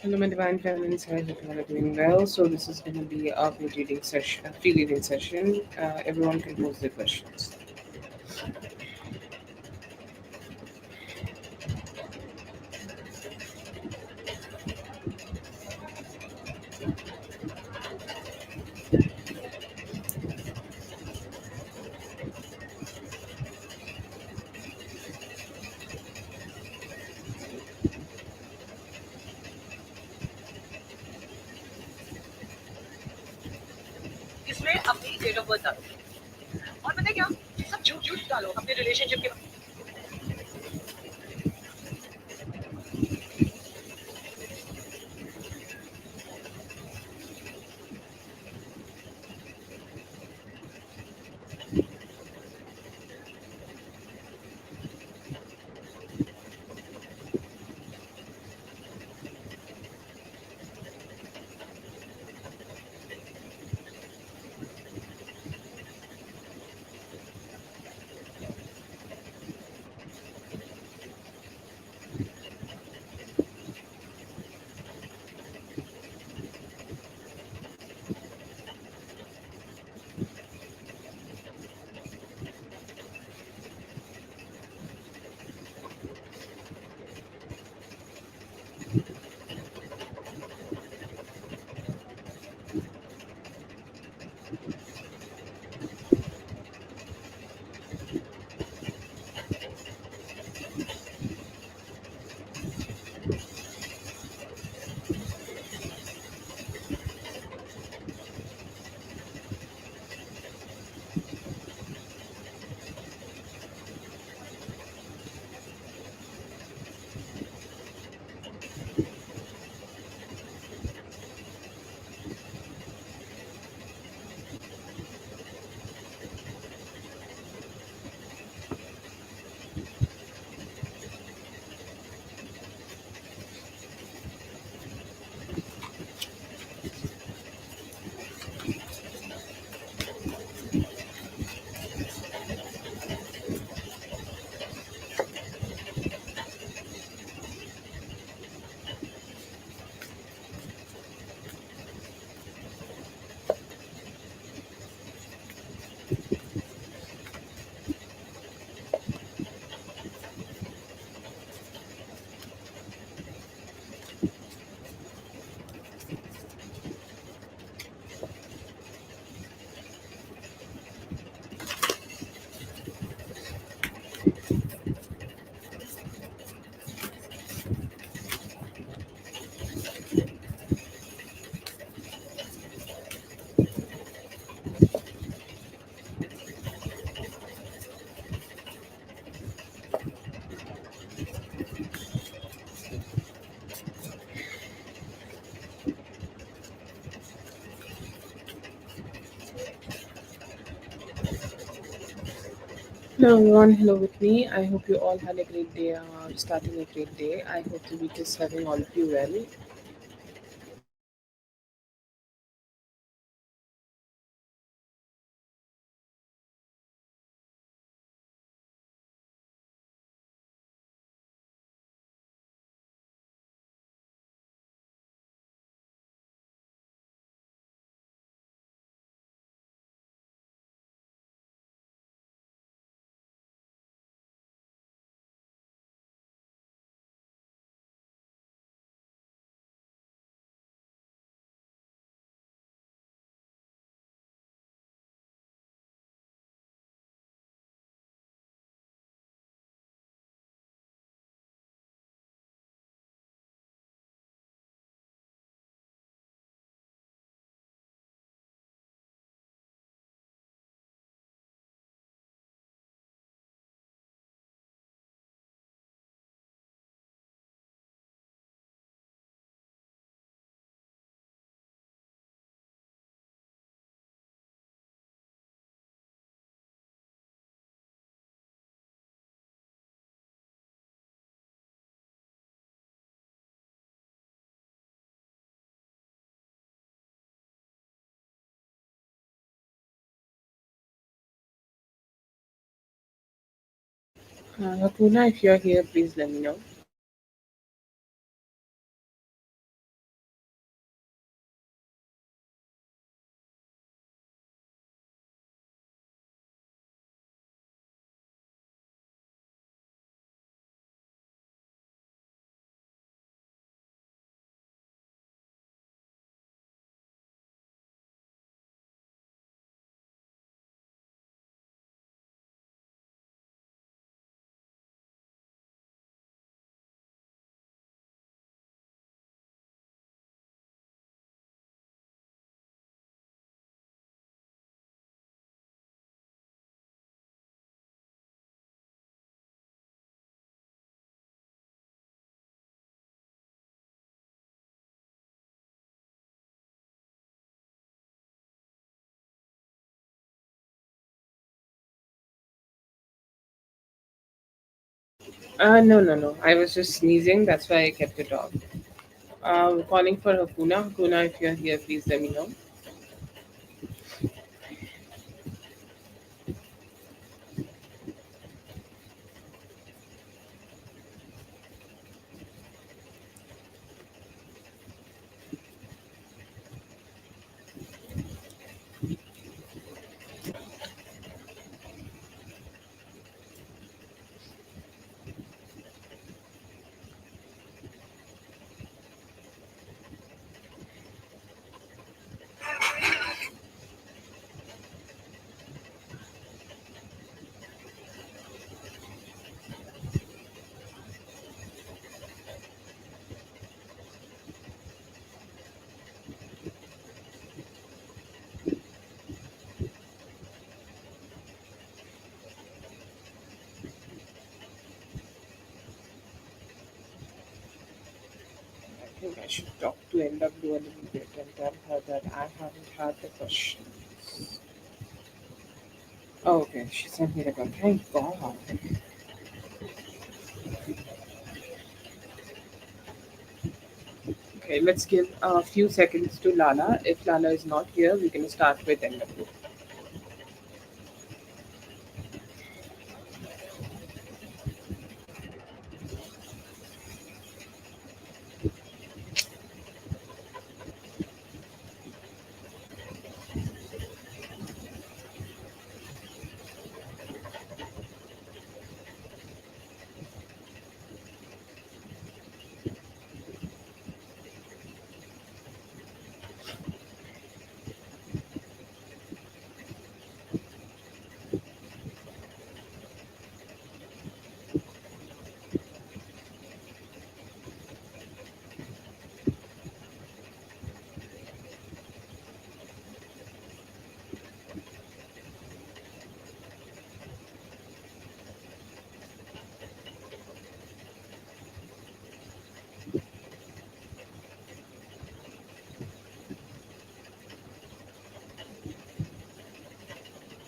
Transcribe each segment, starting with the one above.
Hello, my divine feminines. I hope you all are doing well. So this is going to be our free reading session. Free reading session. Everyone can pose their questions. इसमें अपनी date of birth डालो और पता है क्या सब झूठ झूठ डालो अपने रिलेशनशिप के Hello, everyone. Hello with me. I hope you all had a great day or starting a great day. I hope the week is having all of you well. Hakuna, if you're here, please let me know. No, no, no. I was just sneezing. That's why I kept it off. Calling for Hakuna. Hakuna, if you're here, please let me know. I think I should talk to NW a little bit and tell her that I haven't had the questions. Oh, okay. She sent me the gun. Thank God. Okay, let's give a few seconds to Lala. If Lala is not here, we can start with NW.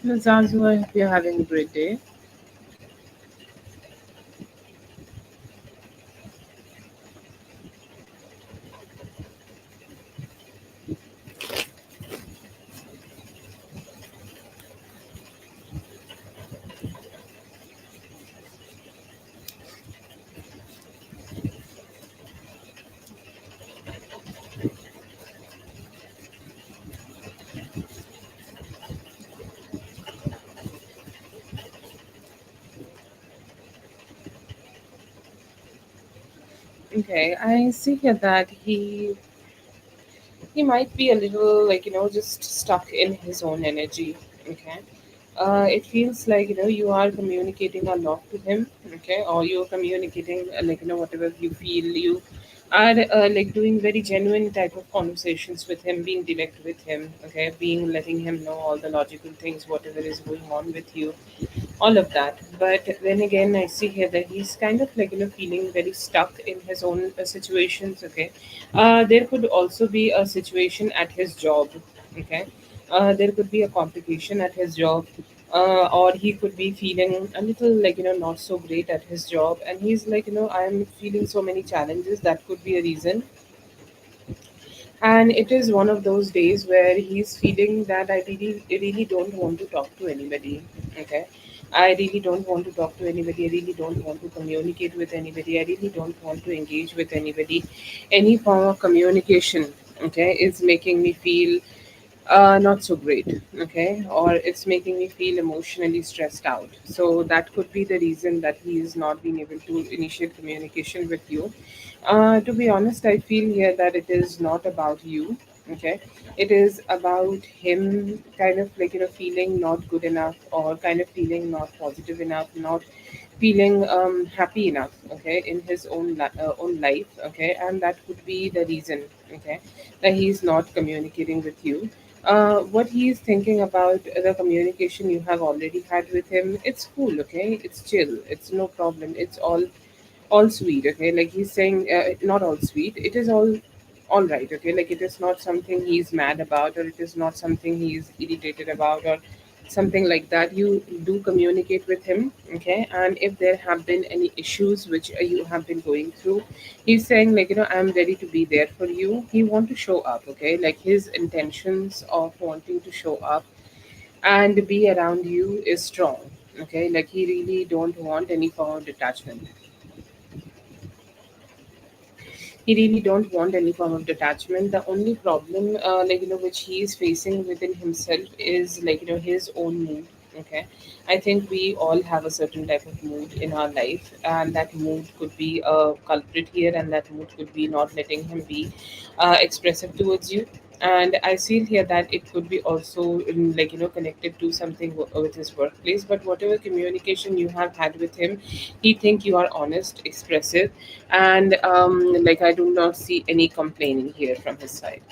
Zazu, I hope you're having a great day. Okay, I see here that he might be a little like just stuck in his own energy. Okay, it feels like you are communicating a lot to him. Okay, or you're communicating like whatever you feel, you are like doing very genuine type of conversations with him, being direct with him. Okay, being letting him know all the logical things, whatever is going on with you, all of that. But then again, I see here that he's kind of like feeling very stuck in his own situations. Okay, there could also be a situation at his job. Okay, there could be a complication at his job. Or he could be feeling a little like not so great at his job, and he's like I'm feeling so many challenges. That could be a reason, and it is one of those days where he's feeling that I really don't want to talk to anybody. Okay, I really don't want to talk to anybody. I really don't want to communicate with anybody. I really don't want to engage with anybody. Any form of communication, okay, is making me feel not so great. Okay, or it's making me feel emotionally stressed out. So that could be the reason that he is not being able to initiate communication with you. To be honest, I feel here that it is not about you. Okay, it is about him kind of like feeling not good enough, or kind of feeling not positive enough, not feeling happy enough, okay, in his own life. Okay, and that could be the reason, okay, that he's not communicating with you. What he's thinking about the communication you have already had with him, it's cool. Okay, it's chill, it's no problem, it's all sweet. Okay, like he's saying, not all sweet, it is all right. Okay, like it is not something he's mad about, or it is not something he's irritated about, or something like that. You do communicate with him, okay? And if there have been any issues which you have been going through, he's saying like, I'm ready to be there for you. He want to show up, okay? Like his intentions of wanting to show up and be around you is strong, okay? Like he really don't want any form of detachment. He really don't want any form of detachment. The only problem, which he is facing within himself is like, his own mood. Okay, I think we all have a certain type of mood in our life, and that mood could be a culprit here, and that mood could be not letting him be expressive towards you. And I feel here that it could be also connected to something with his workplace. But whatever communication you have had with him, he think you are honest, expressive, and I do not see any complaining here from his side.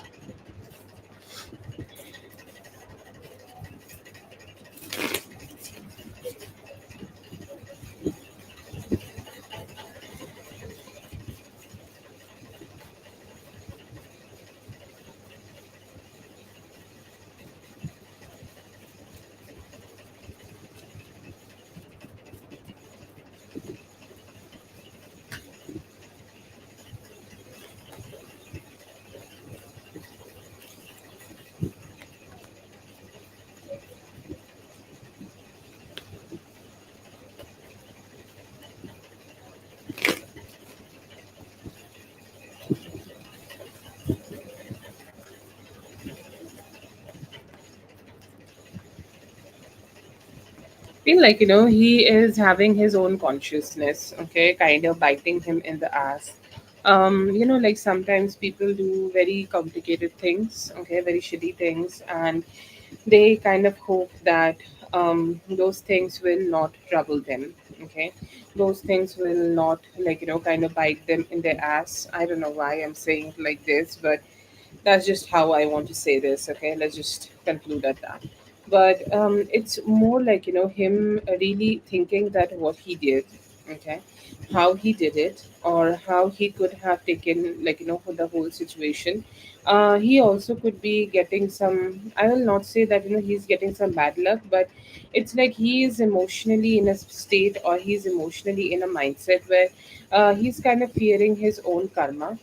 Feel like he is having his own consciousness, okay, kind of biting him in the ass. Like sometimes people do very complicated things, okay, very shitty things, and they kind of hope that those things will not trouble them, okay, those things will not kind of bite them in their ass. I don't know why I'm saying it like this, but that's just how I want to say this. Okay, let's just conclude at that. But it's more like him really thinking that what he did, okay, how he did it, or how he could have taken for the whole situation. He also could be getting some. I will not say that he's getting some bad luck, but it's like he is emotionally in a state, or he's emotionally in a mindset where he's kind of fearing his own karma.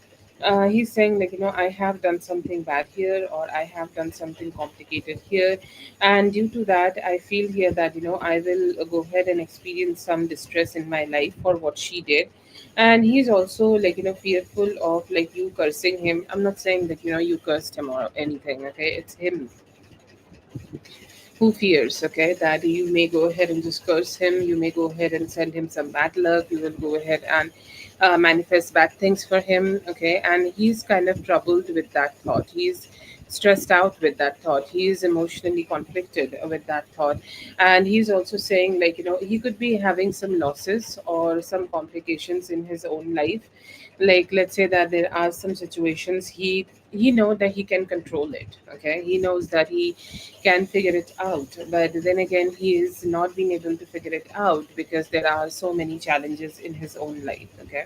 He's saying I have done something bad here, or I have done something complicated here, and due to that I feel here that I will go ahead and experience some distress in my life for what she did. And he's also fearful of you cursing him. I'm not saying that you cursed him or anything, okay? It's him who fears, okay, that you may go ahead and just curse him, you may go ahead and send him some bad luck, you will go ahead and manifest bad things for him, okay? And he's kind of troubled with that thought. He's stressed out with that thought. He is emotionally conflicted with that thought. And he's also saying, he could be having some losses or some complications in his own life. Like, let's say that there are some situations he know that he can control it, okay? He knows that he can figure it out, but then again he is not being able to figure it out because there are so many challenges in his own life, okay?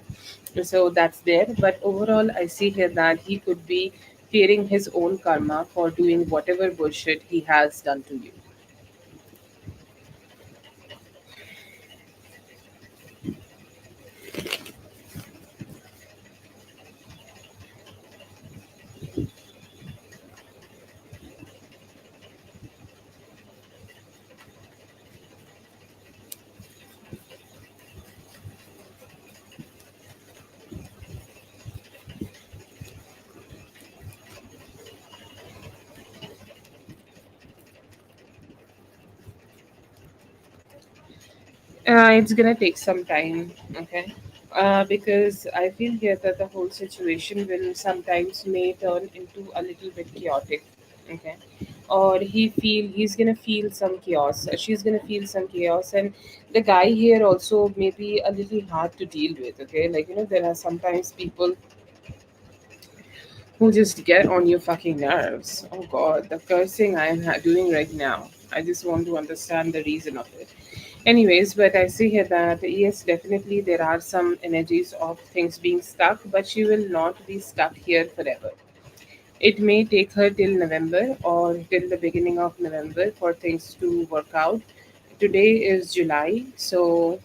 So that's there. But overall I see here that he could be fearing his own karma for doing whatever bullshit he has done to you. It's gonna take some time, okay? Because I feel here that the whole situation will sometimes may turn into a little bit chaotic, okay? Or he's gonna feel some chaos. She's gonna feel some chaos, and the guy here also may be a little hard to deal with, okay? There are sometimes people who just get on your fucking nerves. Oh god, the cursing I am doing right now. I just want to understand the reason of it. Anyways, but I see here that yes, definitely there are some energies of things being stuck, but she will not be stuck here forever. It may take her till November or till the beginning of November for things to work out. Today is July, so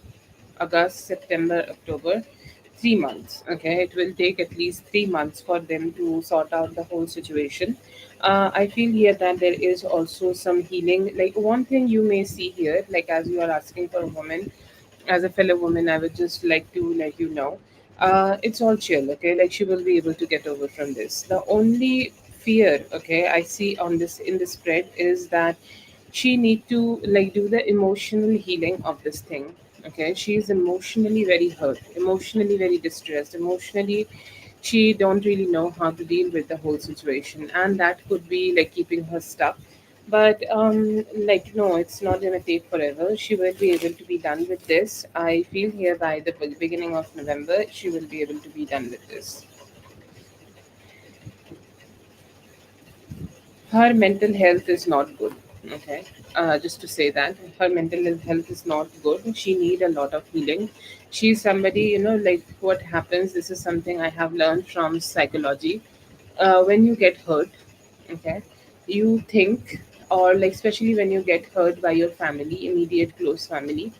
August, September, October, 3 months. Okay, it will take at least 3 months for them to sort out the whole situation. I feel here that there is also some healing. Like one thing you may see here, like as you are asking for a woman, as a fellow woman, I would just like to let you know, it's all chill. Okay, like she will be able to get over from this. The only fear, okay, I see on this in this spread is that she need to like do the emotional healing of this thing. Okay, she is emotionally very hurt, emotionally very distressed, emotionally she don't really know how to deal with the whole situation, and that could be like keeping her stuck. But like no, it's not gonna take forever. She will be able to be done with this. I feel here by the beginning of November she will be able to be done with this. Her mental health is not good. Okay, just to say that her mental health is not good. She need a lot of healing. She's somebody, like what happens, this is something I have learned from psychology. When you get hurt, okay, you think, or like especially when you get hurt by your family, immediate close family,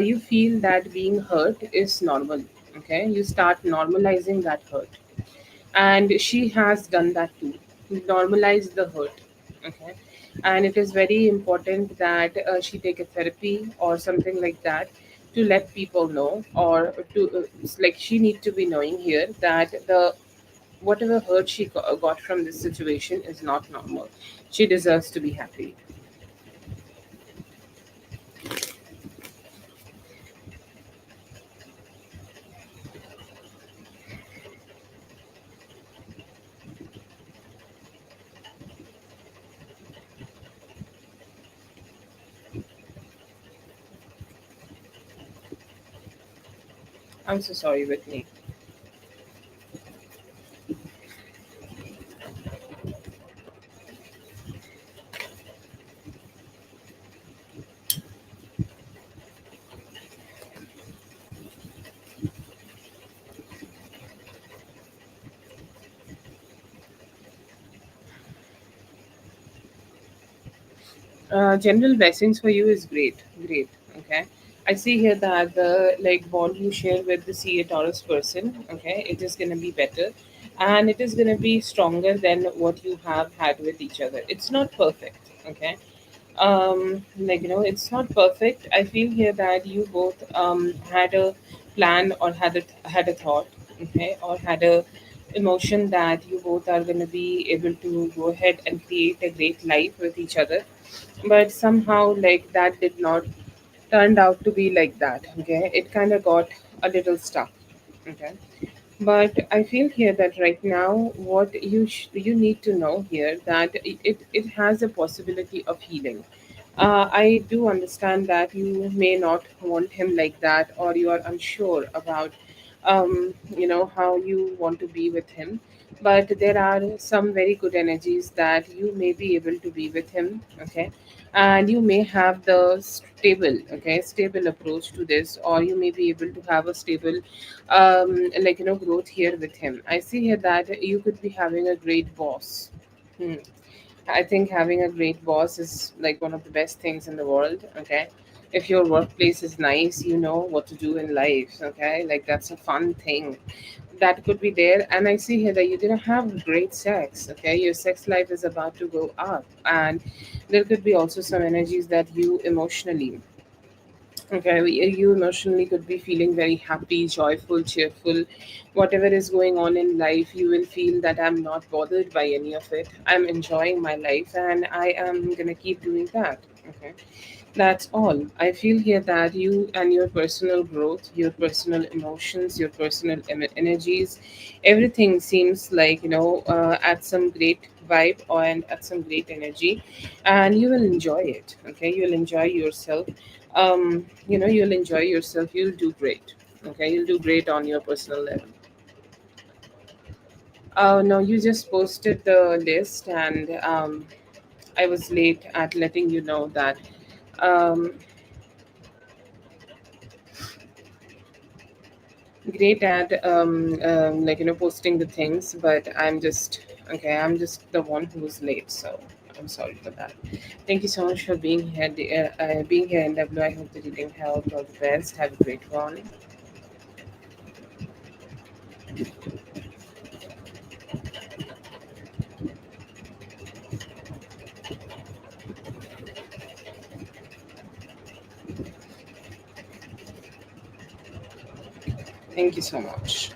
you feel that being hurt is normal. Okay, you start normalizing that hurt, and she has done that too, normalize the hurt. Okay, and it is very important that she take a therapy or something like that to let people know, or to like she need to be knowing here that the whatever hurt she got from this situation is not normal. She deserves to be happy. I'm so sorry, Whitney. General blessings for you is great, great. Okay, I see here that the like bond you share with the CA Taurus person, okay, it is gonna be better, and it is gonna be stronger than what you have had with each other. It's not perfect, okay. Like it's not perfect. I feel here that you both had a plan, or had a thought, okay, or had a emotion that you both are going to be able to go ahead and create a great life with each other, but somehow like that did not turned out to be like that. Okay, it kind of got a little stuck. Okay, but I feel here that right now what you need to know here that it has a possibility of healing. I do understand that you may not want him like that, or you are unsure about how you want to be with him, but there are some very good energies that you may be able to be with him. Okay, and you may have the stable approach to this, or you may be able to have a stable growth here with him. I see here that you could be having a great boss. Hmm. I think having a great boss is like one of the best things in the world. Okay, if your workplace is nice, you know what to do in life. Okay, like that's a fun thing that could be there. And I see here that you're gonna have great sex. Okay, your sex life is about to go up, and there could be also some energies that you emotionally. Okay, you emotionally could be feeling very happy, joyful, cheerful. Whatever is going on in life, you will feel that I'm not bothered by any of it. I'm enjoying my life, and I am gonna keep doing that. Okay, that's all. I feel here that you and your personal growth, your personal emotions, your personal energies, everything seems like at some great vibe, or and at some great energy, and you will enjoy it. Okay, you'll enjoy yourself. You'll enjoy yourself. You'll do great. Okay, you'll do great on your personal level. Oh no, you just posted the list, and I was late at letting you know that. Um, great at posting the things, but I'm just okay. I'm just the one who's late, so I'm sorry for that. Thank you so much for being here in W. I hope the reading helped. All the best. Have a great one. Thank you so much.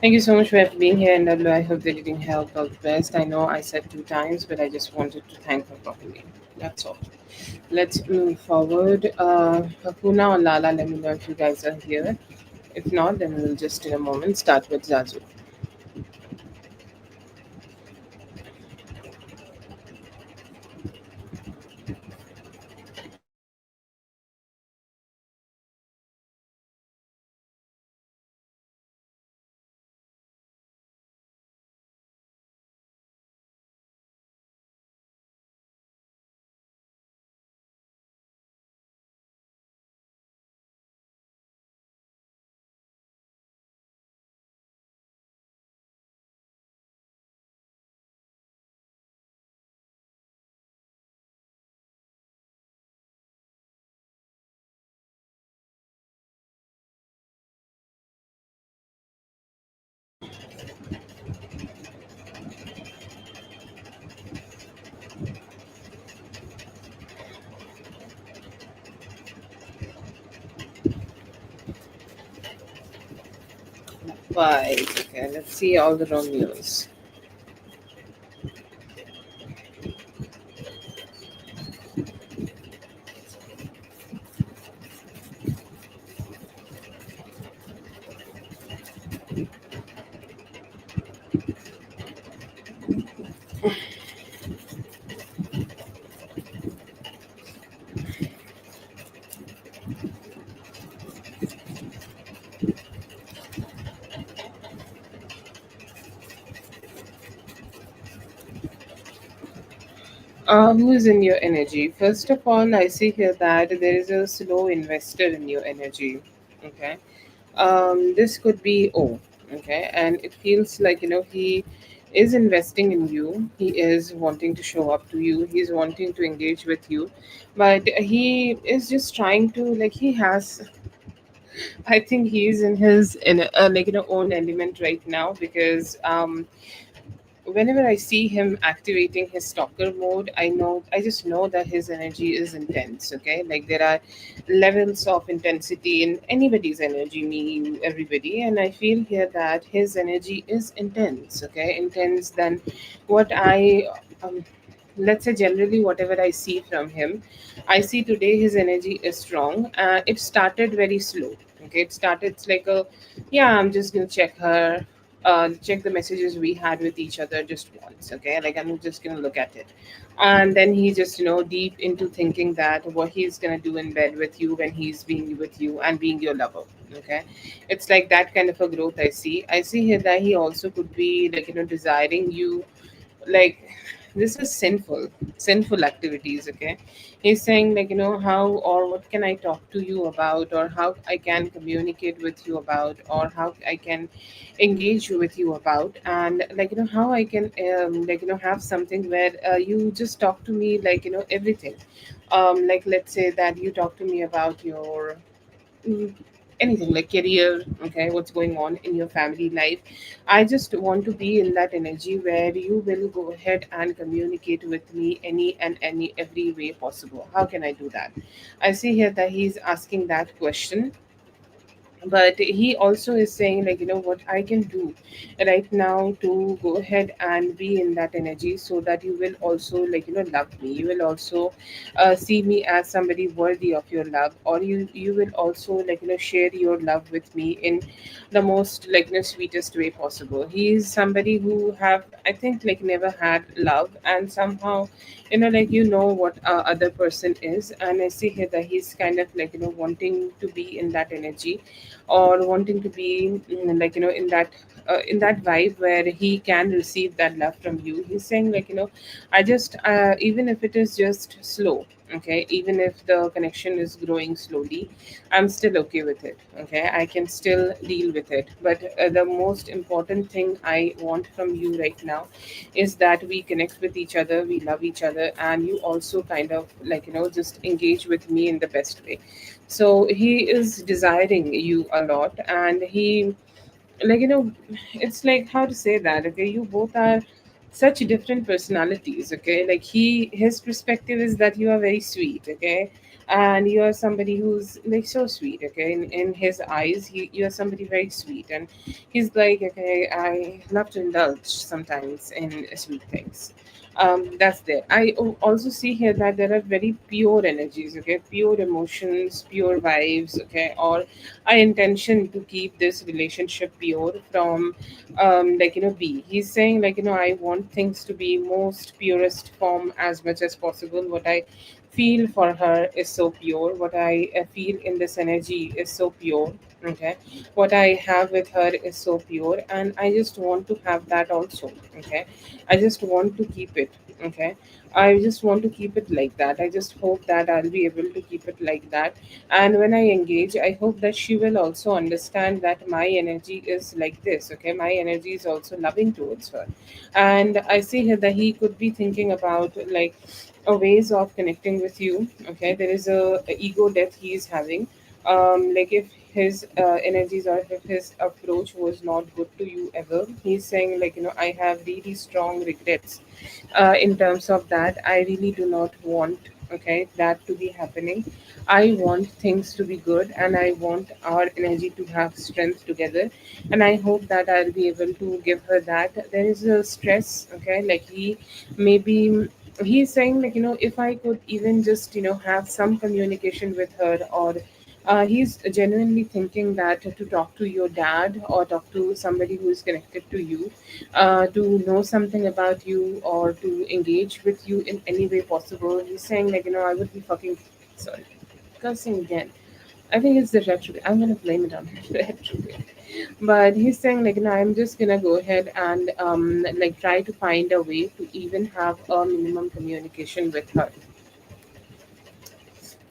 Thank you so much for being here in W. I hope the reading helped. All the best. I know I said two times, but I just wanted to thank her properly. That's all. Let's move forward. Hakuna or Lala, let me know if you guys are here. If not, then we'll just in a moment start with Zazu. Right. Okay. Let's see all the Romeos. Who's in your energy? First of all, I see here that there is a slow investor in your energy. Okay. This could be O. Okay. And it feels like, he is investing in you. He is wanting to show up to you. He's wanting to engage with you. But he is just trying to, like, he has, I think he's in his, own element right now because, whenever I see him activating his stalker mode, I just know that his energy is intense. Okay, like there are levels of intensity in anybody's energy, me, you, everybody, and I feel here that his energy is intense. Okay, intense than what um, let's say generally whatever I see from him. I see today his energy is strong. It started very slow. Okay, it started it's like a yeah, I'm just gonna check the messages we had with each other just once. Okay, like I'm just gonna look at it, and then he just deep into thinking that what he's gonna do in bed with you when he's being with you and being your lover. Okay, it's like that kind of a growth I see here that he also could be like desiring you, like this is sinful activities. Okay, he's saying like how or what can I talk to you about, or how I can communicate with you about, or how I can engage with you about, and like how I can have something where you just talk to me like everything. Like let's say that you talk to me about your mm, anything like career. Okay, what's going on in your family life. I just want to be in that energy where you will go ahead and communicate with me any every way possible. How can I do that? I see here that he's asking that question, but he also is saying like what I can do right now to go ahead and be in that energy so that you will also like love me. You will also see me as somebody worthy of your love, or you will also like share your love with me in the most like sweetest way possible. He is somebody who have I think like never had love, and somehow like what other person is, and I see here that he's kind of like wanting to be in that energy, or wanting to be like in that vibe where he can receive that love from you. He's saying like I just even if it is just slow, Okay, even if the connection is growing slowly, I'm still okay with it. Okay, I can still deal with it. But the most important thing I want from you right now is that we connect with each other, we love each other, and you also kind of like, just engage with me in the best way. So he is desiring you a lot, and he, like, it's like, how to say that, okay, you both are such different personalities. Okay, like his perspective is that you are very sweet. Okay, and you are somebody who's like so sweet. Okay, in his eyes, you are somebody very sweet, and he's like, okay, I love to indulge sometimes in sweet things. That's there. Also see here that there are very pure energies. Okay, pure emotions, pure vibes. Okay, or I intention to keep this relationship pure from, like, B. He's saying, like, I want things to be most purest form as much as possible. What I feel for her is so pure. What I feel in this energy is so pure. Okay, what I have with her is so pure, and I just want to have that also. Okay, I just want to keep it. Okay, I just want to keep it like that. I just hope that I'll be able to keep it like that. And when I engage, I hope that she will also understand that my energy is like this. Okay, my energy is also loving towards her. And I see here that he could be thinking about, like, a ways of connecting with you. Okay, there is a ego death he is having. Like, if his energies, or if his approach was not good to you ever, he's saying, like, I have really strong regrets in terms of that. I really do not want, okay, that to be happening. I want things to be good, and I want our energy to have strength together, and I hope that I'll be able to give her that. There is a stress. Okay, like, maybe he's saying, like, if I could even just, have some communication with her, or he's genuinely thinking that to talk to your dad, or talk to somebody who is connected to you, to know something about you, or to engage with you in any way possible. He's saying, like, I would be fucking sorry, cursing again. I think it's the retrograde. I'm gonna blame it on retrograde. But he's saying, like, I'm just gonna go ahead and like, try to find a way to even have a minimum communication with her.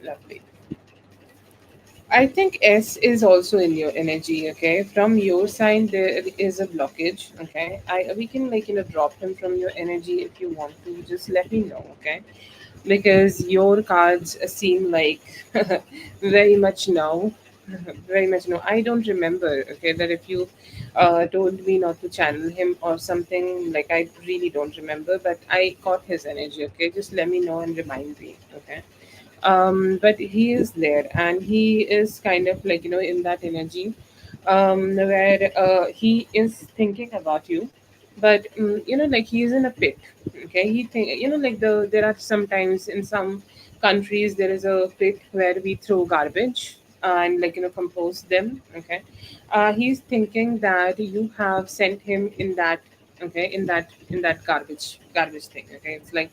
Lovely. I think S is also in your energy. Okay, from your side there is a blockage. Okay, I we can, like, drop him from your energy if you want to. Just let me know. Okay, because your cards seem like very much no. Very much no. I don't remember. Okay, that if you told me not to channel him or something, like, I really don't remember. But I caught his energy. Okay, just let me know and remind me. Okay, but he is there, and he is kind of like, in that energy, where he is thinking about you. But like, he's in a pit. Okay, he think, like, there are sometimes in some countries there is a pit where we throw garbage and, like, compost them. Okay, he's thinking that you have sent him in that. Okay, in that garbage thing. Okay, it's like,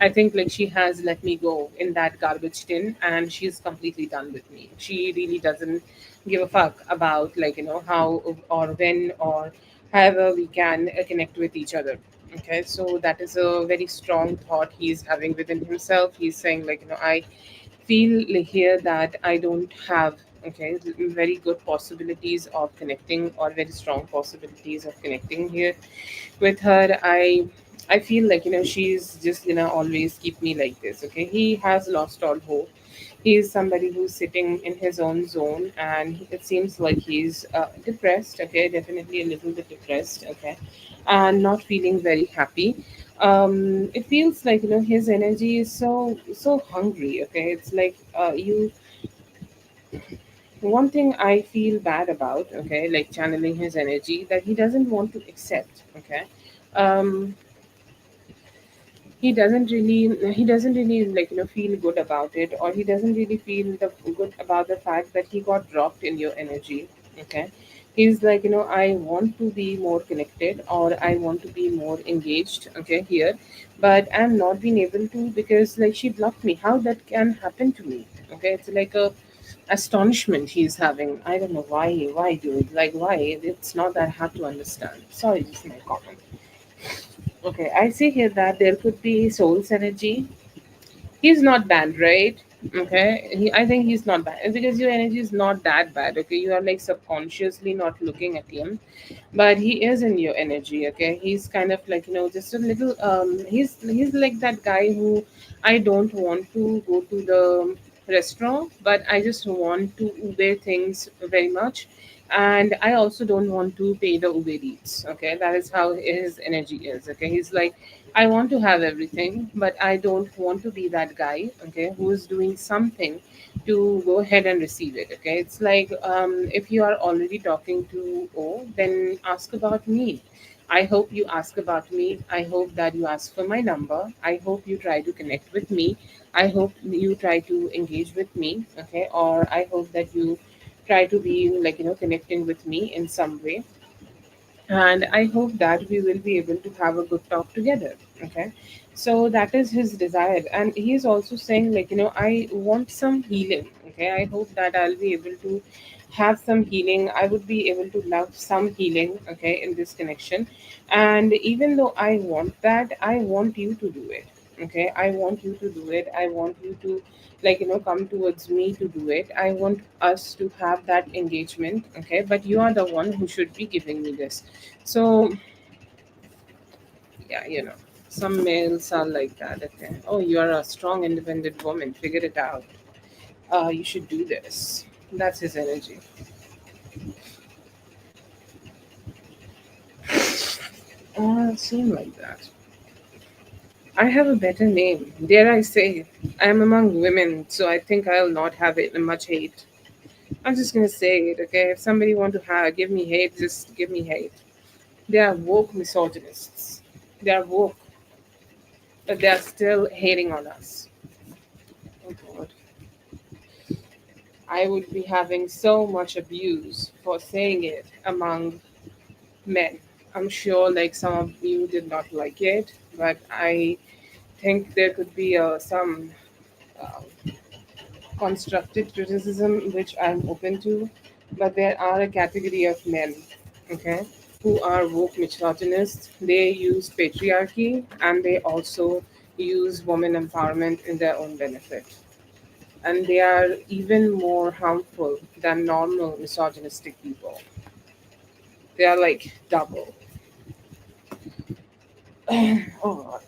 I think, like, she has let me go in that garbage tin, and she's completely done with me. She really doesn't give a fuck about, like, how or when or however we can connect with each other. Okay, so that is a very strong thought he's having within himself. He's saying, like, I feel like here that I don't have, okay, very good possibilities of connecting, or very strong possibilities of connecting here with her. I feel like, she's just gonna always keep me like this. Okay, he has lost all hope. He is somebody who's sitting in his own zone, and it seems like he's depressed. Okay, definitely a little bit depressed. Okay, and not feeling very happy. It feels like, his energy is so hungry. Okay, it's like, you one thing I feel bad about, okay, like, channeling his energy, that he doesn't want to accept. Okay, um he doesn't really, like, feel good about it, or he doesn't really feel the good about the fact that he got dropped in your energy. Okay, he's like, I want to be more connected, or I want to be more engaged, okay, here, but I'm not being able to, because, like, she blocked me. How that can happen to me? Okay, it's like a astonishment he's having. I don't know why, dude, like, why? It's not that hard to understand. Sorry, just my comment. Okay, I see here that there could be soul's energy. He's not bad, right? Okay, I think he's not bad. It's because your energy is not that bad. Okay, you are like subconsciously not looking at him, but he is in your energy. Okay, he's kind of like, just a little. He's like that guy who I don't want to go to the restaurant, but I just want to Uber things very much, and I also don't want to pay the Uber Eats. Okay, that is how his energy is. Okay, he's like, I want to have everything, but I don't want to be that guy, okay, who is doing something to go ahead and receive it. Okay, it's like, if you are already talking to O, then ask about me. I hope you ask about me. I hope that you ask for my number. I hope you try to connect with me. I hope you try to engage with me, okay, or I hope that you try to be like, connecting with me in some way, and I hope that we will be able to have a good talk together. Okay, so that is his desire, and he is also saying like, I want some healing. Okay, I hope that I'll be able to have some healing. I would be able to love some healing, okay, in this connection. And even though I want that, I want you to do it. Okay, I want you to do it. I want you to like, come towards me to do it. I want us to have that engagement. Okay, but you are the one who should be giving me this. So yeah, some males are like that. Okay, oh, you are a strong independent woman, figure it out. You should do this. That's his energy. Seem like that. I have a better name, dare I say. I am among women, so I think I'll not have it much hate. I'm just gonna say it, okay? If somebody want to give me hate, just give me hate. They are woke misogynists. They are woke, but they are still hating on us. Oh God. I would be having so much abuse for saying it among men. I'm sure like some of you did not like it, but I think there could be some uh, constructive criticism which I'm open to, but there are a category of men, okay, who are woke misogynists. They use patriarchy and they also use woman empowerment in their own benefit. And they are even more harmful than normal misogynistic people. They are like double. Oh,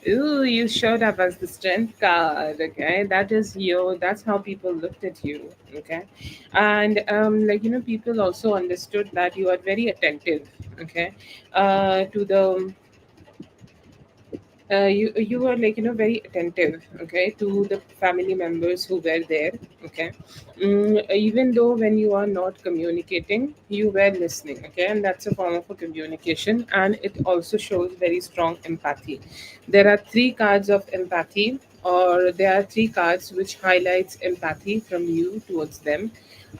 ooh, you showed up as the strength card. Okay, that is you. That's how people looked at you. Okay, and like, people also understood that you are very attentive. Okay, to the you were like, very attentive, okay, to the family members who were there. Okay, even though when you are not communicating, you were listening. Okay, and that's a form of a communication, and it also shows very strong empathy. There are three cards of empathy, or there are three cards which highlights empathy from you towards them.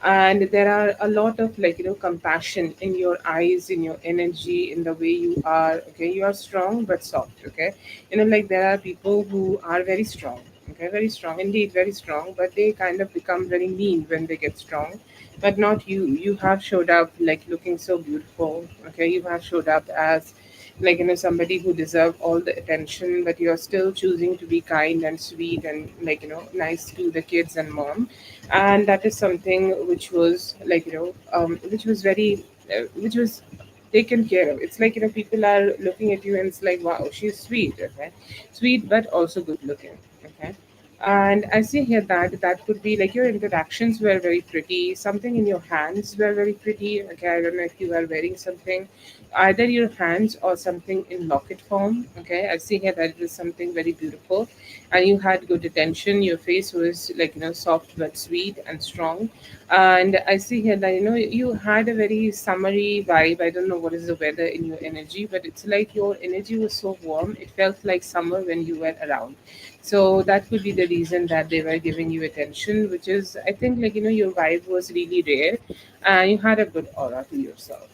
And there are a lot of like, compassion in your eyes, in your energy, in the way you are. Okay, you are strong but soft. Okay, like there are people who are very strong. Okay, very strong indeed, very strong, but they kind of become very mean when they get strong. But not you. You have showed up like looking so beautiful. Okay, you have showed up as like, somebody who deserve all the attention, but you're still choosing to be kind and sweet and like, nice to the kids and mom. And that is something which was like, which was very which was taken care of. It's like, people are looking at you and it's like, wow, she's sweet. Okay, sweet but also good looking. Okay, and I see here that that could be like your interactions were very pretty. Something in your hands were very pretty. Okay, I don't know if you are wearing something, either your hands or something in locket form. Okay, I see here that it is something very beautiful, and you had good attention. Your face was like, soft but sweet and strong. And I see here that, you had a very summery vibe. I don't know what is the weather in your energy, but it's like your energy was so warm. It felt like summer when you were around. So that could be the reason that they were giving you attention, which is, I think, like, your vibe was really rare and you had a good aura to yourself.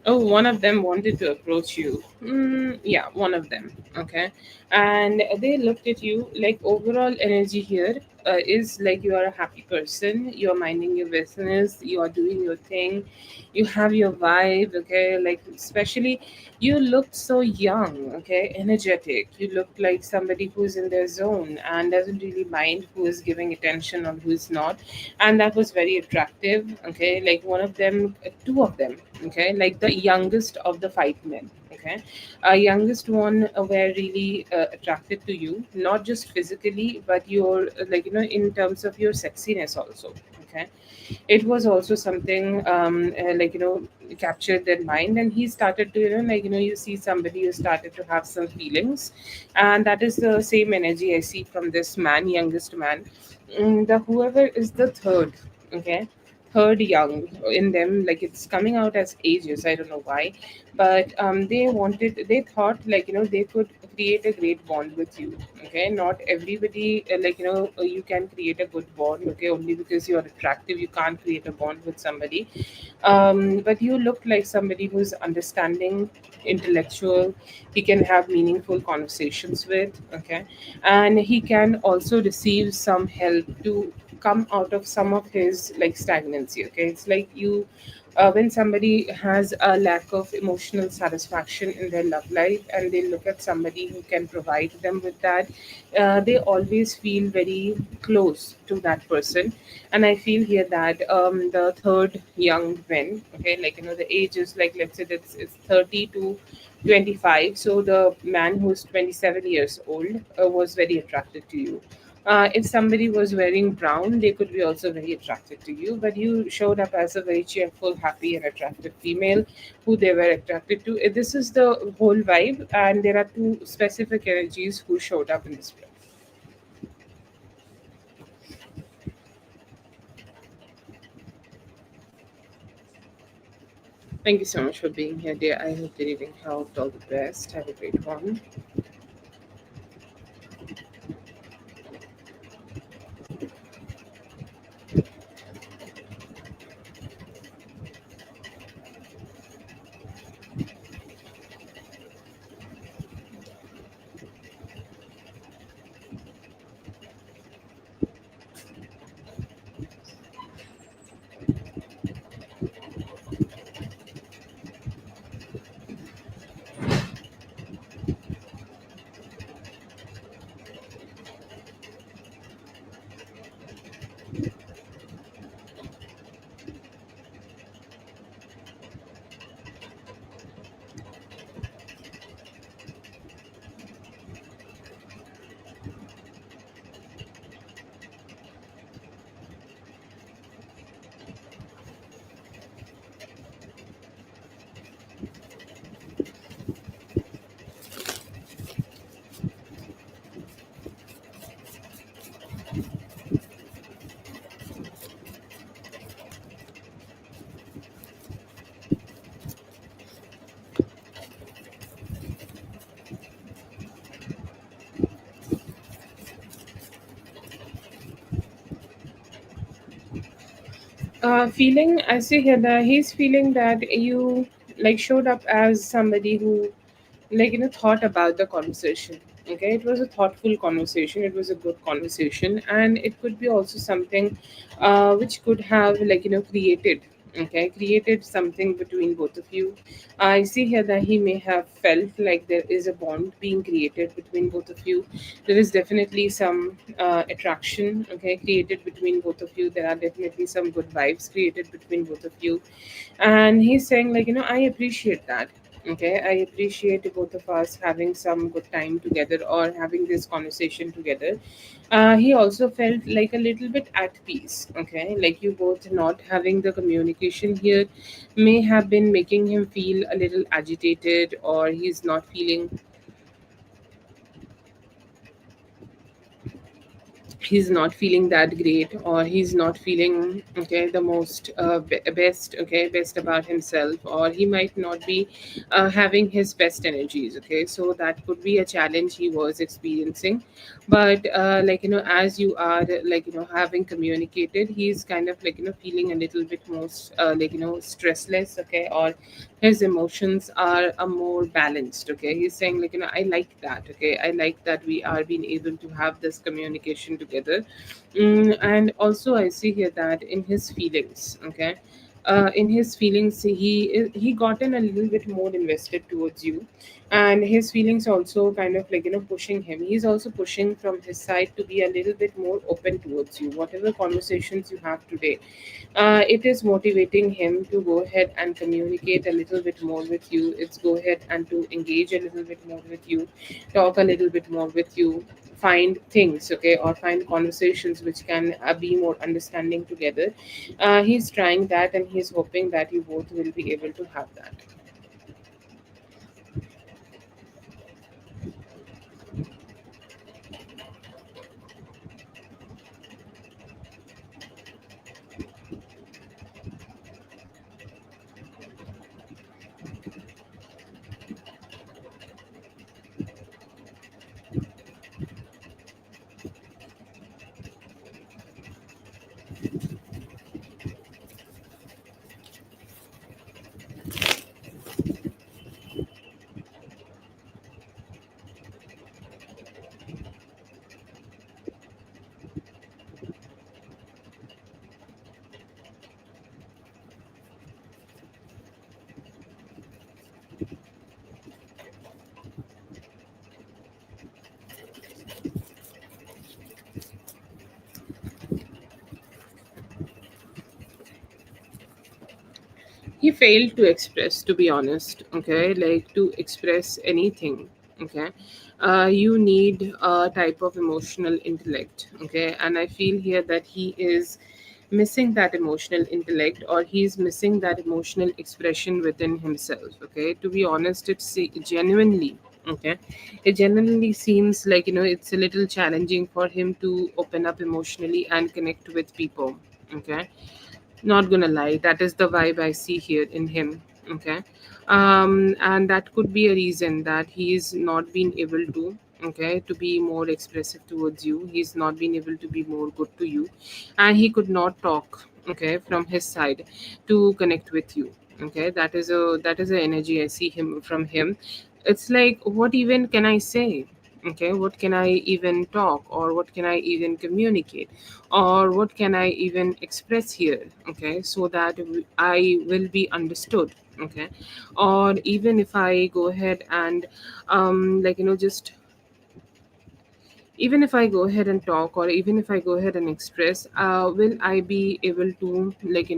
Oh, one of them wanted to approach you. Yeah, one of them. Okay. And they looked at you like overall energy here is like you are a happy person. You are minding your business. You are doing your thing. You have your vibe. Okay. Like, especially, you looked so young. Okay. Energetic. You looked like somebody who's in their zone and doesn't really mind who is giving attention or who's not. And that was very attractive. Okay. Like, one of them, two of them, okay, like the youngest of the five men, okay, youngest one were really attracted to you, not just physically but your like in terms of your sexiness also, okay. It was also something captured their mind, and he started to you see somebody who started to have some feelings, and that is the same energy I see from this man, youngest man. The whoever is the third, okay, third young in them, like it's coming out as ages, I don't know why, but they thought they could create a great bond with you, okay. Not everybody you can create a good bond, okay, only because you are attractive you can't create a bond with somebody. But you look like somebody who's understanding, intellectual, he can have meaningful conversations with, okay, and he can also receive some help to come out of some of his like stagnancy, okay. It's like you when somebody has a lack of emotional satisfaction in their love life and they look at somebody who can provide them with that, they always feel very close to that person. And I feel here that the third young men, okay, the age is like, let's say it's 30 to 25, so the man who's 27 years old was very attracted to you. If somebody was wearing brown, they could be also very attracted to you. But you showed up as a very cheerful, happy, and attractive female who they were attracted to. This is the whole vibe, and there are two specific energies who showed up in this play. Thank you so much for being here, dear. I hope the reading helped. All the best. Have a great one. Feeling, I see here that he's feeling that you like showed up as somebody who thought about the conversation, okay. It was a thoughtful conversation, it was a good conversation, and it could be also something which could have created, okay, created something between both of you. I see here that he may have felt like there is a bond being created between both of you. There is definitely some attraction, okay, created between both of you. There are definitely some good vibes created between both of you. And he's saying I appreciate that, okay. I appreciate both of us having some good time together or having this conversation together. He also felt like a little bit at peace, okay. Like you both not having the communication here may have been making him feel a little agitated, or he's not feeling he's not feeling that great, or he's not feeling okay the most best, okay, best about himself, or he might not be having his best energies, okay. So that could be a challenge he was experiencing. But like as you are like having communicated, he's kind of like feeling a little bit more like stressless, okay, or his emotions are more balanced, okay. He's saying like I like that, okay, I like that we are being able to have this communication together. And also I see here that in his feelings, okay, in his feelings he gotten a little bit more invested towards you. And his feelings also kind of like pushing him, he's also pushing from his side to be a little bit more open towards you. Whatever conversations you have today, it is motivating him to go ahead and communicate a little bit more with you. It's go ahead and to engage a little bit more with you, talk a little bit more with you, find things, okay, or find conversations which can be more understanding together. He's trying that, and he's hoping that you both will be able to have that. He failed to express, to be honest, okay, like to express anything, okay. You need a type of emotional intellect, okay, and I feel here that he is missing that emotional intellect, or he's missing that emotional expression within himself, okay. To be honest, it's genuinely, okay, it genuinely seems like it's a little challenging for him to open up emotionally and connect with people, okay. Not gonna lie, that is the vibe I see here in him, okay. And that could be a reason that he's not been able to, okay, to be more expressive towards you. He's not been able to be more good to you, and he could not talk, okay, from his side to connect with you, okay. That is a energy I see him from him. It's like, what even can I say, okay, what can I even talk, or what can I even communicate, or what can I even express here, okay, so that I will be understood, okay. Or even if I go ahead and like just even if I go ahead and talk, or even if I go ahead and express, will I be able to like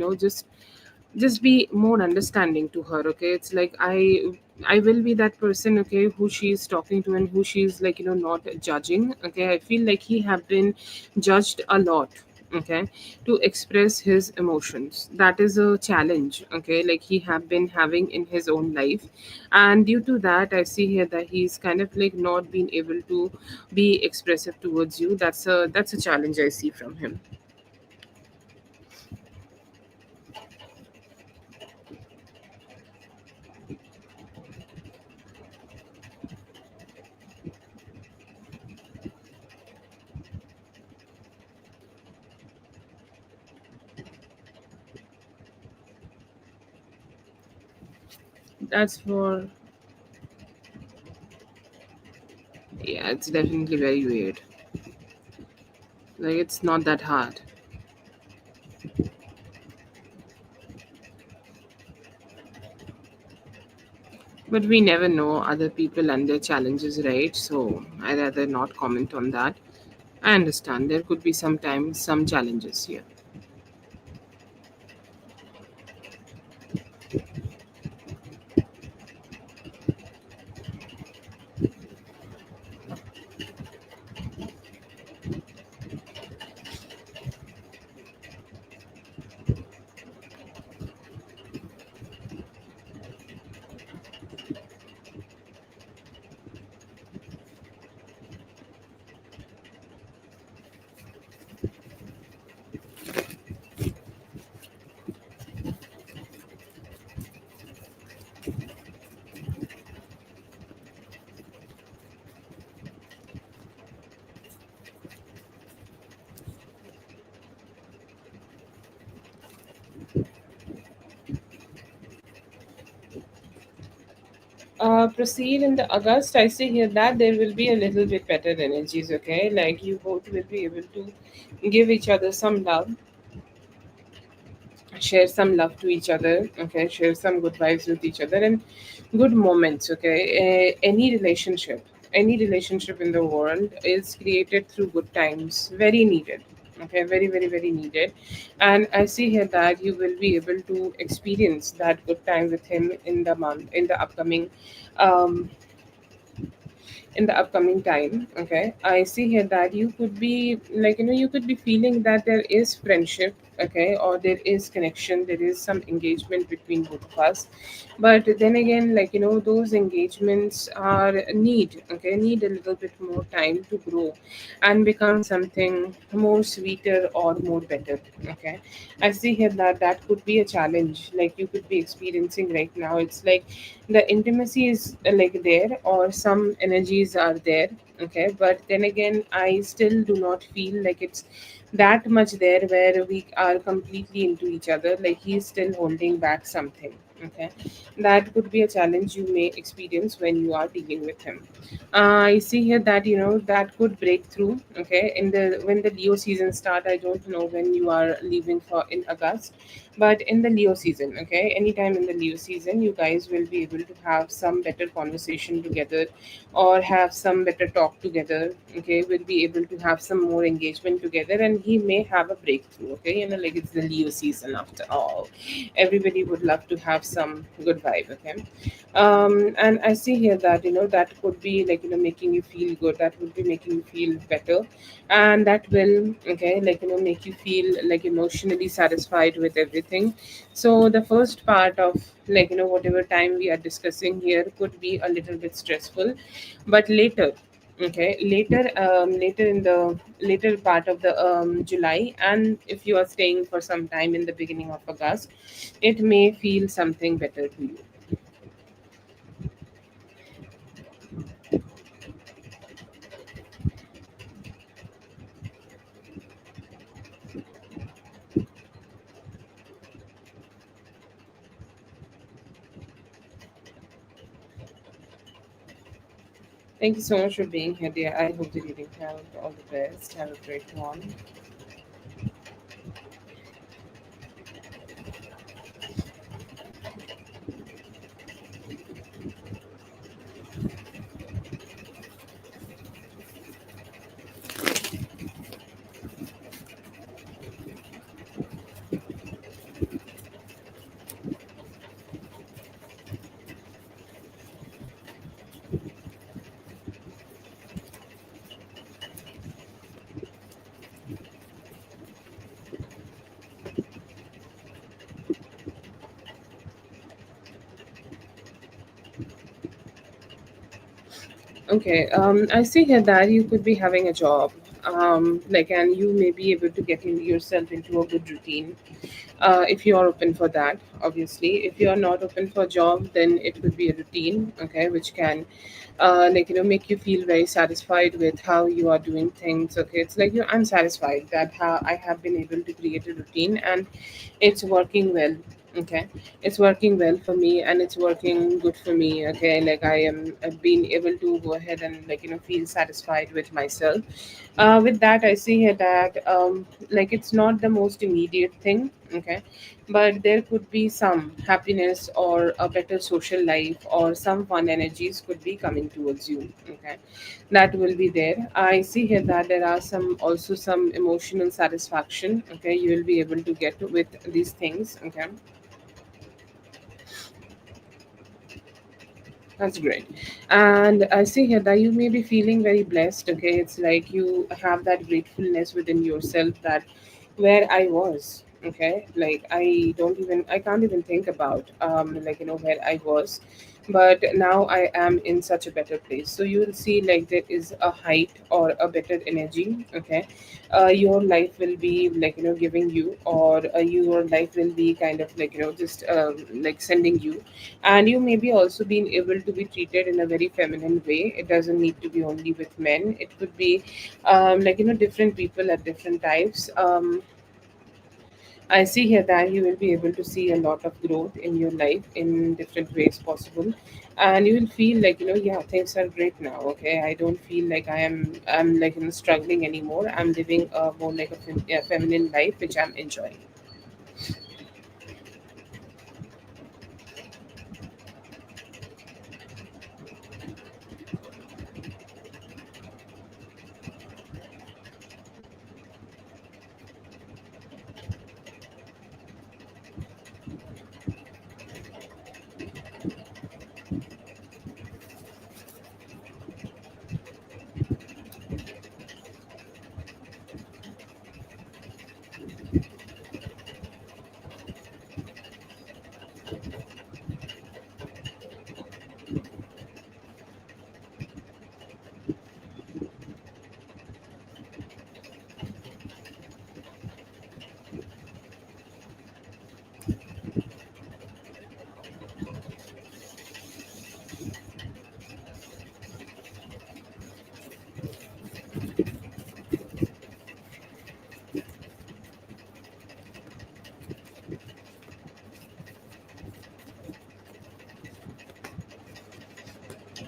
just be more understanding to her, okay. It's like I will be that person, okay, who she's talking to, and who she's like not judging, okay. I feel like he have been judged a lot, okay, to express his emotions. That is a challenge, okay, like he have been having in his own life. And due to that, I see here that he's kind of like not being able to be expressive towards you. That's a challenge I see from him. That's for Yeah, it's definitely very weird. Like, it's not that hard. But we never know other people and their challenges, right? So I rather not comment on that. I understand there could be sometimes some challenges here. Proceed in the August. I see here that there will be a little bit better energies. Okay, like you both will be able to give each other some love, share some love to each other. Okay, share some good vibes with each other and good moments. Okay, any relationship in the world is created through good times. Very needed. Okay, very very very needed. And I see here that you will be able to experience that good time with him in the month in the upcoming um time. Okay, I see here that you could be like, you could be feeling that there is friendship. Okay, or there is connection, there is some engagement between both of us. But then again, like, those engagements are need a little bit more time to grow and become something more sweeter or more better. Okay, I see here that that could be a challenge like you could be experiencing right now. It's like the intimacy is like there, or some energies are there. Okay, but then again, I still do not feel like it's that much there where we are completely into each other. Like he's still holding back something. Okay, that could be a challenge you may experience when you are dealing with him. I see here that that could break through. Okay, in the when the Leo season start, I don't know when you are leaving for in August, but in the Leo season, okay, anytime in the Leo season, you guys will be able to have some better conversation together, or have some better talk together. Okay, we'll be able to have some more engagement together, and he may have a breakthrough. Okay, like it's the Leo season after all. Everybody would love to have some good vibe. Okay, and I see here that that could be like making you feel good. That would be making you feel better, and that will, okay, like make you feel like emotionally satisfied with everything. So the first part of like whatever time we are discussing here could be a little bit stressful, but later, okay, later in the later part of the July, and if you are staying for some time in the beginning of August, it may feel something better to you. Thank you so much for being here, dear. I hope the reading helped. All the best. Have a great one. Okay, I see here that you could be having a job, like, and you may be able to get yourself into a good routine, if you are open for that. Obviously, if you are not open for job, then it could be a routine, okay, which can, like make you feel very satisfied with how you are doing things. Okay, it's like I'm satisfied that how I have been able to create a routine, and it's working well. Okay, it's working well for me, and it's working good for me. Okay, like I've been able to go ahead and like feel satisfied with myself. With that, I see here that like it's not the most immediate thing. Okay, but there could be some happiness or a better social life, or some fun energies could be coming towards you. Okay, that will be there. I see here that there are some emotional satisfaction. Okay, you will be able to get with these things. Okay, that's great. And I see here that you may be feeling very blessed. Okay, it's like you have that gratefulness within yourself that where I was. Okay, like I can't even think about like where I was, but now I am in such a better place. So you will see like there is a height or a better energy. Okay, your life will be like giving you, or your life will be kind of like just like sending you, and you may be also being able to be treated in a very feminine way. It doesn't need to be only with men. It could be like different people at different types. I see here that you will be able to see a lot of growth in your life in different ways possible, and you will feel like, yeah, things are great now. Okay, I don't feel like I'm like, struggling anymore. I'm living a more like a feminine life, which I'm enjoying.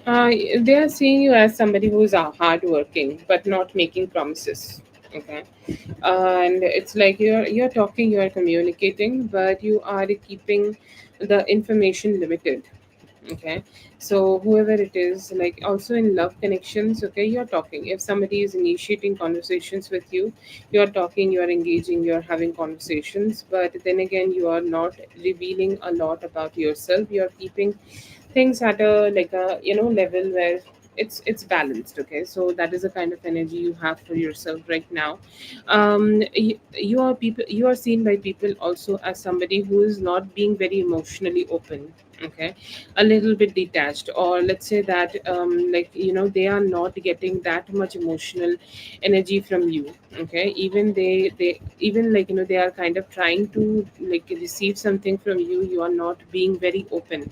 Uh, they are seeing you as somebody who is hardworking but not making promises. Okay, and it's like you're talking, you're communicating, but you are keeping the information limited. Okay, so whoever it is, like also in love connections, okay, you're talking. If somebody is initiating conversations with you, you're talking, you're engaging, you're having conversations, but then again, you are not revealing a lot about yourself. You're keeping things at a like a level where it's balanced. Okay, so that is the kind of energy you have for yourself right now. You are people, you are seen by people also as somebody who is not being very emotionally open. Okay, a little bit detached, or let's say that like they are not getting that much emotional energy from you. Okay, even they even like they are kind of trying to like receive something from you. You are not being very open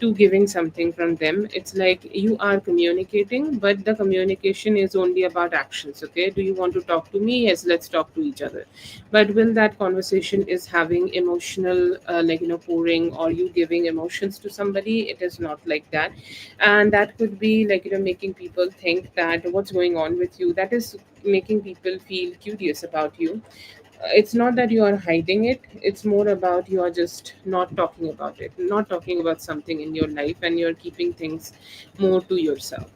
to giving something from them. It's like you are communicating, but the communication is only about actions. Okay, do you want to talk to me? Yes, let's talk to each other. But will that conversation is having emotional like pouring, or you giving emotions to somebody? It is not like that. And that could be like making people think that what's going on with you. That is making people feel curious about you. It's not that you are hiding it, it's more about you are just not talking about it, not talking about something in your life, and you're keeping things more to yourself.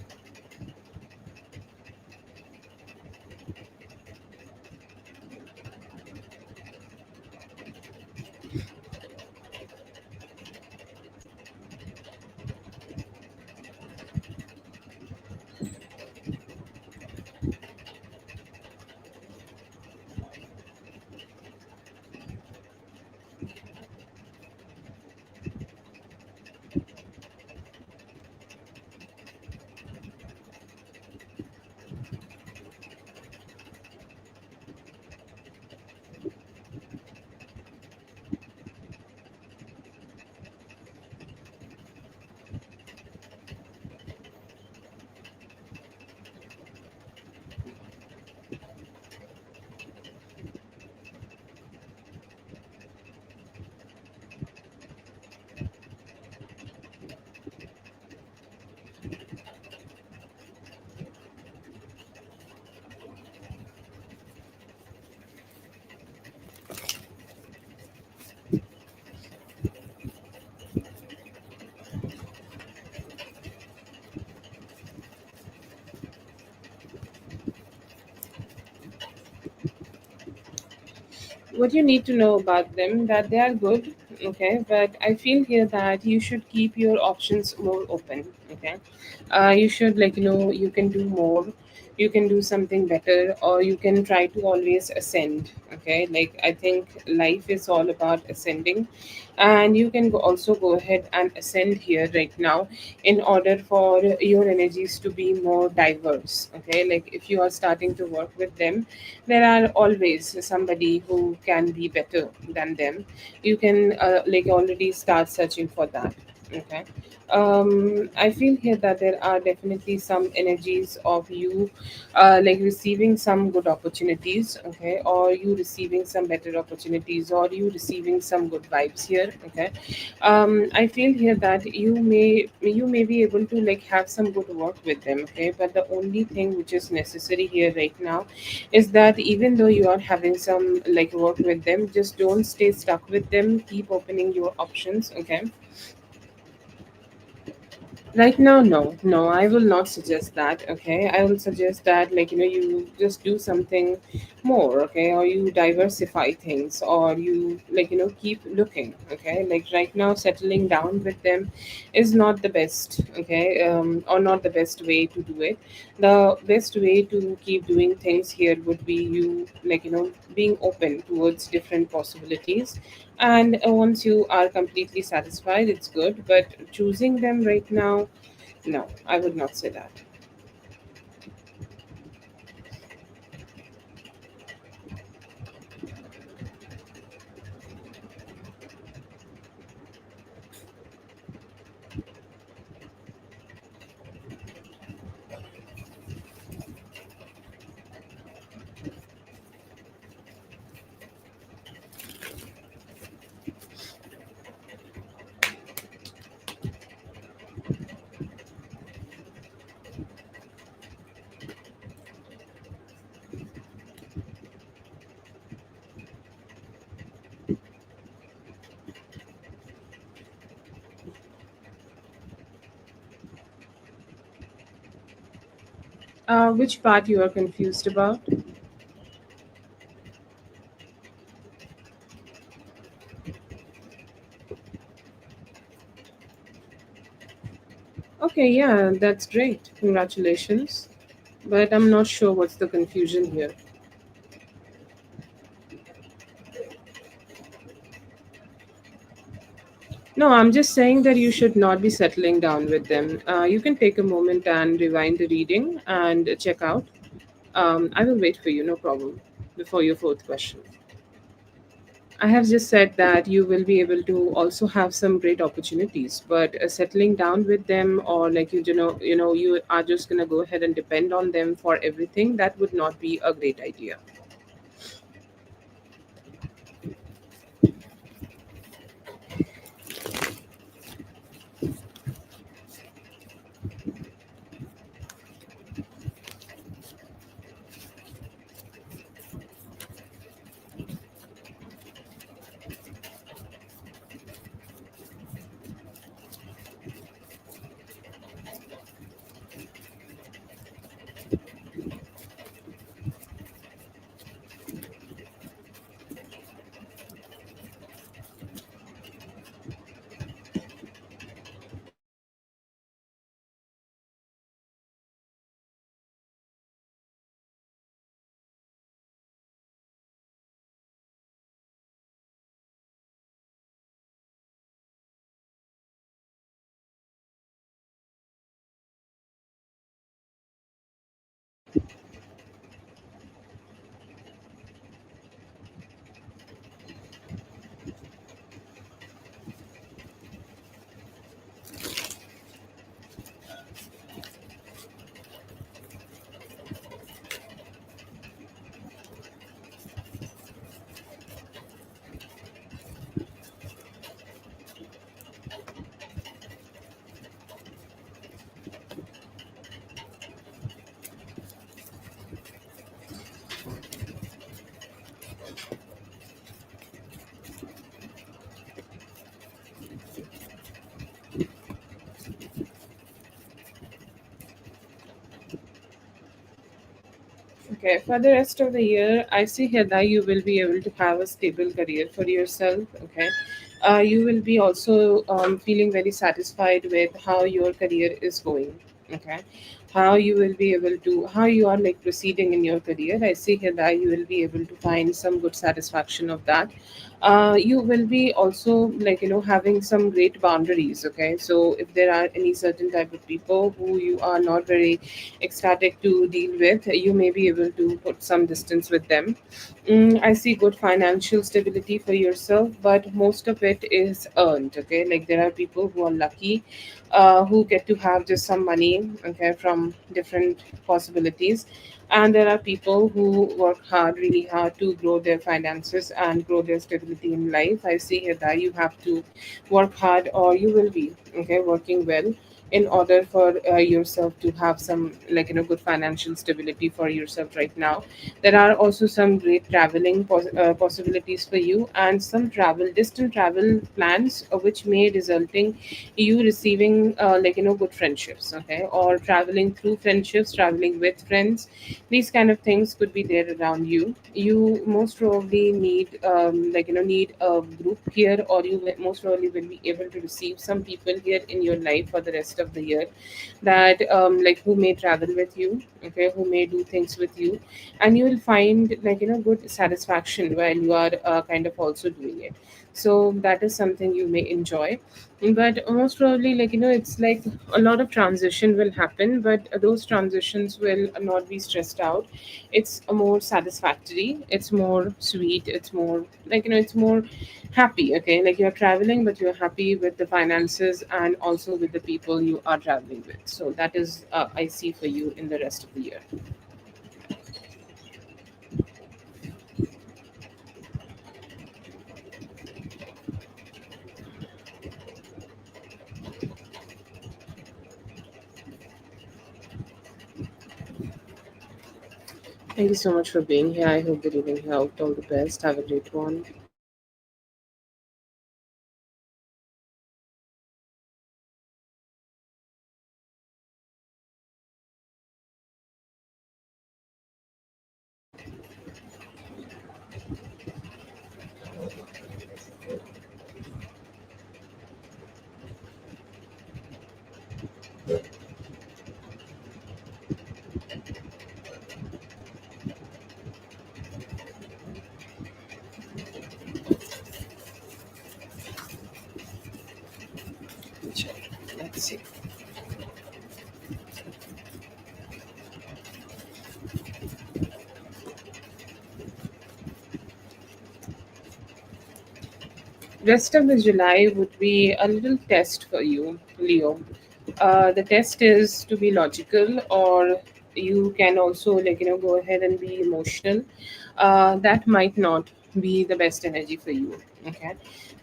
What you need to know about them, that they are good. Okay, but I feel here that you should keep your options more open. Okay, you should like you can do more, you can do something better, or you can try to always ascend. Okay, like I think life is all about ascending, and you can also go ahead and ascend here right now in order for your energies to be more diverse. Okay, like if you are starting to work with them, there are always somebody who can be better than them. You can like already start searching for that. Okay. I feel here that there are definitely some energies of you, like receiving some good opportunities, okay, or you receiving some better opportunities, or you receiving some good vibes here, okay. I feel here that you may be able to like have some good work with them, okay, but the only thing which is necessary here right now is that even though you are having some like work with them, just don't stay stuck with them. Keep opening your options, okay. Right now, no, no, I will not suggest that. Okay, I will suggest that, like, you just do something more, okay, or you diversify things, or you, like, keep looking, okay. Like, right now, settling down with them is not the best, okay, or not the best way to do it. The best way to keep doing things here would be you, like, being open towards different possibilities, and once you are completely satisfied, it's good, but choosing them right now, no, I would not say that. Which part you are confused about? Okay, yeah, that's great, congratulations, but I'm not sure what's the confusion here. No, I'm just saying that you should not be settling down with them. You can take a moment and rewind the reading and check out. I will wait for you, no problem, before your fourth question. I have just said that you will be able to also have some great opportunities, but settling down with them, or like you are just gonna go ahead and depend on them for everything. That would not be a great idea. Okay, for the rest of the year, I see here that you will be able to have a stable career for yourself. Okay, you will be also feeling very satisfied with how your career is going. Okay, how you will be able to, how you are like proceeding in your career. I see here that you will be able to find some good satisfaction of that. You will be also like having some great boundaries. Okay, so if there are any certain type of people who you are not very ecstatic to deal with, you may be able to put some distance with them. I see good financial stability for yourself, but most of it is earned. Okay, like there are people who are lucky, who get to have just some money, okay, from different possibilities. And there are people who work hard, really hard to grow their finances and grow their stability in life. I see here that you have to work hard, or you will be okay working well in order for yourself to have some good financial stability for yourself right now. There are also some great traveling possibilities for you, and some travel distant travel plans, which may resulting you receiving good friendships, okay, or traveling through friendships, traveling with friends. These kind of things could be there around you. You most probably need need a group here, or you most probably will be able to receive some people here in your life for the rest of the year, that who may travel with you, okay, who may do things with you, and you will find good satisfaction while you are kind of also doing it. So that is something you may enjoy. But most probably it's like a lot of transition will happen, but those transitions will not be stressed out. It's a more satisfactory, it's more sweet, it's more it's more happy. Okay, like you're traveling but you're happy with the finances and also with the people you are traveling with. So that is I see for you in the rest of the year. Thank you so much for being here. I hope that you can help. All the best. Have a great one. Let's see. Rest of the July would be a little test for you, Leo. The test is to be logical, or you can also go ahead and be emotional. That might not be the best energy for you. Okay,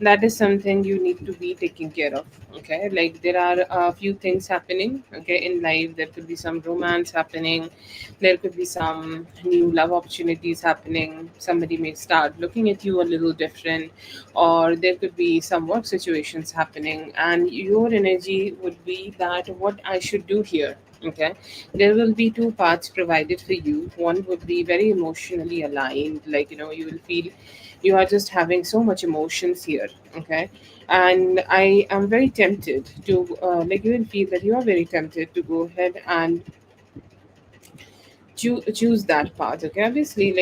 that is something you need to be taking care of. Okay, like there are a few things happening. Okay, in life there could be some romance happening, there could be some new love opportunities happening. Somebody may start looking at you a little different, or there could be some work situations happening, and your energy would be that what I should do here. Okay, there will be two paths provided for you. One would be very emotionally aligned, you will feel you are just having so much emotions here. Okay, and I am very tempted to you will feel that you are very tempted to go ahead and choose that path. Okay, obviously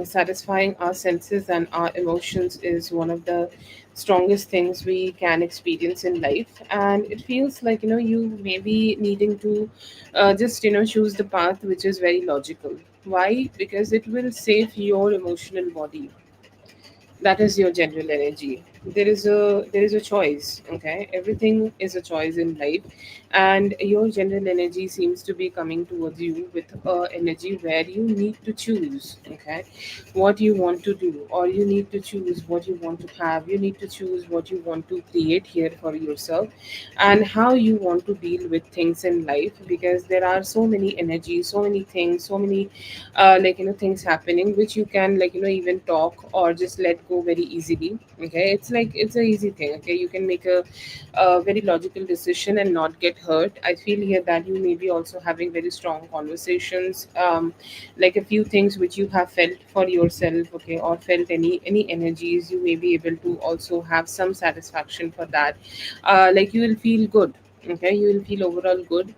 satisfying our senses and our emotions is one of the strongest things we can experience in life, and it feels like you may be needing to just choose the path which is very logical. Why? Because it will save your emotional body. That is your general energy. There is a choice. Okay, everything is a choice in life, and your general energy seems to be coming towards you with energy where you need to choose. Okay, what you want to do, or you need to choose what you want to have. You need to choose what you want to create here for yourself, and how you want to deal with things in life, because there are so many energies, so many things, so many things happening which you can even talk or just let go very easily. Okay, it's like it's a easy thing. Okay, you can make a very logical decision and not get hurt. I feel here that you may be also having very strong conversations, like a few things which you have felt for yourself. Okay, or felt any energies, you may be able to also have some satisfaction for that. You will feel good. Okay, you will feel overall good.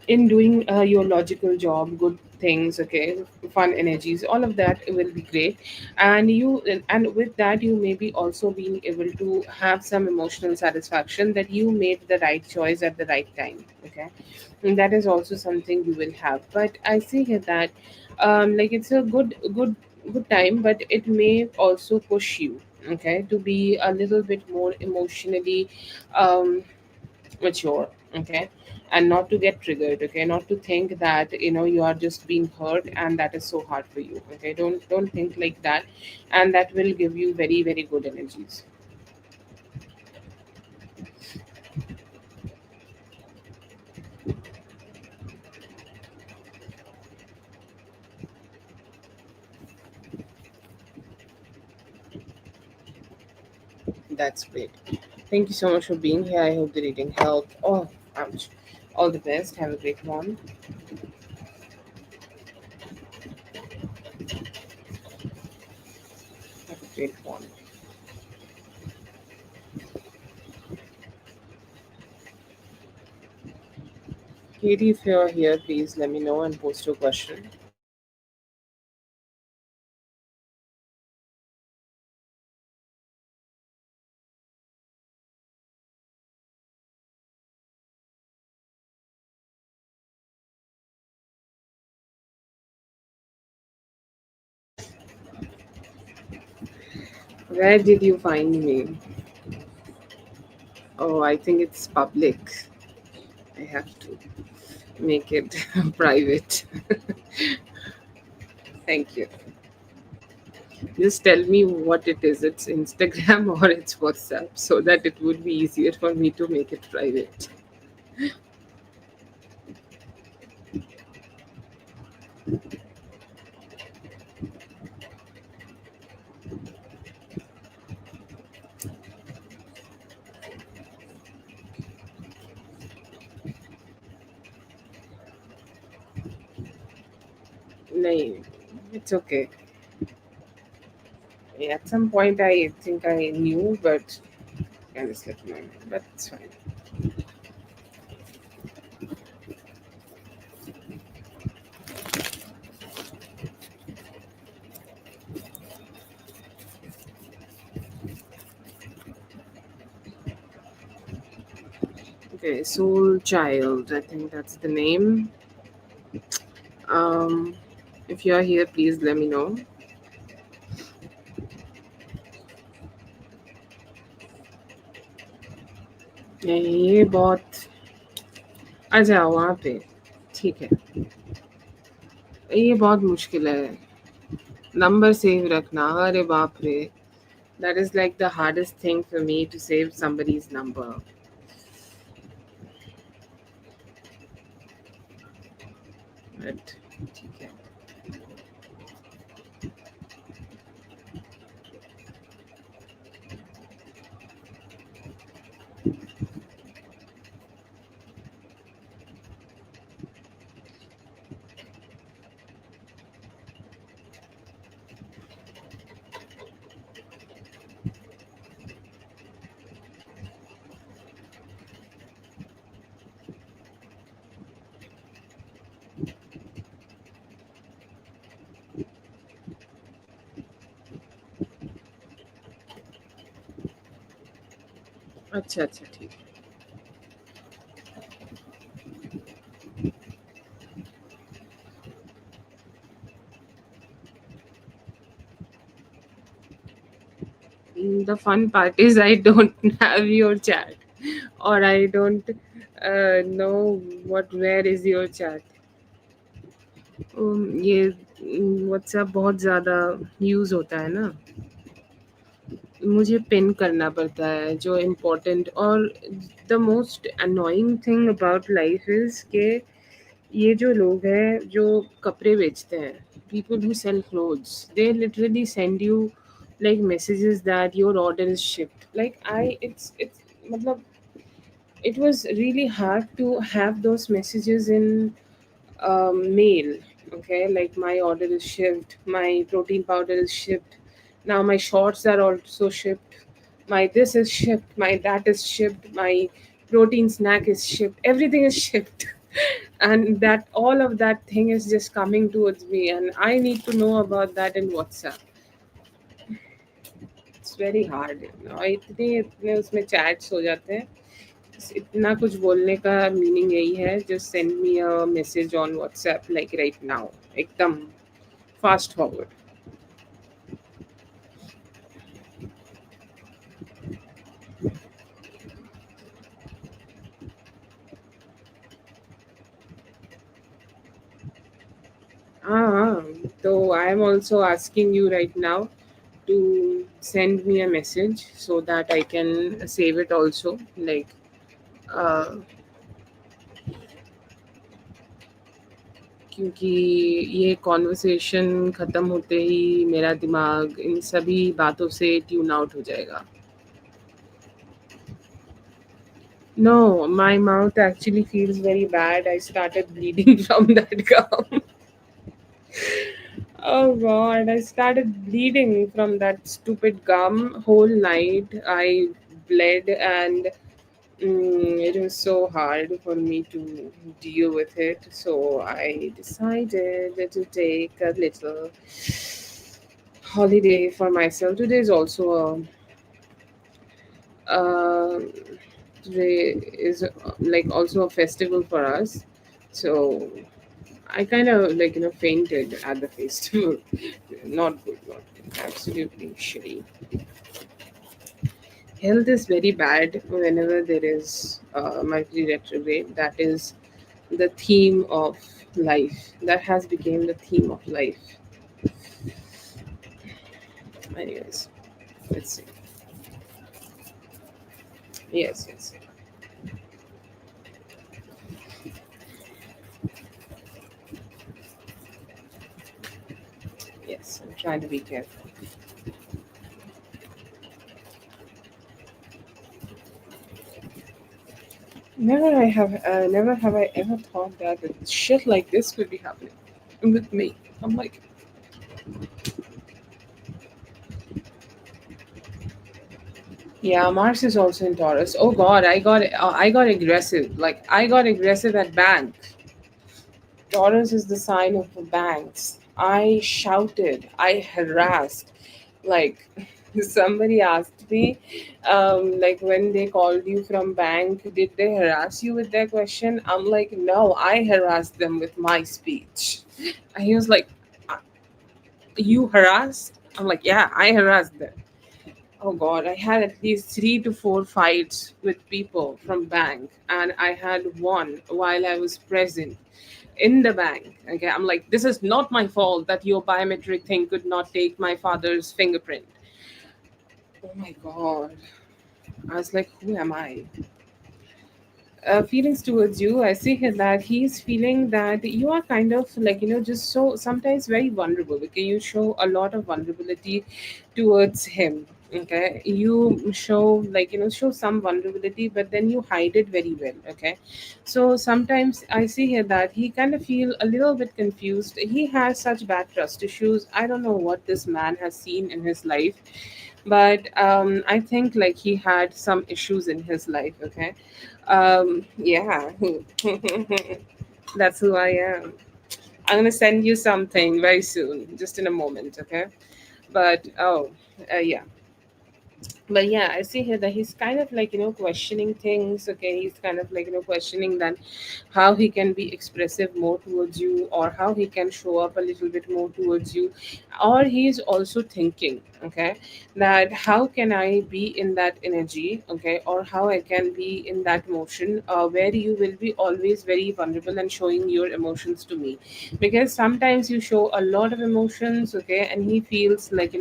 in doing your logical job, good things, okay, fun energies, all of that will be great. And with that you may be also being able to have some emotional satisfaction that you made the right choice at the right time, okay. And that is also something you will have. But I see here that like it's a good time, but it may also push you, okay, to be a little bit more emotionally um mature, okay, and not to get triggered, okay, not to think that you are just being hurt and that is so hard for you, okay. Don't think like that, and that will give you very very good energies. That's great. Thank you so much for being here. I hope the reading helped. Oh, ouch. All the best. Have a great one. Have a great one. Katie, if you're here, please let me know and post your question. Where did you find me? Oh, I think it's public. I have to make it private. Thank you. Just tell me what it is. It's Instagram or it's WhatsApp so that it would be easier for me to make it private. No, it's okay. At some point, I think I knew, but I just let my mind. But it's fine. Okay, Soul Child. I think that's the name. Um, if you are here, please let me know. ये बहुत आ जाओ वहाँ पे ठीक है ये बहुत मुश्किल है नंबर सेव रखना अरे बाप रे that is like the hardest thing for me to save somebody's number but ठीक है अच्छा अच्छा ठीक the fun part is I don't have your chat or I don't know what where is your chat ये WhatsApp बहुत ज़्यादा use होता है ना मुझे पिन करना पड़ता है जो इम्पोर्टेंट और the most annoying thing about life is कि ये जो लोग हैं जो कपड़े बेचते हैं people who sell clothes they literally send you like messages that your order is shipped like I it's मतलब it was really hard to have those messages in mail. Okay, like my order is shipped, my protein powder is shipped, now my shorts are also shipped, my this is shipped, my that is shipped, my protein snack is shipped, everything is shipped. And that all of that thing is just coming towards me, and I need to know about that in WhatsApp. It's very hard, इतने इतने उसमें chats हो जाते हैं, बस इतना कुछ बोलने का मीनिंग यही है, just send me a message on WhatsApp like right now, एकदम फास्ट फॉरवर्ड. हाँ हाँ, तो I am also asking you right now to send me a message so that I can save it also. Like, uh, क्योंकि ये conversation ख़त्म होते ही मेरा दिमाग इन सभी बातों से ट्यून आउट हो जाएगा. No, my mouth actually feels very bad. I started bleeding from that gum. Oh god, I started bleeding from that stupid gum whole night. I bled, and it was so hard for me to deal with it. So I decided to take a little holiday for myself. Today is also a today is like also a festival for us. So I kind of like fainted at the festival. Not good, not good. Absolutely shitty. Health is very bad whenever there is Mercury retrograde. That is the theme of life. That has become the theme of life. Anyways, let's see. Yes, yes, yes. I'm trying to be careful. Never have I ever thought that shit like this could be happening with me. I'm like, yeah, Mars is also in Taurus. Oh God, I got aggressive. Like I got aggressive at bank. Taurus is the sign of the banks. I shouted. I harassed. Like somebody asked me, like when they called you from bank, did they harass you with their question? I'm like, no, I harassed them with my speech. And he was like, "Uh, you harassed?" I'm like, yeah, I harassed them. Oh God, I had at least 3 to 4 fights with people from bank, and I had one while I was present in the bank. Okay, I'm like, this is not my fault that your biometric thing could not take my father's fingerprint. Oh my God, I was like, who am I? Feelings towards you, I see here that he's feeling that you are kind of like, just so sometimes very vulnerable. Okay, you show a lot of vulnerability towards him. Okay, you show like, show some vulnerability, but then you hide it very well. Okay, so sometimes I see here that he kind of feel a little bit confused. He has such bad trust issues. I don't know what this man has seen in his life, but I think like he had some issues in his life. Okay, yeah. That's who I am. I'm gonna send you something very soon, just in a moment. Okay, but yeah, but yeah, I see here that he's kind of like, questioning things. Okay, he's kind of like, questioning that how he can be expressive more towards you, or how he can show up a little bit more towards you, or he's also thinking, okay, that how can I be in that energy, okay, or how I can be in that motion where you will be always very vulnerable and showing your emotions to me, because sometimes you show a lot of emotions, okay, and he feels like,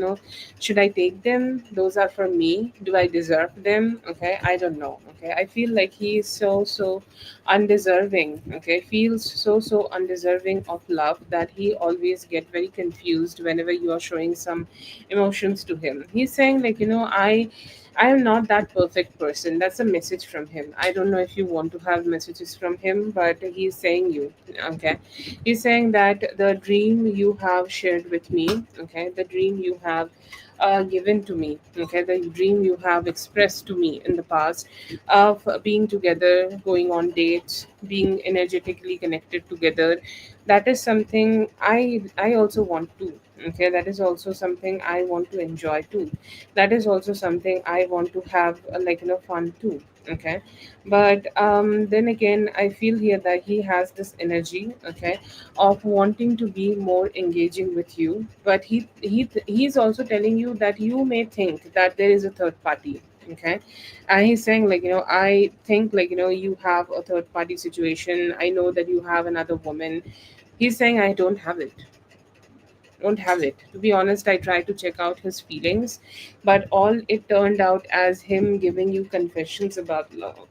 should I take them? Those are for me. Do I deserve them? Okay, I don't know. Okay, I feel like he is so undeserving. Okay, feels so undeserving of love that he always get very confused whenever you are showing some emotions to him. He's saying like, I am not that perfect person. That's a message from him. I don't know if you want to have messages from him, but he's saying you. Okay, he's saying that the dream you have shared with me, okay, the dream you have given to me, okay, the dream you have expressed to me in the past of being together, going on dates, being energetically connected together, that is something I also want to. Okay, that is also something I want to enjoy too. That is also something I want to have fun too. Okay, but then again, I feel here that he has this energy, okay, of wanting to be more engaging with you, but he's also telling you that you may think that there is a third party. Okay, and he's saying I think you have a third party situation. I know that you have another woman. He's saying I don't have it. To be honest, I tried to check out his feelings, but all it turned out as him giving you confessions about love.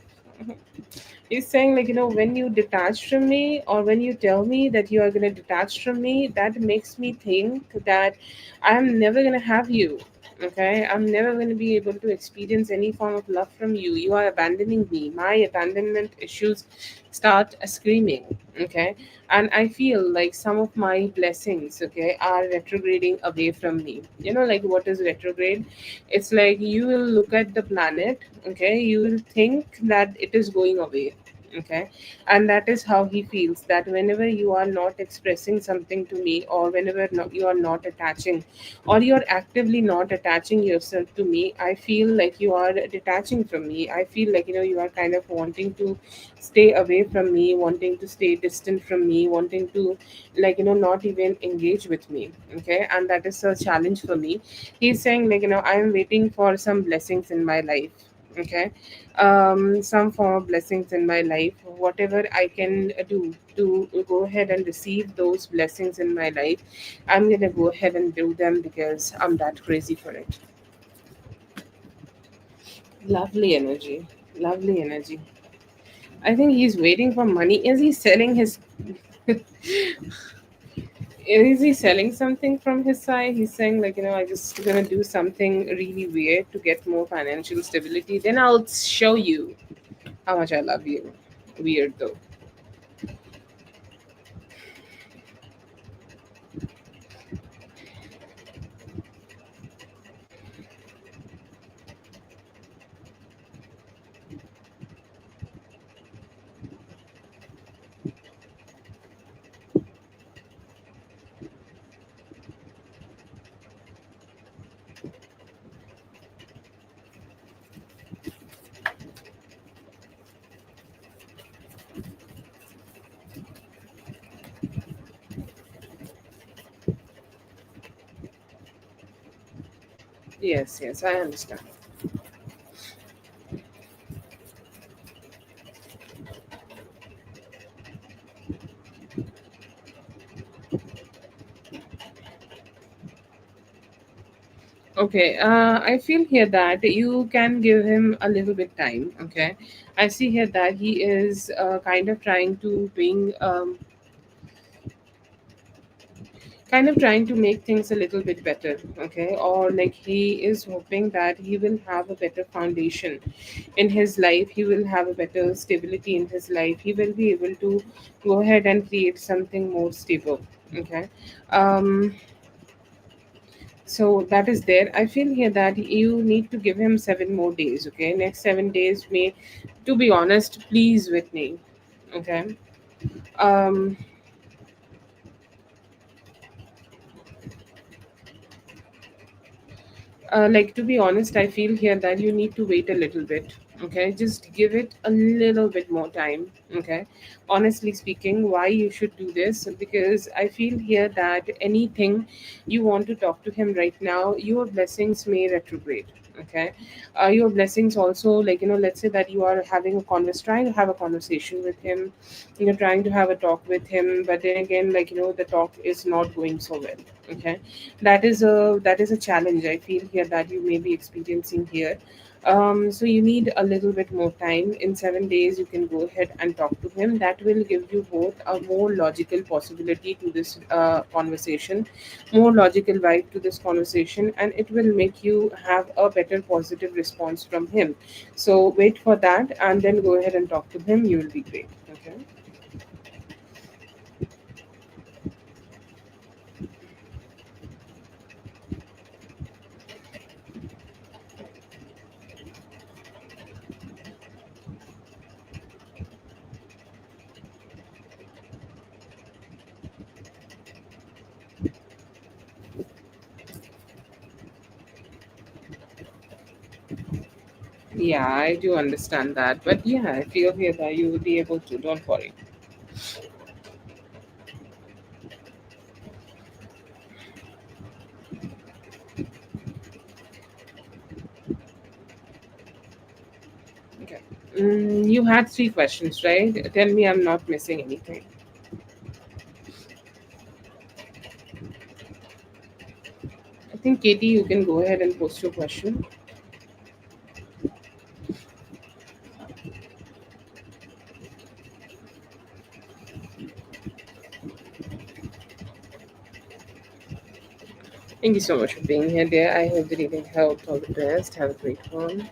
He's saying, when you detach from me, or when you tell me that you are going to detach from me, that makes me think that I'm never going to have you. Okay, I'm never going to be able to experience any form of love from you. You are abandoning me. My abandonment issues start screaming. Okay, and I feel like some of my blessings, okay, are retrograding away from me. You know, like what is retrograde? It's like you will look at the planet, okay, you will think that it is going away. Okay, and that is how he feels, that whenever you are not expressing something to me, or whenever you are not attaching, or you're actively not attaching yourself to me, I feel like you are detaching from me. I feel like you are kind of wanting to stay away from me, wanting to stay distant from me, wanting to not even engage with me. Okay, and that is a challenge for me. He's saying I'm waiting for some blessings in my life. Okay, some form of blessings in my life, whatever I can do to go ahead and receive those blessings in my life, I'm gonna go ahead and do them because I'm that crazy for it. Lovely energy. Lovely energy. I think he's waiting for money. Is he selling his is he selling something from his side? He's saying I just gonna do something really weird to get more financial stability. Then I'll show you how much I love you. Weird though. Yes, yes, I understand. Okay, I feel here that you can give him a little bit time. Okay, I see here that he is kind of trying to make things a little bit better. Okay, or like he is hoping that he will have a better foundation in his life. He will have a better stability in his life. He will be able to go ahead and create something more stable. Okay, um, so that is there. I feel here that you need to give him 7 more days. Okay, next 7 days may, to be honest, please with me. Okay. Um, to be honest, I feel here that you need to wait a little bit. Okay, just give it a little bit more time. Okay, honestly speaking, why you should do this? Because I feel here that anything you want to talk to him right now, your blessings may retrograde. Okay, your blessings also, let's say that you are having trying to have a conversation with him, you're trying to have a talk with him, but then again, the talk is not going so well. Okay, that is a challenge I feel here that you may be experiencing here. So you need a little bit more time. In 7 days you can go ahead and talk to him. That will give you both a more logical possibility to this conversation, more logical vibe to this conversation, and it will make you have a better positive response from him. So wait for that and then go ahead and talk to him. You will be great. Okay. Yeah, I do understand that. But yeah, I feel here that you will be able to. Don't worry. Okay. You had three questions, right? Tell me I'm not missing anything. I think, Katie, you can go ahead and post your question. Thank you so much for being here, dear. I hope the reading helped. All the best. Have a great one.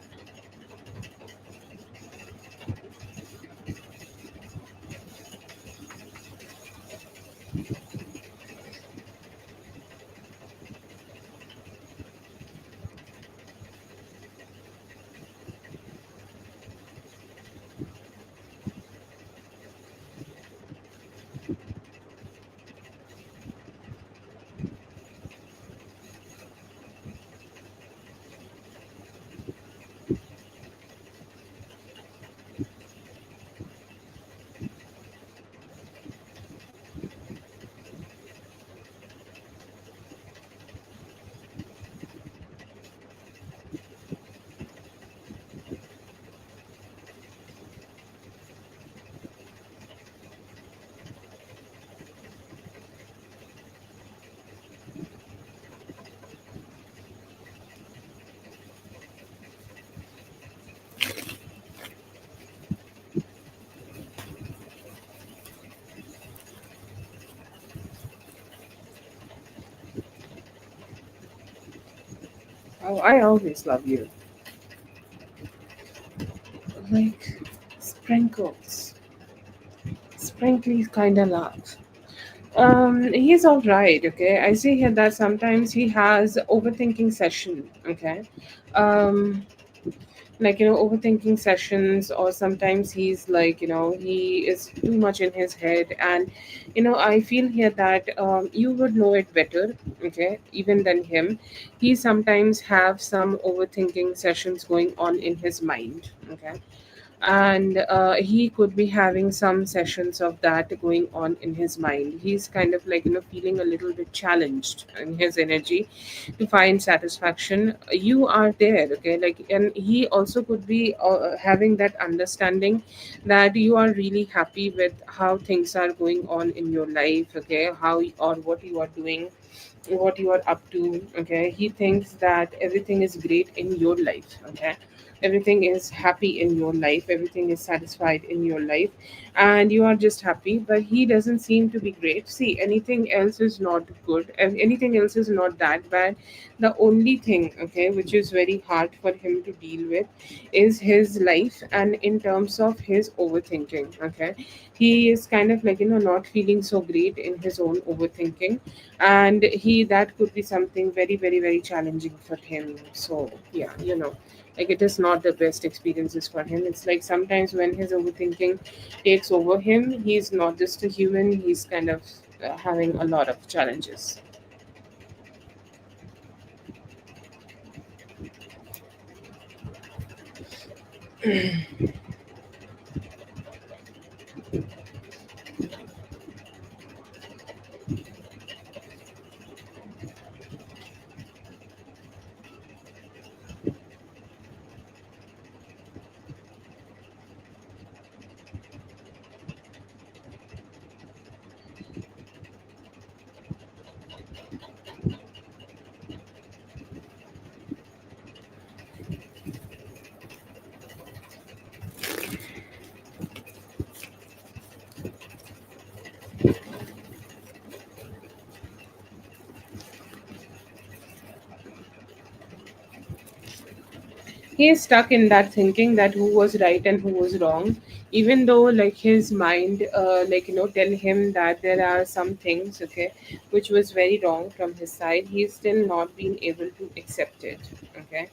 Oh, I always love you. Like sprinkles. Sprinkly kind of love. He's all right. Okay, I see here that sometimes he has overthinking session. Okay, um, like overthinking sessions, or sometimes he's like he is too much in his head, and I feel here that you would know it better. Okay, even than him, he sometimes have some overthinking sessions going on in his mind. Okay, and he could be having some sessions of that going on in his mind. He's kind of like feeling a little bit challenged in his energy to find satisfaction. You are there, okay, like, and he also could be having that understanding that you are really happy with how things are going on in your life, okay, how or what you are doing, what you are up to. Okay, he thinks that everything is great in your life. Okay, everything is happy in your life, everything is satisfied in your life, and you are just happy. But he doesn't seem to be great. See, anything else is not good, and anything else is not that bad. The only thing, okay, which is very hard for him to deal with is his life, and in terms of his overthinking. Okay, he is kind of like not feeling so great in his own overthinking, and he that could be something very, very, very challenging for him. So yeah, like, it is not the best experiences for him. It's like sometimes when his overthinking takes over him, he's not just a human, he's kind of having a lot of challenges. He is stuck in that thinking that who was right and who was wrong, even though like his mind tell him that there are some things, okay, which was very wrong from his side. He's still not been able to accept it. Okay.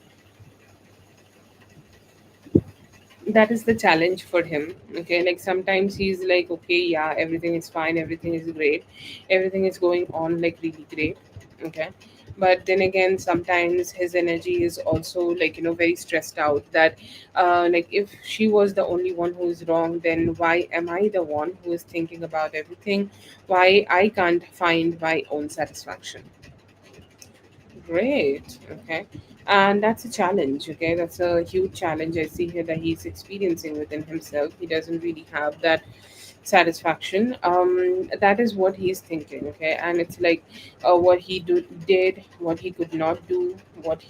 that is the challenge for him. Okay, like sometimes he's like, okay, yeah, everything is fine, everything is great, everything is going on like really great. Okay, but then again sometimes his energy is also like, very stressed out, that like if she was the only one who is wrong, then why am I the one who is thinking about everything, why I can't find my own satisfaction. Great. Okay. And that's a challenge. Okay. That's a huge challenge I see here that he's experiencing within himself. He doesn't really have that satisfaction. That is what he's thinking. Okay. And it's like what did, what he could not do, what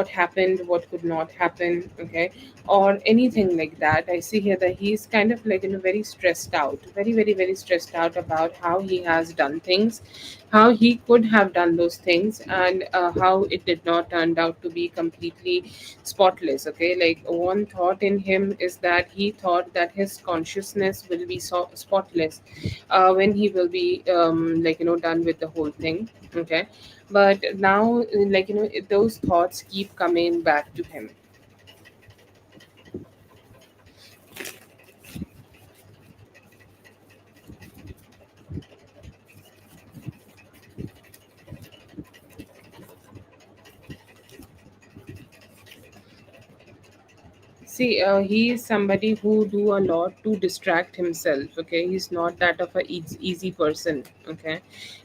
happened, what could not happen. Okay. Or anything like that. I see here that he's kind of like, very stressed out, very, very, very stressed out about how he has done things, how he could have done those things, and how it did not turn out to be completely spotless. Okay, like one thought in him is that he thought that his consciousness will be spotless when he will be like, done with the whole thing. Okay, but now, like, those thoughts keep coming back to him. See, he is somebody who do a lot to distract himself. Okay, he's not that of a easy person. Okay,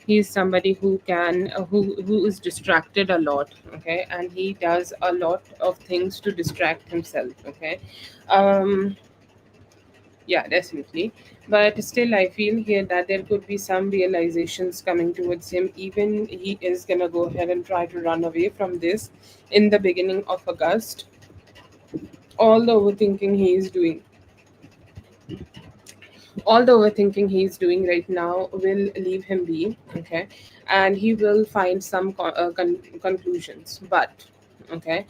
he's somebody who can who is distracted a lot. Okay, and he does a lot of things to distract himself. Okay, um, yeah, definitely. But still, I feel here that there could be some realizations coming towards him. Even he is gonna go ahead and try to run away from this in the beginning of August. All the overthinking he is doing, all the overthinking he's doing right now will leave him be. Okay, and he will find some conclusions. But okay,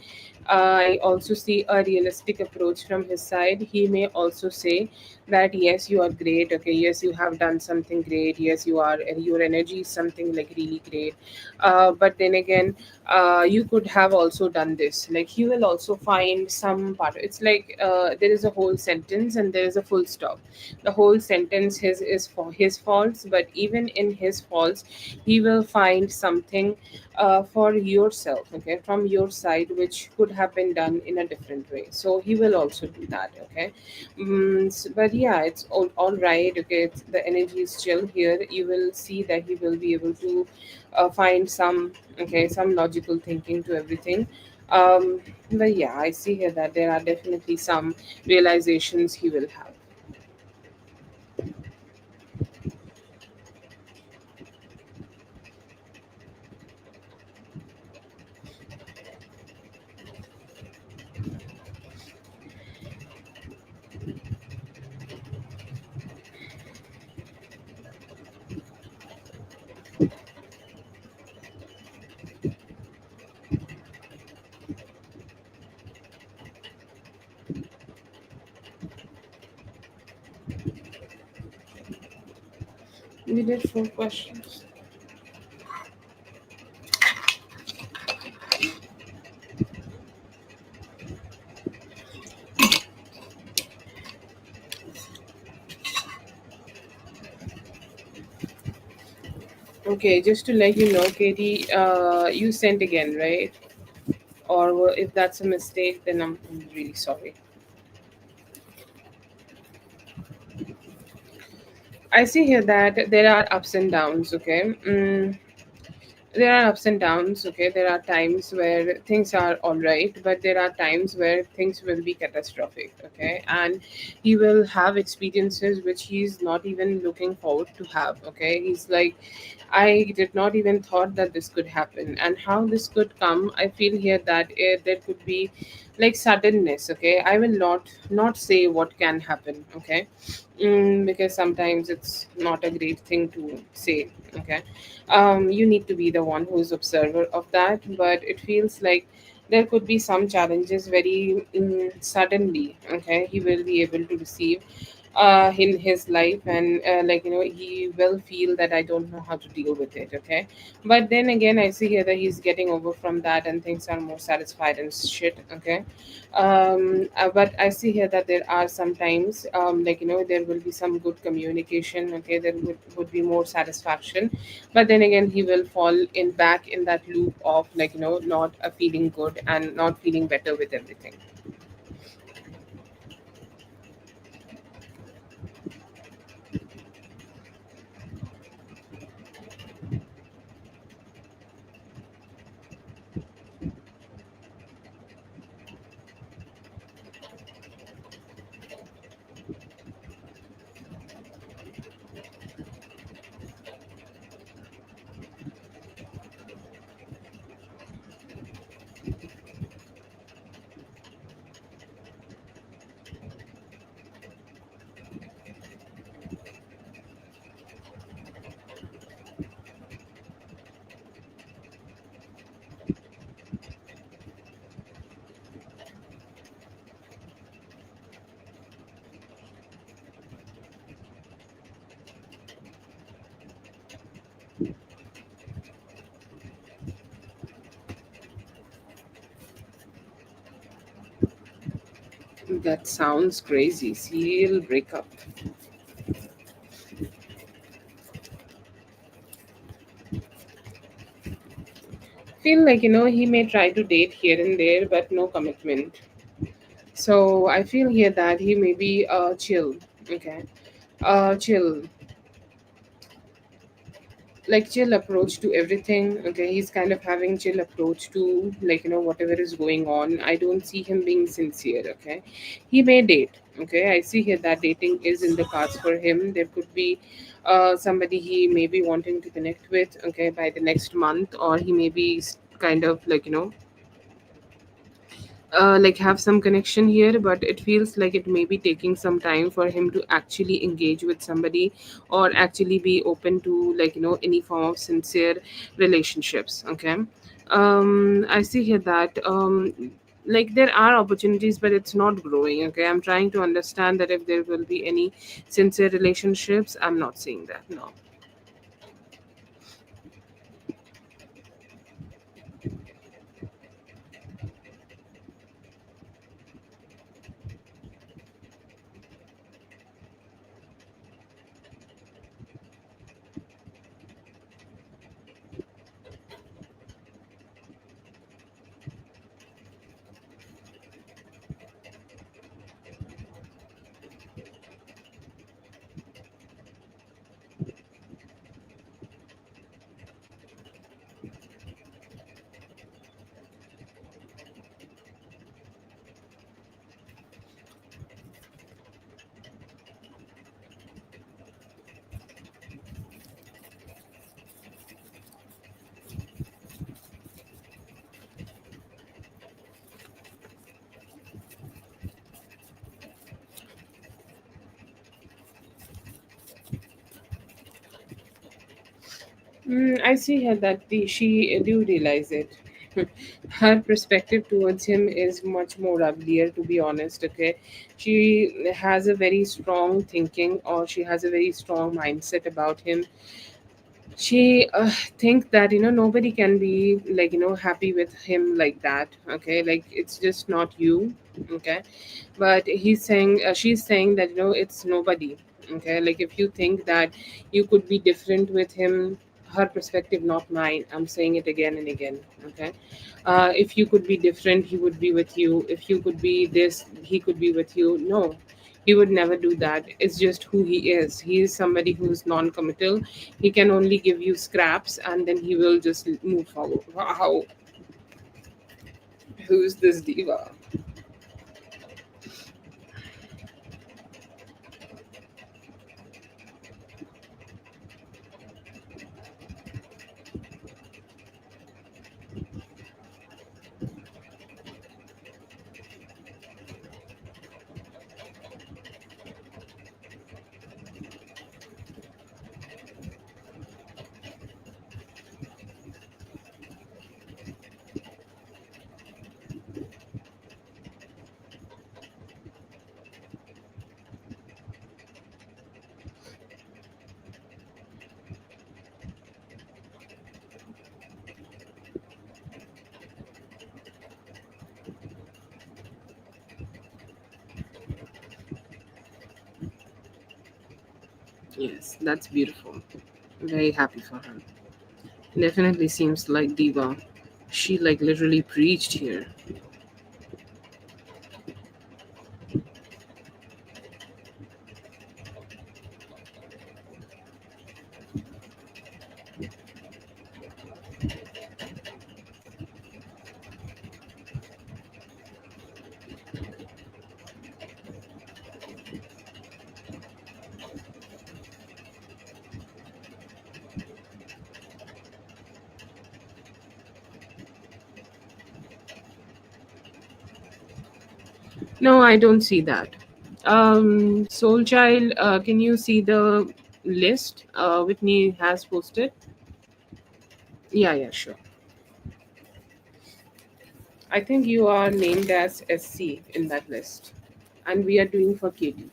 I also see a realistic approach from his side. He may also say that yes, you are great. Okay, yes, you have done something great. Yes, you are, your energy is something like really great. But then again, you could have also done this. Like he will also find some part. It's like there is a whole sentence and there is a full stop. The whole sentence his is for his faults, but even in his faults he will find something for yourself, okay, from your side, which could have been done in a different way. So he will also do that. Okay, but yeah, it's all right. Okay, the energy is still here. You will see that he will be able to find some, okay, some logical thinking to everything. But yeah, I see here that there are definitely some realizations he will have. We did 4 questions. Okay, just to let you know, Katie, you sent again, right? Or if that's a mistake, then I'm really sorry. I see here that there are ups and downs. Okay, there are ups and downs. Okay, there are times where things are all right, but there are times where things will be catastrophic. Okay, and he will have experiences which he's not even looking forward to have. Okay, he's like, I did not even thought that this could happen, and how this could come. I feel here that there could be like suddenness. Okay, I will not say what can happen. Okay, because sometimes it's not a great thing to say. Okay, you need to be the one who is observer of that, but it feels like there could be some challenges very suddenly. Okay, he will be able to receive. in his life, and he will feel that I don't know how to deal with it. Okay, but then again, I see here that he's getting over from that and things are more satisfied and shit. Okay, but I see here that there are sometimes there will be some good communication. Okay, there would be more satisfaction, but then again he will fall in back in that loop of not feeling good and not feeling better with everything. That sounds crazy. Serial breakup. Feel like he may try to date here and there, but no commitment. So I feel here that he may be chill. Okay, chill, like chill approach to everything. Okay, he's kind of having chill approach to whatever is going on. I don't see him being sincere. Okay, he may date. Okay, I see here that dating is in the cards for him. There could be somebody he may be wanting to connect with. Okay, by the next month, or he may be kind of have some connection here, but it feels like it may be taking some time for him to actually engage with somebody or actually be open to any form of sincere relationships. Okay, I see here that there are opportunities, but it's not growing. Okay, I'm trying to understand that if there will be any sincere relationships. I'm not seeing that, no. I see here that she do realize it. Her perspective towards him is much more uglier, to be honest. Okay, she has a very strong thinking, or she has a very strong mindset about him. She think that nobody can be happy with him like that. Okay, like it's just not you. Okay, but she's saying that it's nobody. Okay, like if you think that you could be different with him, her perspective, not mine, I'm saying it again and again. Okay, if you could be different, he would be with you. If you could be this, he could be with you. No, he would never do that. It's just who he is. He is somebody who's non-committal. He can only give you scraps and then he will just move forward. How? Who's this diva? Yes, that's beautiful. Very happy for her. Definitely seems like diva. She like literally preached here. No, I don't see that. Soul Child, can you see the list Whitney has posted? Yeah, yeah, sure. I think you are named as SC in that list, and we are doing for Katie.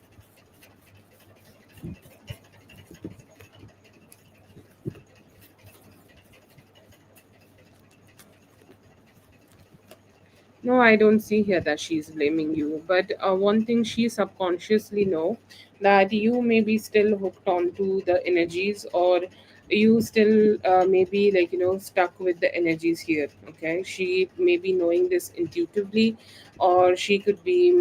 No, I don't see here that she's blaming you. But one thing she subconsciously know that you may be still hooked onto the energies, or you still maybe like stuck with the energies here. Okay, she may be knowing this intuitively, or she could be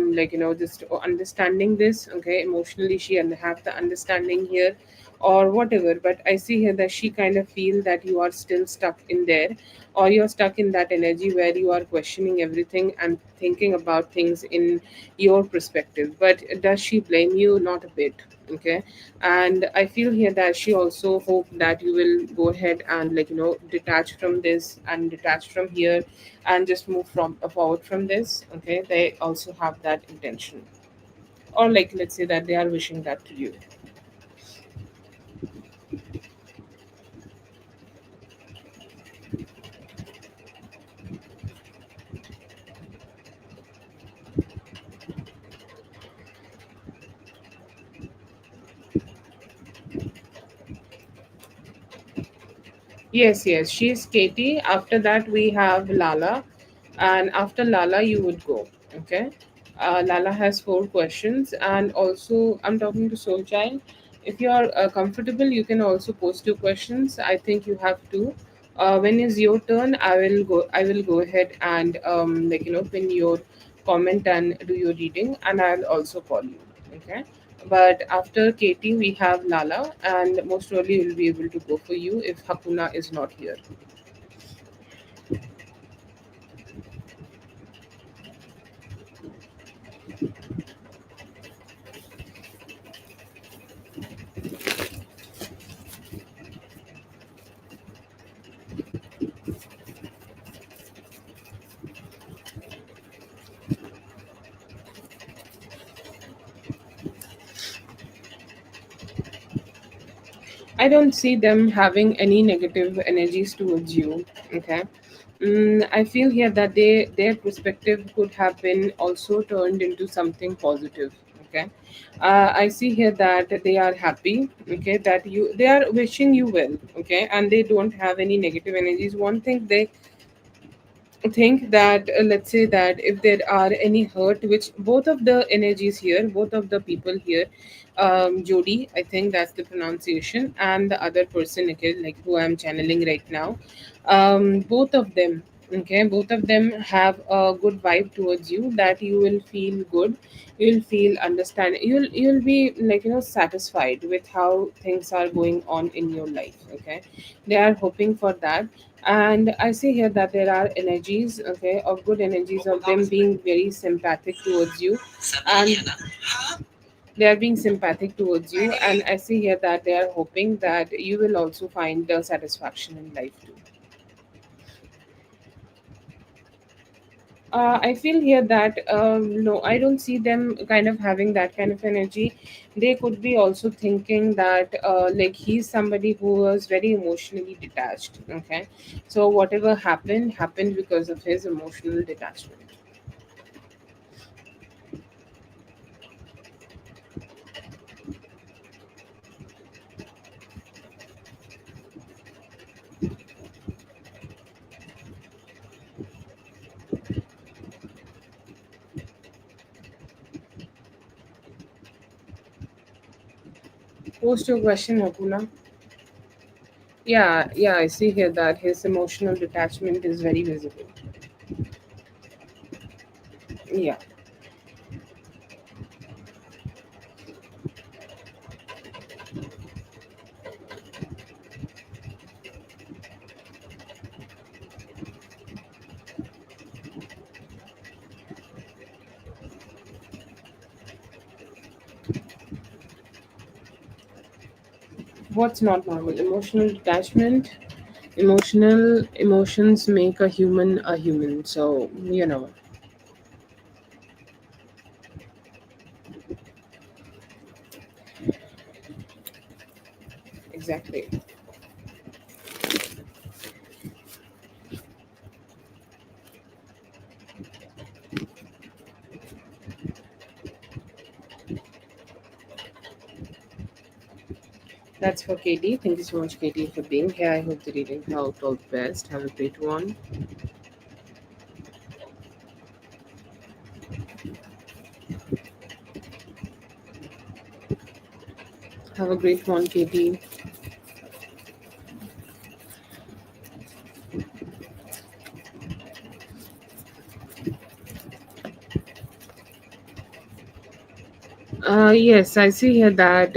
just understanding this. Okay, emotionally she have the understanding here, or whatever. But I see here that she kind of feel that you are still stuck in there, or you're stuck in that energy where you are questioning everything and thinking about things in your perspective. But does she blame you? Not a bit. Okay, and I feel here that she also hope that you will go ahead and detach from this and detach from here and just move from forward from this. Okay, they also have that intention, or like let's say that they are wishing that to you. Yes, yes, she's Katie. After that, we have Lala, and after Lala, you would go. Okay. Lala has four questions, and also I'm talking to Soul Child. If you are comfortable, you can also post your questions. I think you have to. When is your turn? I will go. I will go ahead and pin your comment and do your reading, and I'll also call you. Okay. But after Katie, we have Lala, and most probably we'll be able to go for you if Hakuna is not here. I don't see them having any negative energies towards you. Okay. I feel here that their perspective could have been also turned into something positive. Okay. I see here that they are happy. Okay, that they are wishing you well. Okay, and they don't have any negative energies. One thing they think that let's say that if there are any hurt, which both of the energies here, both of the people here, Jody, I think that's the pronunciation, and the other person, okay, like who I'm channeling right now, both of them, okay, both of them have a good vibe towards you, that you will feel good, you'll feel understand, you'll be satisfied with how things are going on in your life. Okay, they are hoping for that. And I see here that there are energies, okay, of good energies of them being very sympathetic towards you, and they are being sympathetic towards you. And I see here that they are hoping that you will also find the satisfaction in life too. I feel here that no, I don't see them kind of having that kind of energy. They could be also thinking that like he's somebody who was very emotionally detached. Okay, so whatever happened because of his emotional detachment. Post your question, Hakuna. Yeah, I see here that his emotional detachment is very visible. Yeah, what's not normal? Emotional detachment. Emotional emotions make a human. So exactly. That's for Katie. Thank you so much, Katie, for being here. I hope the reading helped. All the best. Have a great one. Have a great one, Katie. Yes, I see here that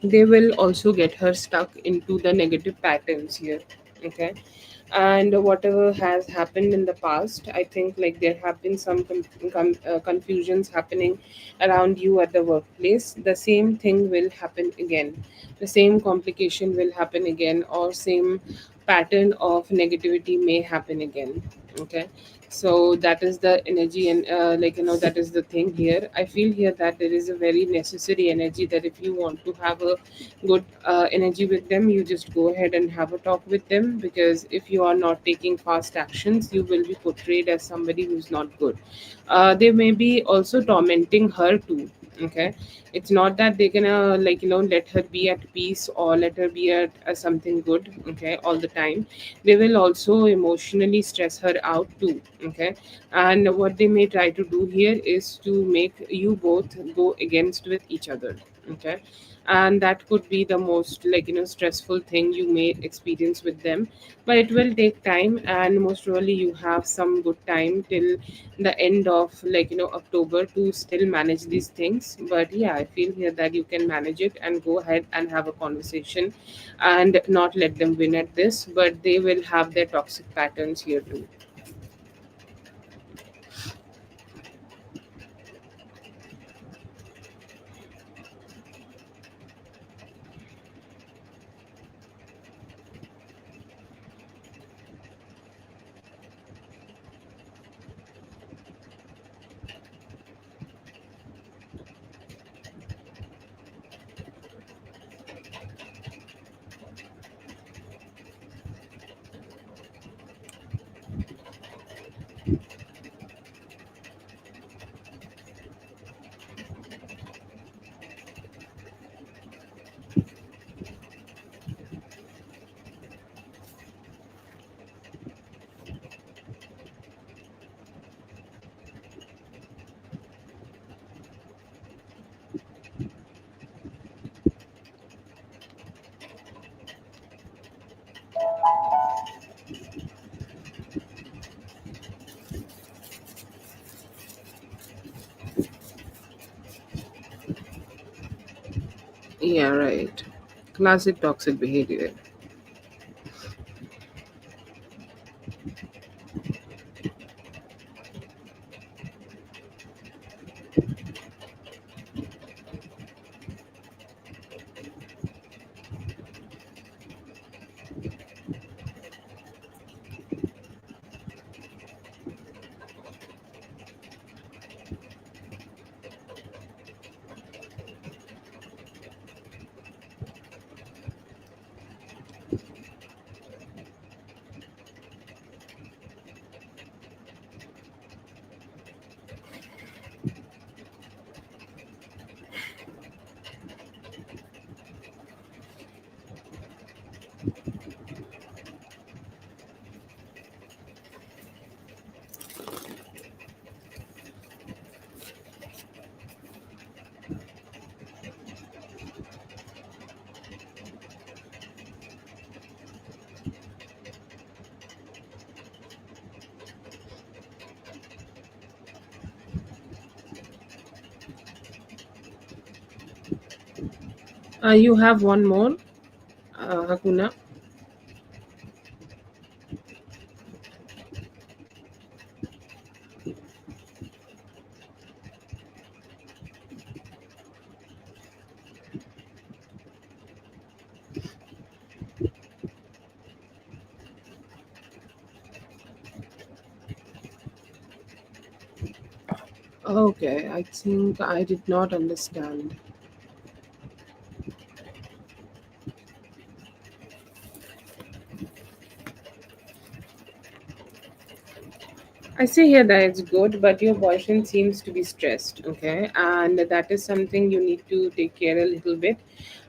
they will also get her stuck into the negative patterns here. Okay. And whatever has happened in the past, I think like there have been some confusions happening around you at the workplace. The same thing will happen again. The same complication will happen again, or same pattern of negativity may happen again. Okay, so that is the energy, and that is the thing here. I feel here that there is a very necessary energy that if you want to have a good energy with them, you just go ahead and have a talk with them, because if you are not taking fast actions, you will be portrayed as somebody who's not good. They may be also tormenting her too. Okay, it's not that they're gonna let her be at peace or let her be at something good, okay, all the time. They will also emotionally stress her out too. Okay, and what they may try to do here is to make you both go against with each other. Okay, and that could be the most stressful thing you may experience with them. But it will take time, and most probably you have some good time till the end of October to still manage these things. But yeah, I feel here that you can manage it and go ahead and have a conversation and not let them win at this, but they will have their toxic patterns here too. Yeah, right. Classic toxic behavior. You have one more, Hakuna. Okay, I think I did not understand. I see here that it's good, but your boyfriend seems to be stressed, okay? And that is something you need to take care a little bit.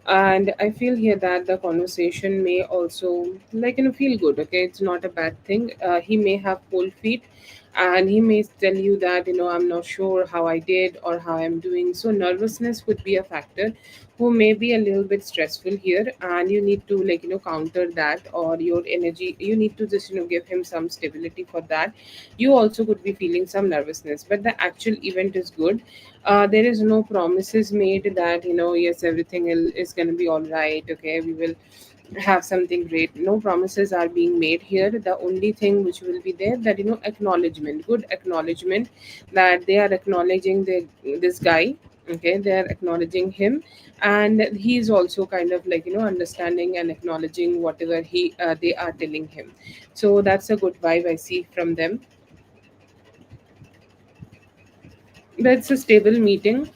And I feel here that the conversation may also, feel good, okay? It's not a bad thing. He may have cold feet and he may tell you that, I'm not sure how I did or how I'm doing. So, nervousness would be a factor who may be a little bit stressful here, and you need to, counter that, or your energy, you need to just, give him some stability for that. You also could be feeling some nervousness, but the actual event is good. There is no promises made that, yes, everything is going to be all right, okay, we will have something great. No promises are being made here. The only thing which will be there, that, acknowledgement, good acknowledgement, that they are acknowledging this guy, okay, they are acknowledging him, and he's also kind of understanding and acknowledging whatever they are telling him. So that's a good vibe I see from them. That's a stable meeting.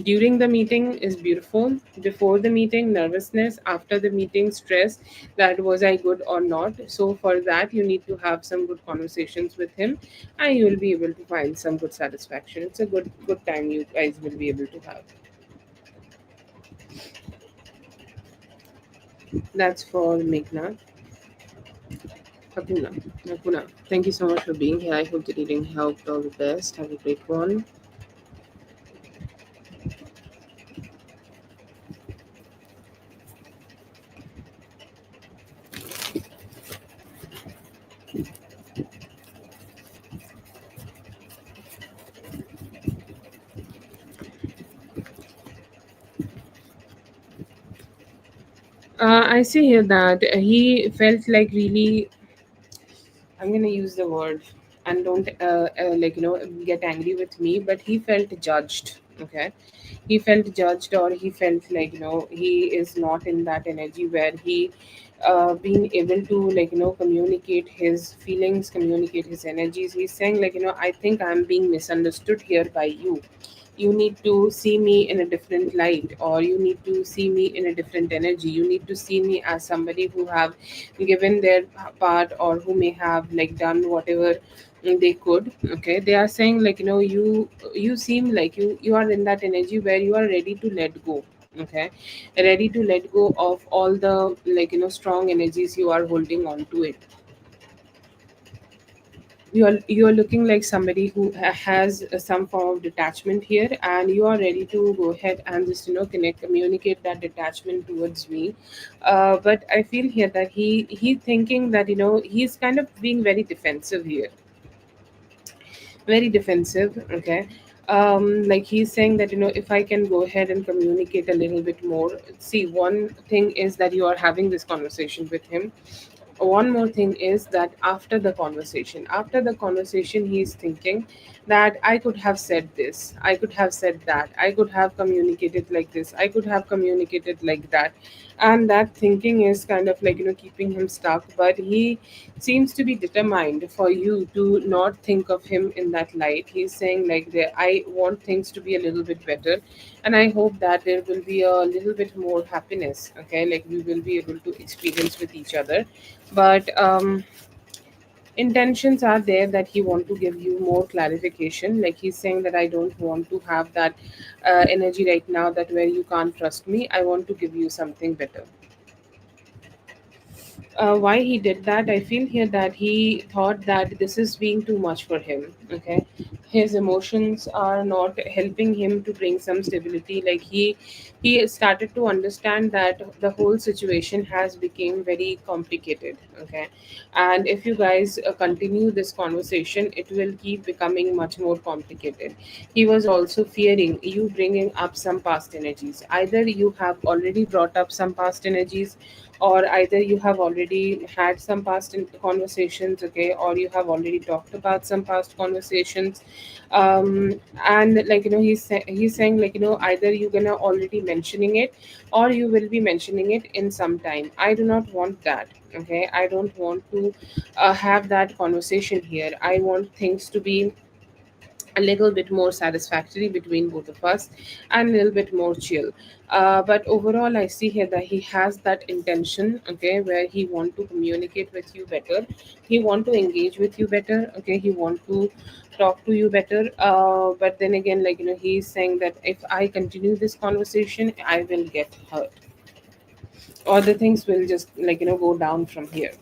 During the meeting is beautiful. Before the meeting, nervousness. After the meeting, stress. That was I good or not? So for that, you need to have some good conversations with him, and you will be able to find some good satisfaction. It's a good time you guys will be able to have. That's for Meghna. Hakuna. Hakuna. Thank you so much for being here. I hope the reading helped. All the best. Have a great one. I see here that he felt like really, I'm gonna use the word, and don't get angry with me. But he felt judged. Okay, he felt judged, or he felt he is not in that energy where he being able to communicate his feelings, communicate his energies. He's saying I think I'm being misunderstood here by you. You need to see me in a different light, or you need to see me in a different energy. You need to see me as somebody who have given their part, or who may have done whatever they could. Okay, they are saying you seem like you are in that energy where you are ready to let go. Okay, ready to let go of all the strong energies you are holding on to it. You are looking like somebody who has some form of detachment here, and you are ready to go ahead and just connect, communicate that detachment towards me. But I feel here that he thinking that he's kind of being very defensive here, very defensive. Okay, like he's saying that if I can go ahead and communicate a little bit more. See, one thing is that you are having this conversation with him. One more thing is that after the conversation he's thinking that I could have said this, I could have said that, I could have communicated like this, I could have communicated like that. And that thinking is kind of keeping him stuck, but he seems to be determined for you to not think of him in that light. He's saying I want things to be a little bit better, and I hope that there will be a little bit more happiness. Okay, like we will be able to experience with each other. But intentions are there that he want to give you more clarification. Like he's saying that I don't want to have that energy right now, that where you can't trust me. I want to give you something better. Why he did that, I feel here that he thought that this is being too much for him. Okay, his emotions are not helping him to bring some stability. Like he started to understand that the whole situation has become very complicated. Okay, and if you guys continue this conversation, it will keep becoming much more complicated. He was also fearing you bringing up some past energies. Either you have already brought up some past energies, or either you have already had some past conversations, okay, or you have already talked about some past conversations. And like he's saying, like either you're gonna already mentioning it, or you will be mentioning it in some time. I do not want that. Okay, I don't want to have that conversation here. I want things to be a little bit more satisfactory between both of us, and a little bit more chill. But overall, I see here that he has that intention, okay, where he want to communicate with you better, he want to engage with you better, okay, he want to talk to you better. But then again, he's saying that if I continue this conversation, I will get hurt, or the things will just go down from here.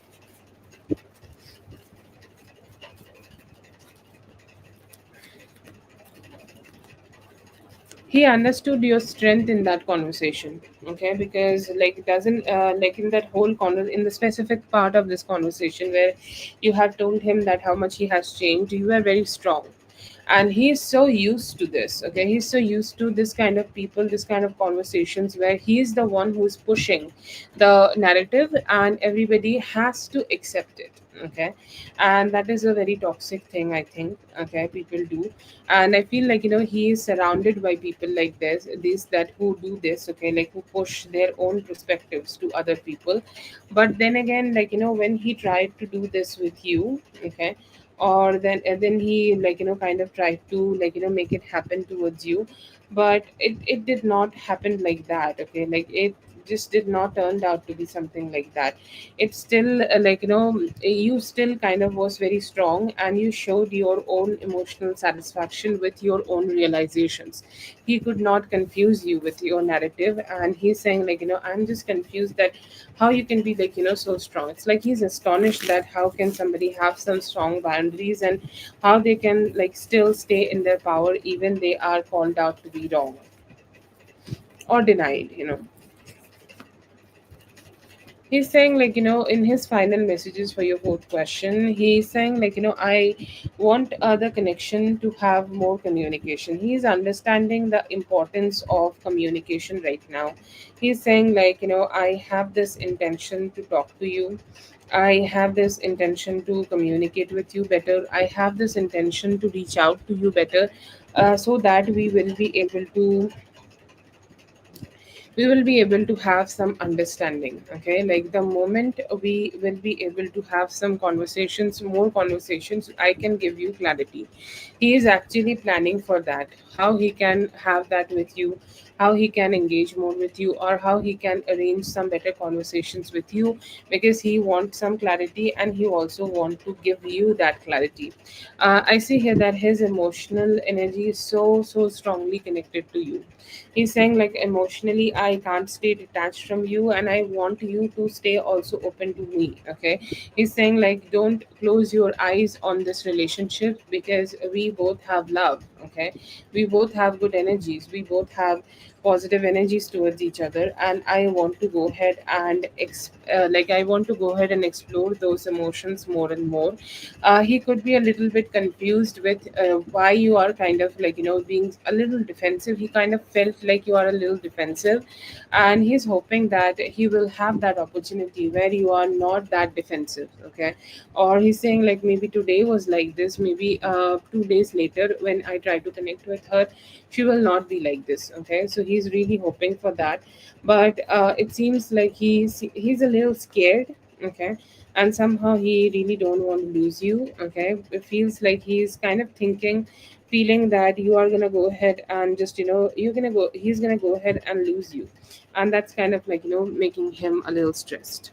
He understood your strength in that conversation, okay, because like it doesn't like in that whole in the specific part of this conversation where you have told him that how much he has changed, you are very strong. And he's so used to this, okay, he's so used to this kind of people, this kind of conversations where he's the one who's pushing the narrative and everybody has to accept it. Okay, and that is a very toxic thing, I think, okay, people do. And I feel like he is surrounded by people like this, these that who do this, okay, like who push their own perspectives to other people. But then again, when he tried to do this with you, okay, or then and then he kind of tried to make it happen towards you, but it did not happen like that. Okay, like it just did not turned out to be something like that. It's still you still kind of was very strong, and you showed your own emotional satisfaction with your own realizations. He could not confuse you with your narrative, and he's saying I'm just confused that how you can be so strong. It's like he's astonished that how can somebody have some strong boundaries, and how they can still stay in their power even they are called out to be wrong or denied. He's saying, in his final messages for your fourth question, he's saying, I want the connection to have more communication. He's understanding the importance of communication right now. He's saying, I have this intention to talk to you. I have this intention to communicate with you better. I have this intention to reach out to you better, so that we will be able to have some understanding. Okay, like the moment we will be able to have some conversations, more conversations, I can give you clarity. He is actually planning for that, how he can have that with you, how he can engage more with you, or how he can arrange some better conversations with you, because he wants some clarity and he also want to give you that clarity. I see here that his emotional energy is so strongly connected to you. He's saying, emotionally, I can't stay detached from you, and I want you to stay also open to me. Okay. He's saying, don't close your eyes on this relationship, because we both have love. Okay. We both have good energies. We both have positive energies towards each other, and I want to go ahead and I want to go ahead and explore those emotions more and more. He could be a little bit confused with why you are kind of being a little defensive. He kind of felt like you are a little defensive, and he's hoping that he will have that opportunity where you are not that defensive. Okay, or he's saying, maybe today was like this, maybe 2 days later when I try to connect with her, she will not be like this. Okay, so he's really hoping for that. But it seems like he's a little scared. Okay, and somehow he really don't want to lose you. Okay, it feels like he's kind of feeling that you are gonna go ahead and just he's gonna go ahead and lose you, and that's kind of making him a little stressed.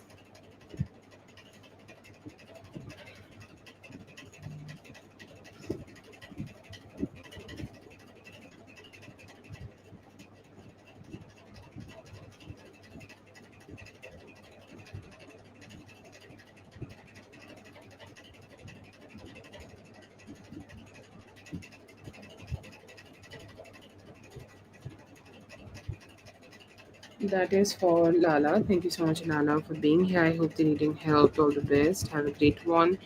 That is for Lala. Thank you so much, Lala, for being here. I hope they're needing help. All the best. Have a great one.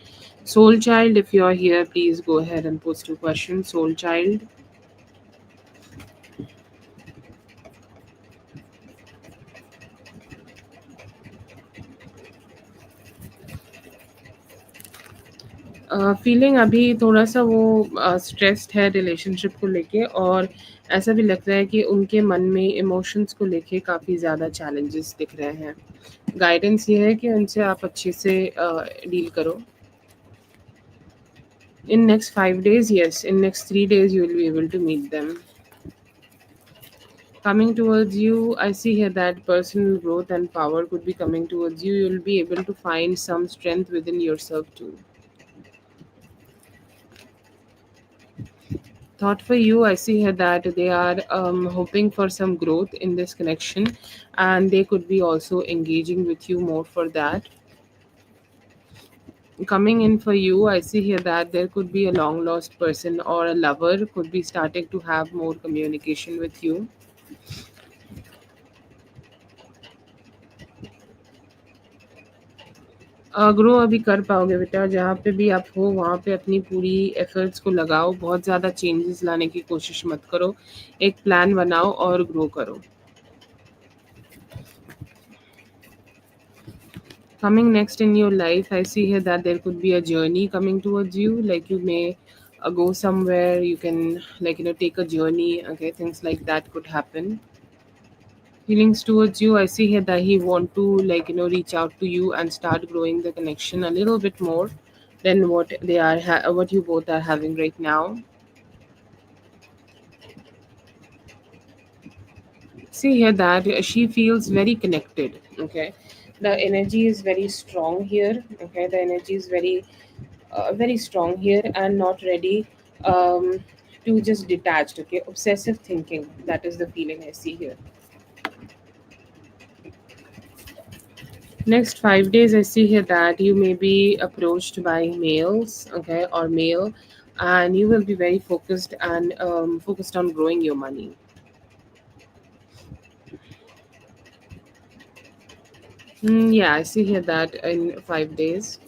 Soul Child, if you are here, please go ahead and post your question. Soul Child. Feeling अभी थोड़ा-सा वो stressed है relationship को लेके और ऐसा भी लगता है कि उनके मन में इमोशंस को लेके काफ़ी ज़्यादा चैलेंजेस दिख रहे हैं। गाइडेंस ये है कि उनसे आप अच्छे से डील करो। In next 5 days, yes. In next 3 days, you will be able to meet them. Coming towards you, I see here that personal growth and power could be coming towards you. You'll be able to find some strength within yourself too. Thought for you, I see here that they are hoping for some growth in this connection and they could be also engaging with you more for that. Coming in for you, I see here that there could be a long lost person or a lover could be starting to have more communication with you. Grow अभी कर पाओगे बेटा, जहाँ पे भी आप हो वहाँ पे अपनी पूरी एफर्ट्स को लगाओ, बहुत ज़्यादा चेंजेस लाने की कोशिश मत करो, एक प्लान बनाओ और ग्रो करो। Coming next in your life, I see here that there could be a journey coming towards you, like you may go somewhere, you can like take a journey, okay, things like that could happen. Feelings towards you, I see here that he want to reach out to you and start growing the connection a little bit more than what they are what you both are having right now. See here that she feels very connected, okay, the energy is very strong here, okay, the energy is very strong here and not ready to just detached, okay, obsessive thinking, that is the feeling I see here. Next 5 days, I see here that you may be approached by males, okay, or male, and you will be very focused and focused on growing your money. Yeah, I see here that in 5 days.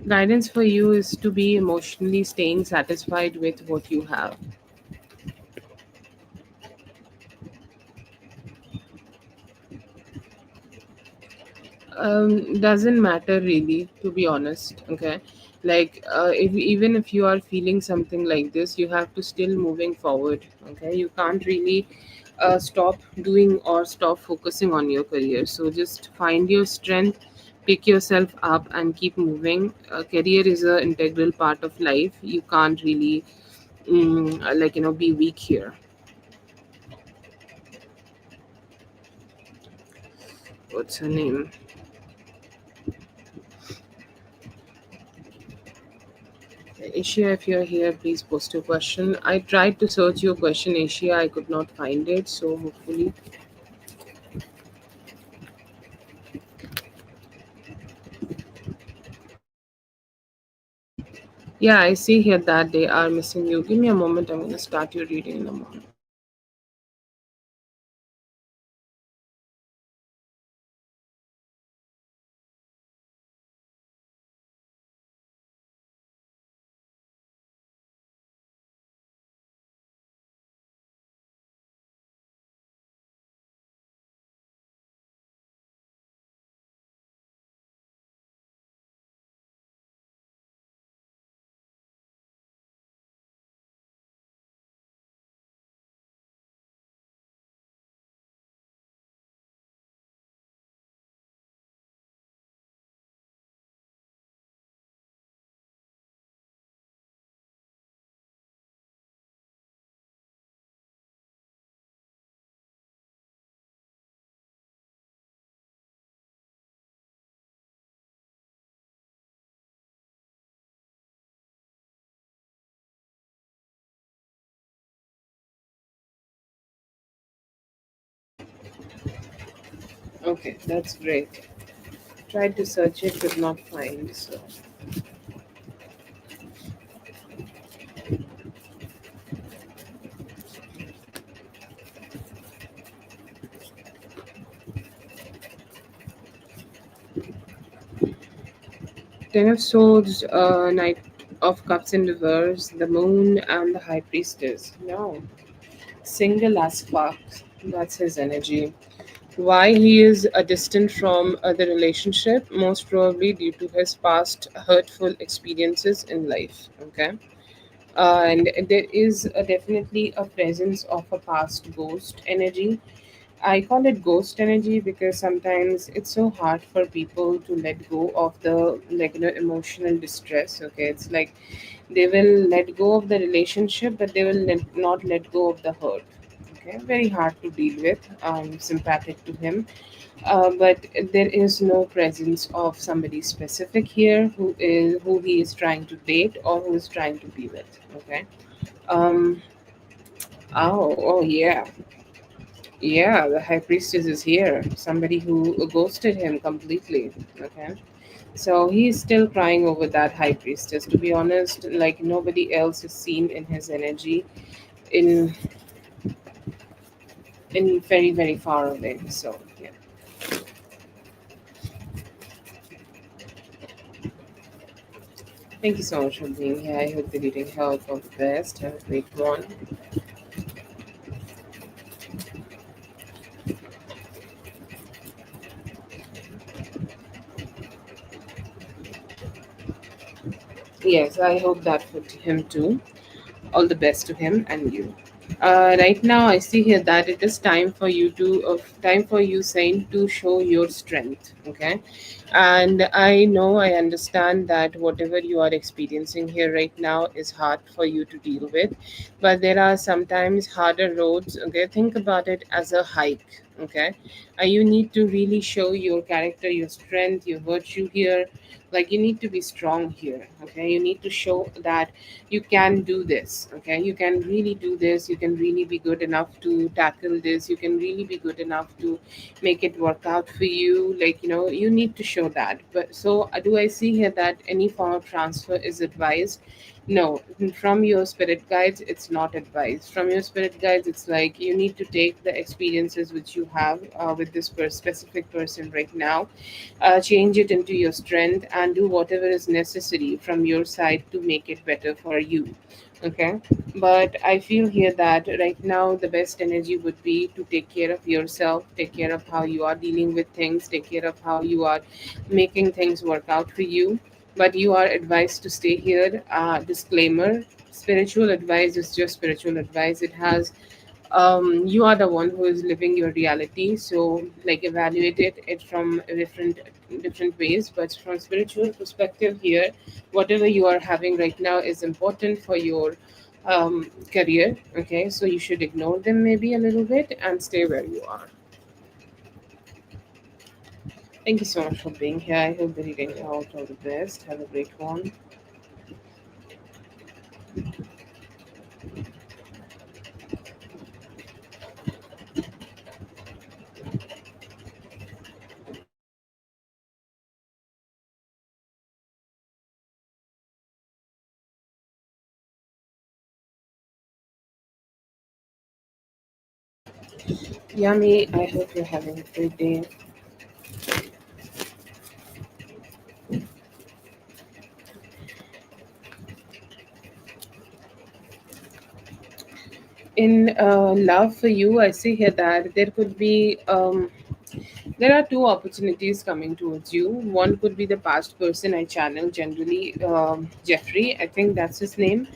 Guidance for you is to be emotionally staying satisfied with what you have. Doesn't matter really, to be honest, okay, if even if you are feeling something like this, you have to still moving forward, okay, you can't really stop doing or stop focusing on your career, so just find your strength, pick yourself up and keep moving. Career is an integral part of life, you can't really be weak here. What's her name? Asia, if you're here, please post your question. I tried to search your question, Asia. I could not find it. So hopefully, yeah, I see here that they are missing you. Give me a moment. I'm going to start your reading in a moment. Okay, that's great. Tried to search it, could not find. So Ten of Swords, Knight of Cups in reverse, the Moon, and the High Priestess. No, single as fuck. That's his energy. Why he is distant from the relationship? Most probably due to his past hurtful experiences in life. Okay. And there is definitely a presence of a past ghost energy. I call it ghost energy because sometimes it's so hard for people to let go of the emotional distress. Okay, it's like they will let go of the relationship, but they will not let go of the hurt. Okay, very hard to deal with. I'm sympathetic to him, but there is no presence of somebody specific here who he is trying to date or who is trying to be with. Okay. Um. Oh. Oh yeah. Yeah, the high priestess is here. Somebody who ghosted him completely. Okay. So he's still crying over that high priestess. To be honest, like nobody else is seen in his energy in very, very far away. So yeah. Thank you so much for being here. I hope the reading helped. All the best. Have a great one. Yes, I hope that for him too. All the best to him and you. Right now, I see here that it is time for you to time for you, Saint, to show your strength. Okay, and I understand that whatever you are experiencing here right now is hard for you to deal with, but there are sometimes harder roads. Okay, think about it as a hike. Okay, you need to really show your character, your strength, your virtue here. Like you need to be strong here. Okay, you need to show that you can do this. Okay, you can really do this. You can really be good enough to tackle this. You can really be good enough to make it work out for you. You need to show that. But so do I see here that any form of transfer is advised? No, from your spirit guides it's not advised. From your spirit guides it's like you need to take the experiences which you have with this specific person right now, change it into your strength and do whatever is necessary from your side to make it better for you. Okay, but I feel here that right now the best energy would be to take care of yourself, take care of how you are dealing with things, take care of how you are making things work out for you. But you are advised to stay here. Disclaimer: spiritual advice is just spiritual advice. It has you are the one who is living your reality, so like evaluate it from different ways. But from spiritual perspective here, whatever you are having right now is important for your career. Okay, so you should ignore them maybe a little bit and stay where you are. Thank you so much for being here. I hope the reading out all the best. Have a great one. Yummy, I hope you're having a great day. In love for you, I see here that there could be there are two opportunities coming towards you. One could be the past person I channel generally, Jeffrey, I think that's his name,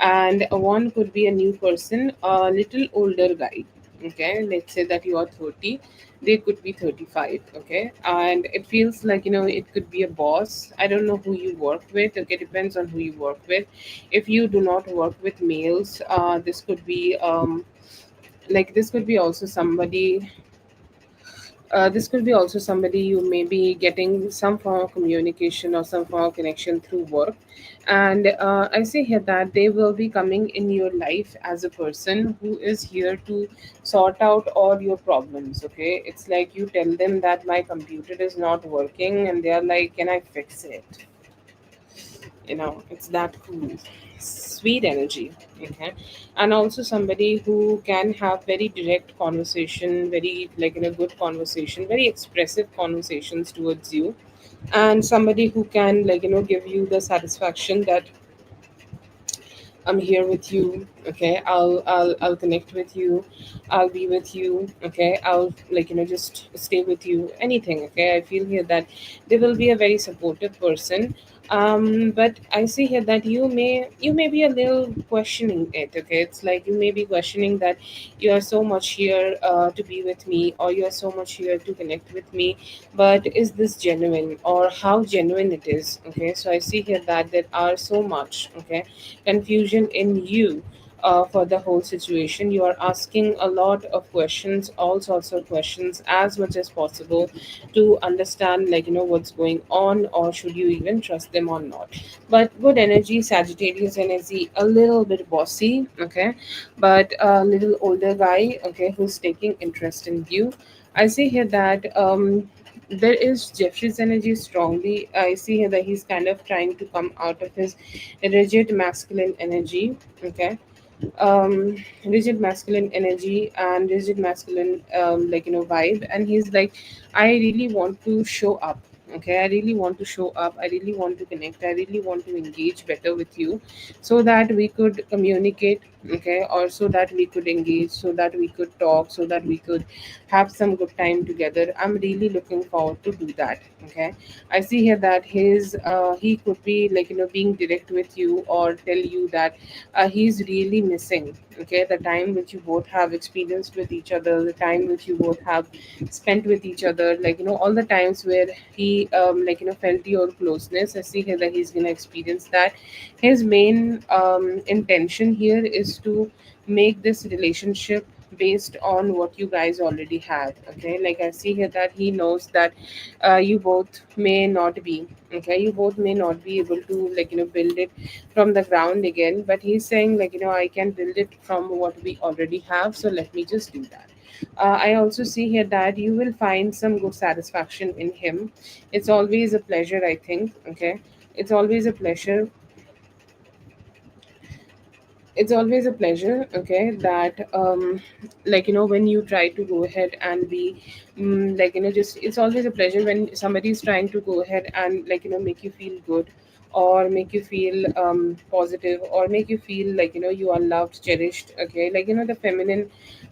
and one could be a new person, a little older guy. Okay, let's say that you are 30, they could be 35. Okay, and it feels like it could be a boss. I don't know who you work with. Okay, depends on who you work with. If you do not work with males, this could be also somebody this could be also somebody you may be getting some form of communication or some form of connection through work. And I say here that they will be coming in your life as a person who is here to sort out all your problems. Okay, it's like you tell them that my computer is not working and they are like, can I fix it? It's that cool, sweet energy. Okay. And also somebody who can have very direct conversation, very good conversation, very expressive conversations towards you, and somebody who can give you the satisfaction that I'm here with you. Okay, I'll connect with you. I'll be with you. Okay, I'll just stay with you. Anything. Okay, I feel here that they will be a very supportive person. But I see here that you may be a little questioning it. Okay, it's like you may be questioning that you are so much here to be with me, or you are so much here to connect with me. But is this genuine, or how genuine it is? Okay, so I see here that there are so much. Okay, confusion in you for the whole situation. You are asking a lot of questions, all sorts of questions, as much as possible to understand, what's going on, or should you even trust them or not. But good energy, Sagittarius energy, a little bit bossy, okay, but a little older guy, okay, who's taking interest in you. I see here that there is Jeffrey's energy strongly. I see here that he's kind of trying to come out of his rigid masculine energy. Okay. Rigid masculine energy and rigid masculine vibe, and he's like, I really want to show up. Okay, I really want to show up, I really want to connect, I really want to engage better with you, so that we could communicate. Okay, or so that we could engage, so that we could talk, so that we could have some good time together. I'm really looking forward to do that. Okay, I see here that he could be being direct with you, or tell you that he's really missing. Okay, the time which you both have experienced with each other, the time which you both have spent with each other, all the times where he felt your closeness. I see here that he's gonna experience that. His main intention here is to make this relationship based on what you guys already had. Okay, like I see here that he knows that you both may not be. Okay, you both may not be able to build it from the ground again, but he's saying I can build it from what we already have, so let me just do that. I also see here that you will find some good satisfaction in him. It's always a pleasure, I think. Okay, it's always a pleasure. It's always a pleasure. Okay, that when you try to go ahead and be just, it's always a pleasure when somebody is trying to go ahead and make you feel good, or make you feel positive, or make you feel you are loved, cherished. Okay, the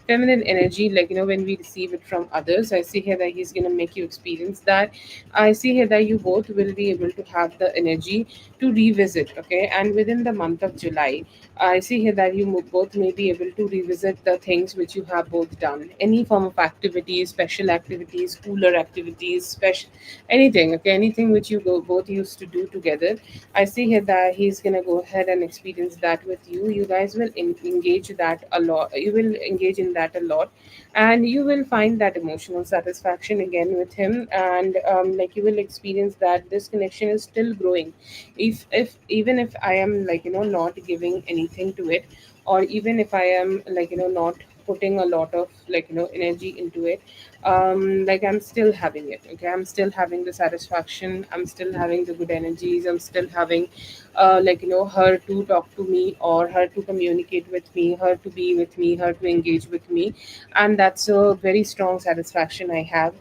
feminine energy, when we receive it from others. I see here that he's going to make you experience that. I see here that you both will be able to have the energy to revisit. Okay, and within the month of July, I see here that you both may be able to revisit the things which you have both done. Any form of activities, special activities, cooler activities, special anything. Okay, anything which you both used to do together. I see here that he's gonna go ahead and experience that with you. You guys will engage that a lot. You will engage in that a lot, and you will find that emotional satisfaction again with him. And you will experience that this connection is still growing, if even if I am not giving anything to it, or even if I am not putting a lot of energy into it. I'm still having it. Okay, I'm still having the satisfaction, I'm still having the good energies, I'm still having her to talk to me, or her to communicate with me, her to be with me, her to engage with me. And that's a very strong satisfaction I have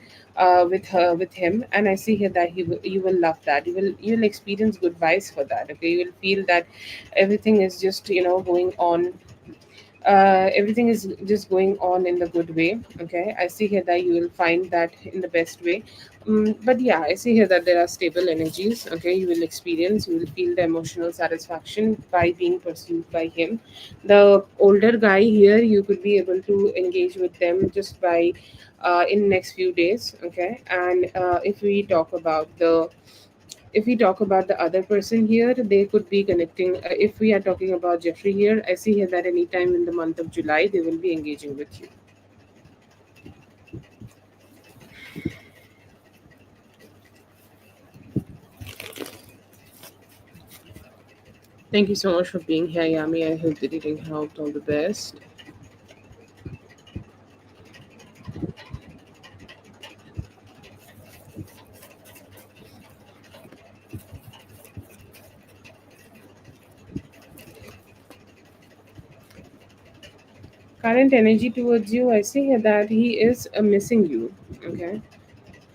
with him. And I see here that you will love that. You'll experience good vibes for that. Okay, you will feel that everything is just going on. Everything is just going on in the good way. Okay, I see here that you will find that in the best way. But yeah, I see here that there are stable energies. Okay, you will feel the emotional satisfaction by being pursued by him. The older guy here, you could be able to engage with them just by in next few days. Okay, and if we talk about the other person here, they could be connecting. If we are talking about Jeffrey here, I see here that anytime in the month of July, they will be engaging with you. Thank you so much for being here, Yami. I hope the reading helped. All the best. current energy towards you, I see here that he is missing you. Okay,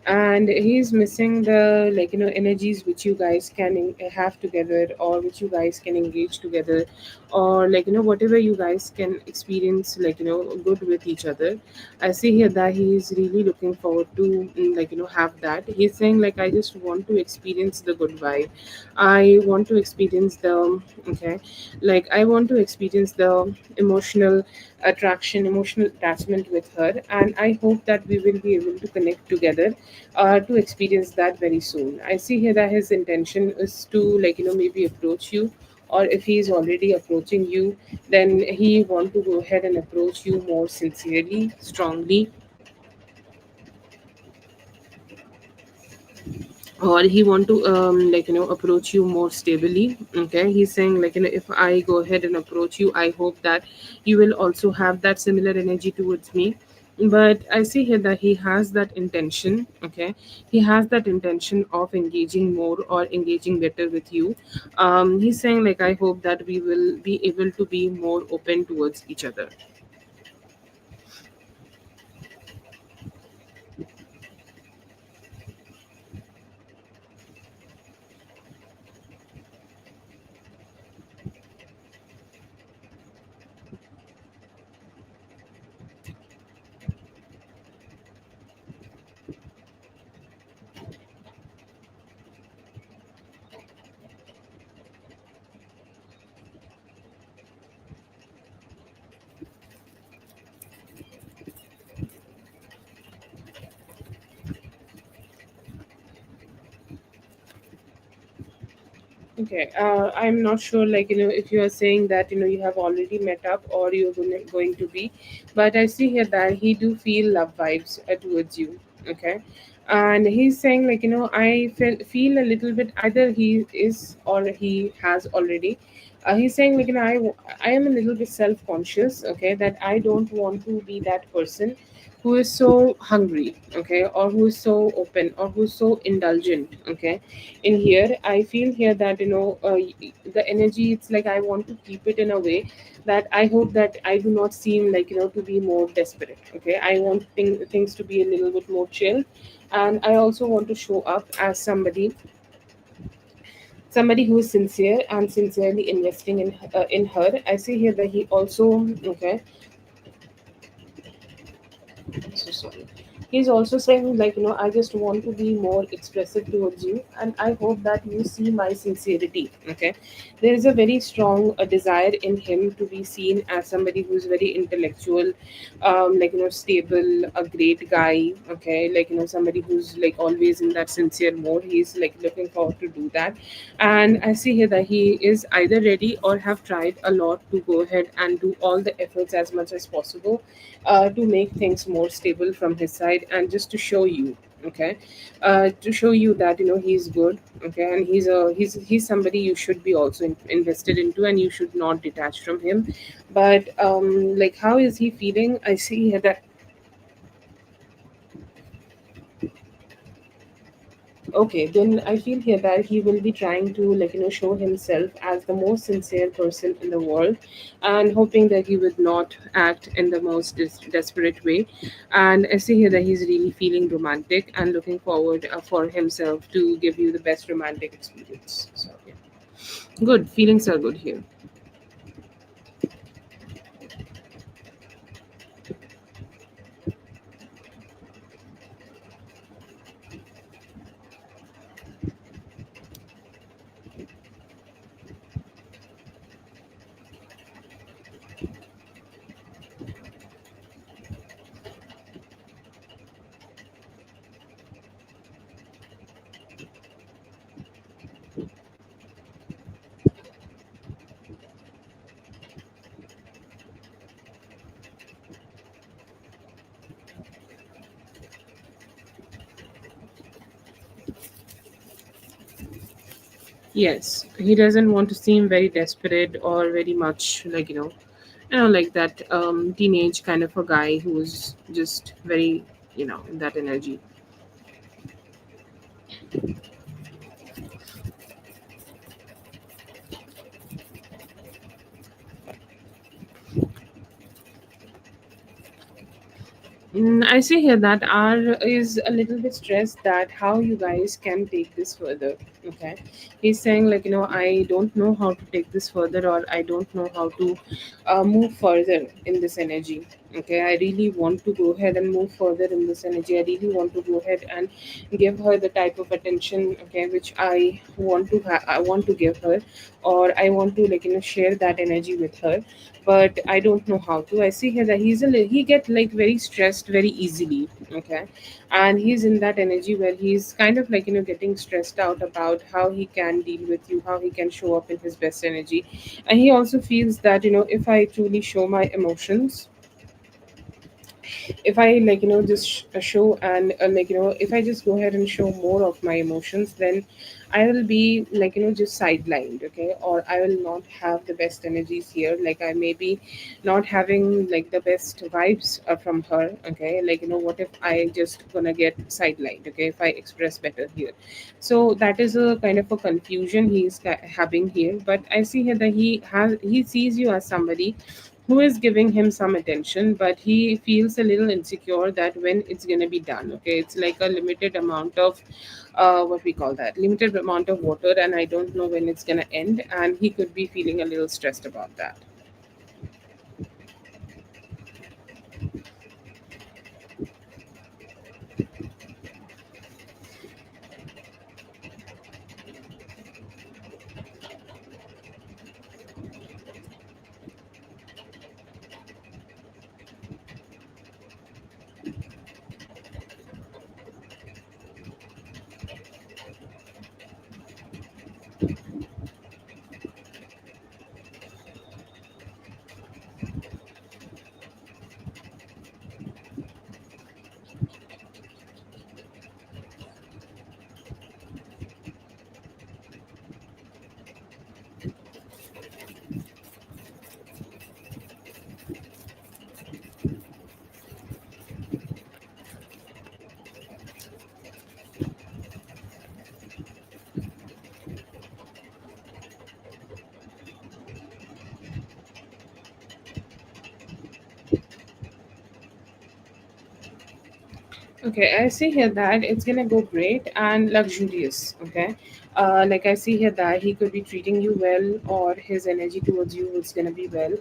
and he's missing the, like, energies which you guys can have together, or which you guys can engage together, or, like, whatever you guys can experience, like, good with each other. I see here that he is really looking forward to, like, have that. He's saying, like, I just want to experience the good vibe. I want to experience the, okay, like, I want to experience the emotional attraction, emotional attachment with her, and I hope that we will be able to connect together, to experience that very soon. I see here that his intention is to, like, maybe approach you, or if he is already approaching you, then he want to go ahead and approach you more sincerely, strongly, or he want to, like, approach you more stably. Okay, he's saying, like, if I go ahead and approach you, I hope that you will also have that similar energy towards me. But I see here that he has that intention. Okay, he has that intention of engaging more or engaging better with you. He's saying, like, I hope that we will be able to be more open towards each other. Okay, I'm not sure, like, if you are saying that, you have already met up, or you're going to be, but I see here that he do feel love vibes towards you. Okay, and he's saying, like, I feel a little bit, either he is or he has already. He's saying, like, I am a little bit self conscious. Okay, that I don't want to be that person who is so hungry, okay, or who is so open, or who's so indulgent. Okay, in here I feel here that, the energy, it's like I want to keep it in a way that I hope that I do not seem, like, to be more desperate. Okay, I want things to be a little bit more chill, and I also want to show up as somebody who is sincere and sincerely investing in her. I see here that he also, okay, so sorry. He's also saying, like, I just want to be more expressive towards you, and I hope that you see my sincerity. Okay, there is a very strong desire in him to be seen as somebody who's very intellectual, like, stable, a great guy. Okay, like, somebody who's, like, always in that sincere mode. He's, like, looking forward to do that, and I see here that he is either ready or have tried a lot to go ahead and do all the efforts as much as possible, to make things more stable from his side, and just to show you, okay, to show you that, he's good. Okay, and he's somebody you should be also invested into, and you should not detach from him. But, like, how is he feeling? I see here that, okay, then I feel here that he will be trying to, like, show himself as the most sincere person in the world, and hoping that he would not act in the most desperate way. And I see here that he's really feeling romantic and looking forward, for himself to give you the best romantic experience. So yeah, good feelings are good here. Yes, he doesn't want to seem very desperate or very much, like, like that, teenage kind of a guy who's just very, in that energy. I see here that R is a little bit stressed that how you guys can take this further. Okay, he's saying like, I don't know how to take this further, or I don't know how to move further in this energy. Okay, I really want to go ahead and move further in this energy. I really want to go ahead and give her the type of attention, okay, which I want to I want to give her, or I want to, like, share that energy with her, but I don't know how to. I see here that he get like very stressed very easily. Okay, and he's in that energy where he's kind of like, getting stressed out about how he can deal with you, how he can show up in his best energy, and he also feels that, if I truly show my emotions, if I, like, just show, and like, if I just go ahead and show more of my emotions, then I will be, like, just sidelined. Okay, or I will not have the best energies here, like I may be not having like the best vibes from her. Okay, like, what if I just gonna get sidelined, okay, if I express better here. So that is a kind of a confusion he's having here, but I see here that he sees you as somebody who is giving him some attention, but he feels a little insecure that when it's going to be done. Okay, it's like a limited amount of what we call that, limited amount of water, and I don't know when it's going to end, and he could be feeling a little stressed about that. Okay, I see here that it's gonna go great and luxurious. Okay, like I see here that he could be treating you well, or his energy towards you is gonna be well,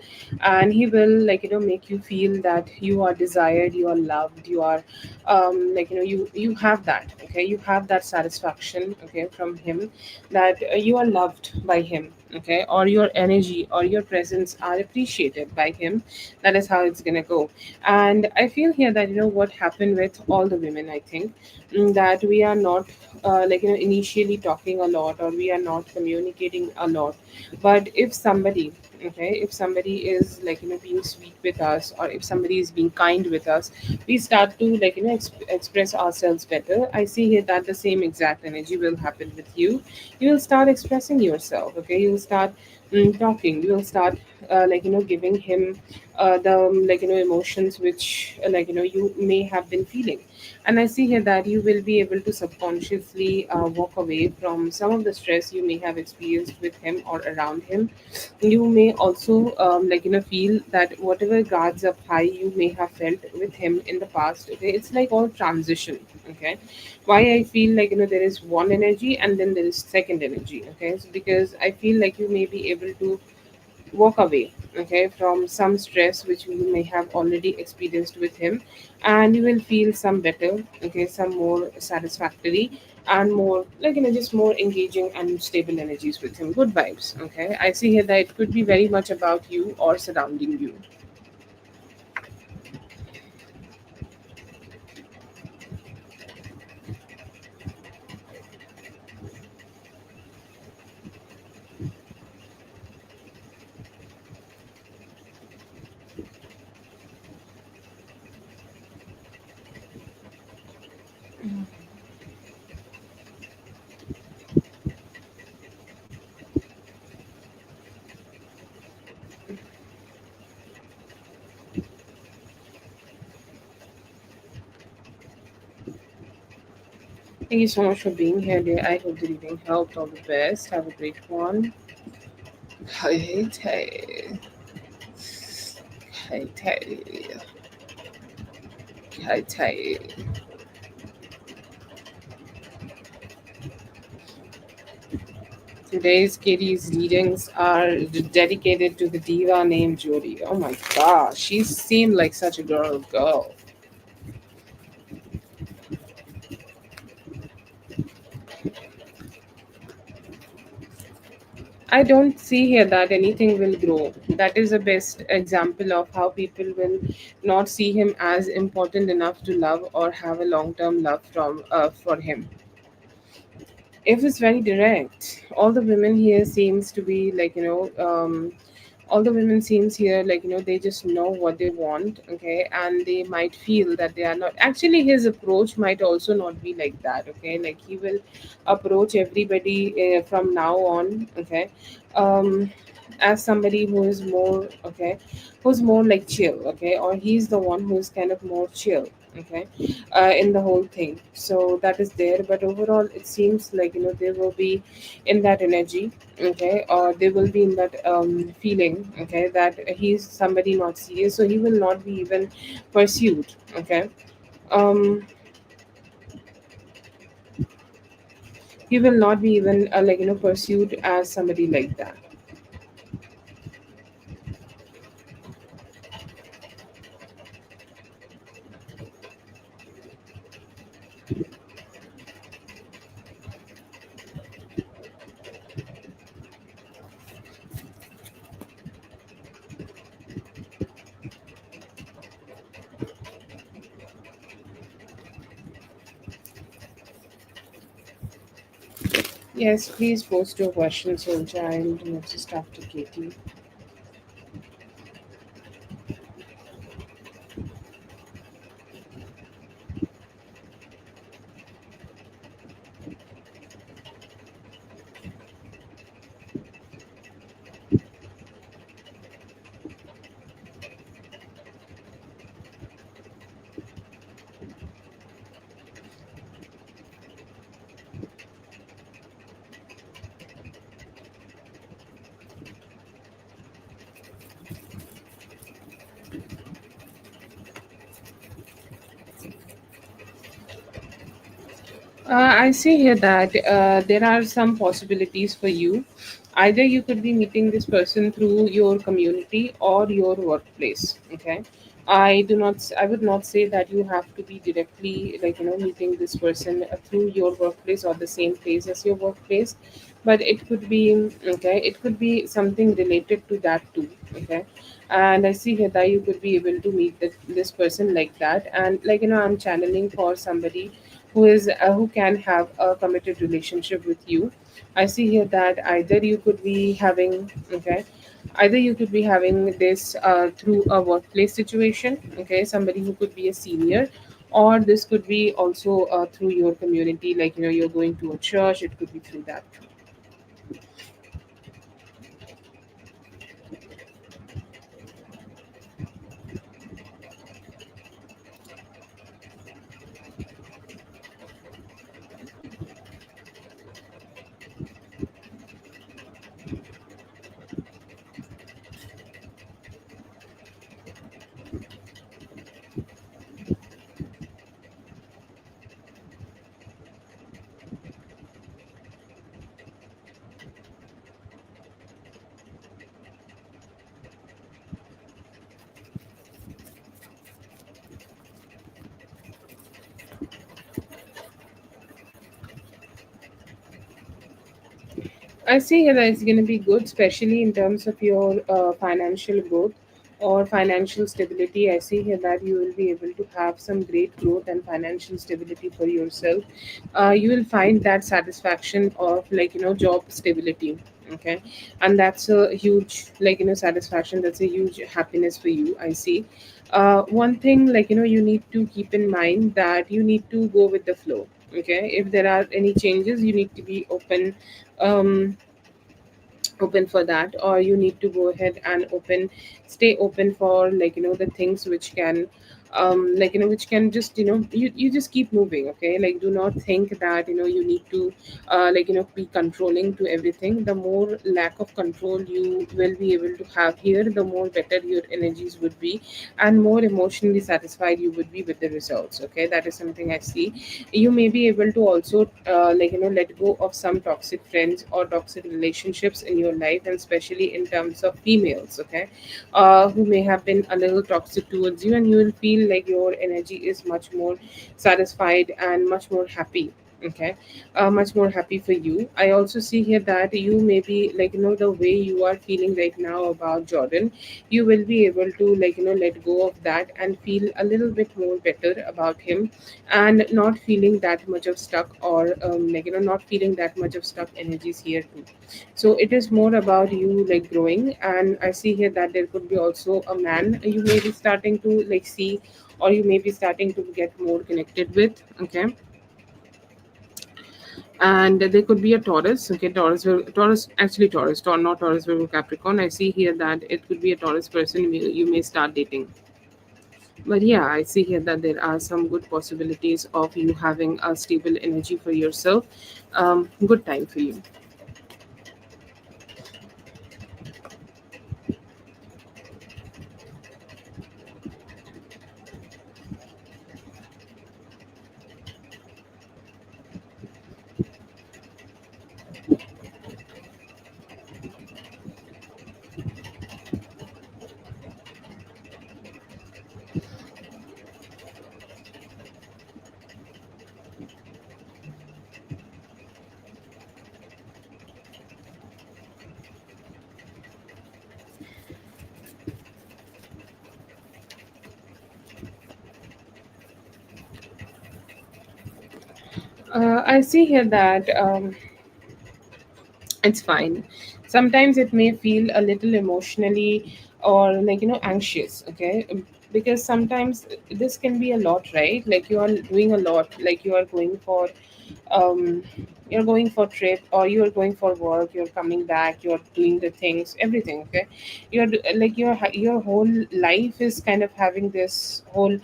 and he will, like, make you feel that you are desired, you are loved, you are, like, you have that. Okay, you have that satisfaction. Okay, from him, that you are loved by him. Okay, or your energy or your presence are appreciated by him. That is how it's gonna go. And I feel here that, what happened with all the women, I think, that we are not like, initially talking a lot, or we are not communicating a lot. But if somebody, okay, if somebody is, like, being sweet with us, or if somebody is being kind with us, we start to, like, express ourselves better. I see here that the same exact energy will happen with you. You will start expressing yourself. Okay, you will start talking, you will start like, giving him the like, emotions which, like, you may have been feeling. And I see here that you will be able to subconsciously walk away from some of the stress you may have experienced with him or around him. You may also, like, feel that whatever guards up high you may have felt with him in the past. Okay, it's like all transition. Okay, why I feel like, there is one energy and then there is second energy. Okay, so because I feel like you may be able to walk away, okay, from some stress which you may have already experienced with him, and you will feel some better. Okay, some more satisfactory, and more, like, just more engaging and stable energies with him, good vibes. Okay, I see here that it could be very much about you or surrounding you. Thank you so much for being here, dear. I hope the reading helped. All the best. Have a great one. Hey, hey, hey, hey. I tell you. Today's Katie's readings are dedicated to the diva named Jodie. Oh my gosh, she seemed like such a girl. I don't see here that anything will grow. That is the best example of how people will not see him as important enough to love or have a long-term love from for him. If it's very direct, all the women here seems to be like all the women seems here like they just know what they want, okay, and they might feel that they are not actually. His approach might also not be like that, okay, like he will approach everybody from now on, okay, um as somebody who is more okay, who's more like chill, okay, or he's the one who's kind of more chill, okay, in the whole thing. So that is there, but overall it seems like there will be in that energy, okay, or they will be in that feeling, okay, that he's somebody not serious, so he will not be even pursued, okay. um he will not be even pursued as somebody like that. Yes, please post your questions, soul child, just after Katie. I see here that there are some possibilities for you. Either you could be meeting this person through your community or your workplace. Okay, I would not say that you have to be directly meeting this person through your workplace or the same place as your workplace, but it could be okay. It could be something related to that too. Okay, and I see here that you could be able to meet this person like that, and I'm channeling for somebody who can have a committed relationship with you. I see here that either you could be having this through a workplace situation, okay, somebody who could be a senior, or this could be also through your community, you're going to a church, it could be through that. I see here that it's going to be good, especially in terms of your financial growth or financial stability. I see here that you will be able to have some great growth and financial stability for yourself. You will find that satisfaction of job stability. Okay, and that's a huge satisfaction. That's a huge happiness for you. I see. One thing you need to keep in mind that you need to go with the flow. Okay, if there are any changes, you need to be um, open for that, or you need to go ahead and stay open for the things which can like which can just you just keep moving. Okay, like do not think that you need to be controlling to everything. The more lack of control you will be able to have here, the more better your energies would be, and more emotionally satisfied you would be with the results. Okay, that is something I see. You may be able to also let go of some toxic friends or toxic relationships in your life, and especially in terms of females. Okay, who may have been a little toxic towards you, and you will feel like your energy is much more satisfied and much more happy. Okay, much more happy for you. I also see here that you may be the way you are feeling right now about Jordan, you will be able to let go of that and feel a little bit more better about him, and not feeling that much of stuck, or not feeling that much of stuck energies here too. So it is more about you growing. And I see here that there could be also a man you may be starting to see, or you may be starting to get more connected with. Okay, and there could be a Taurus. Okay, Taurus, actually Taurus, not Taurus, Virgo, Capricorn. I see here that it could be a Taurus person you may start dating. But yeah, I see here that there are some good possibilities of you having a stable energy for yourself. Good time for you. I see here that it's fine. Sometimes it may feel a little emotionally or anxious. Okay, because sometimes this can be a lot, right? Like you are doing a lot, like you are going for um you're going for trip, or you're going for work, you're coming back, you're doing the things, everything. Okay, your whole life is kind of having this whole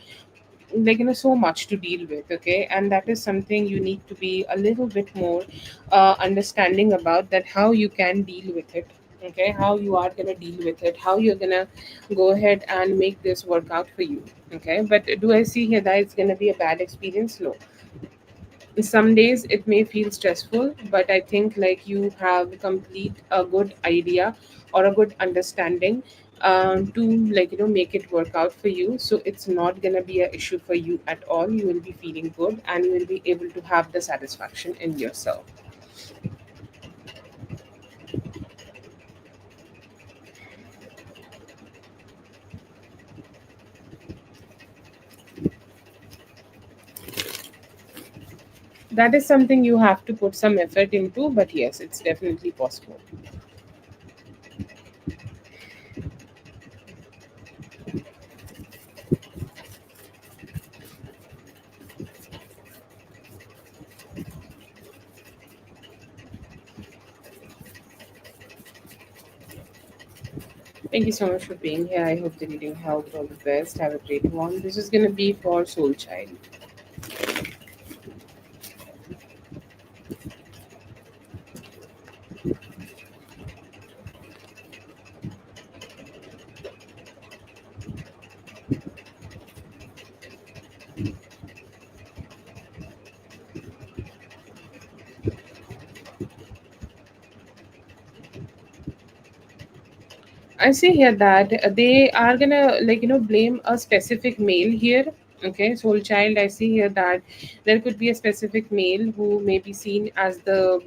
so much to deal with. Okay, and that is something you need to be a little bit more understanding about, that how you can deal with it. Okay, how you are going to deal with it, how you're going to go ahead and make this work out for you. Okay, but do I see here that it's going to be a bad experience? No. Some days it may feel stressful, but I think you have complete a good idea or a good understanding to make it work out for you. So it's not going to be an issue for you at all. You will be feeling good, and you will be able to have the satisfaction in yourself. That is something you have to put some effort into, but yes, it's definitely possible. Thank you so much for being here. I hope the reading helped. All the best. Have a great one. This is going to be for Soul Child. I see here that they are gonna blame a specific male here. Okay, soul child. I see here that there could be a specific male who may be seen as the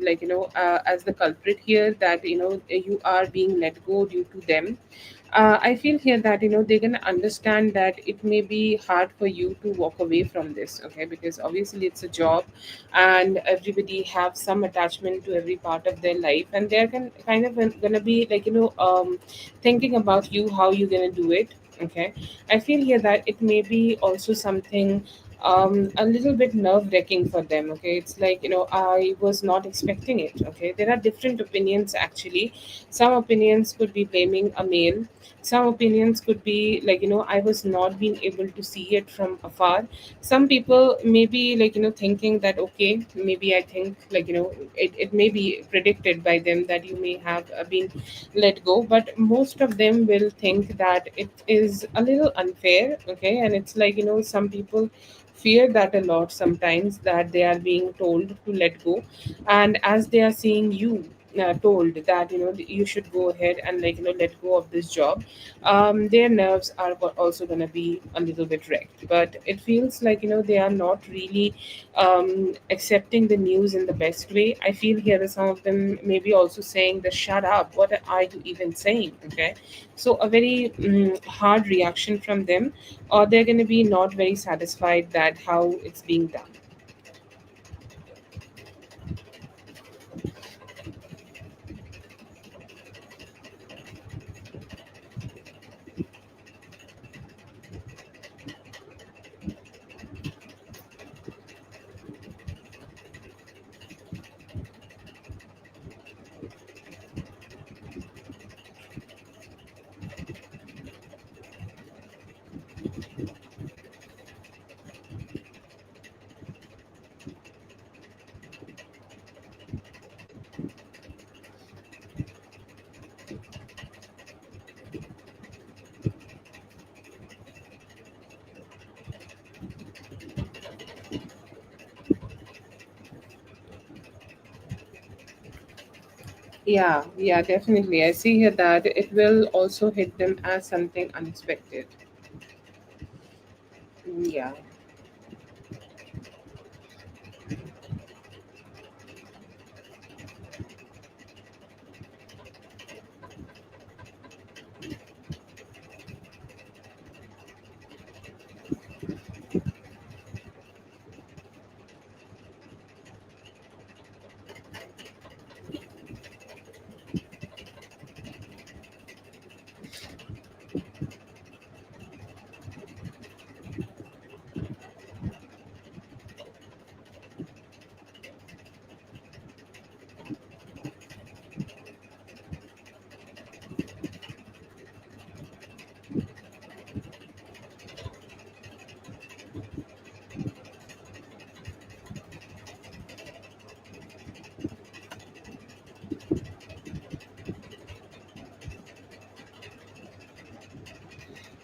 as the culprit here. That you are being let go due to them. I feel here that they're gonna understand that it may be hard for you to walk away from this. Okay, because obviously it's a job, and everybody have some attachment to every part of their life, and they're kind of gonna be thinking about you, how you're gonna do it. Okay, I feel here that it may be also something a little bit nerve wracking for them. Okay, it's like, I was not expecting it. Okay, there are different opinions actually. Some opinions could be blaming a male. Some opinions could be like, I was not being able to see it from afar. Some people may be like, thinking that, okay, maybe I think like, it may be predicted by them that you may have been let go, but most of them will think that it is a little unfair. Okay, and it's like, some people fear that a lot sometimes, that they are being told to let go, and as they are seeing you told that, you should go ahead and like, let go of this job, their nerves are also going to be a little bit wrecked. But it feels like, they are not really accepting the news in the best way. I feel here that some of them maybe also saying that, shut up, what are you even saying? Okay, so a very hard reaction from them, or they're going to be not very satisfied that how it's being done. Yeah, yeah, definitely. I see here that it will also hit them as something unexpected. Yeah.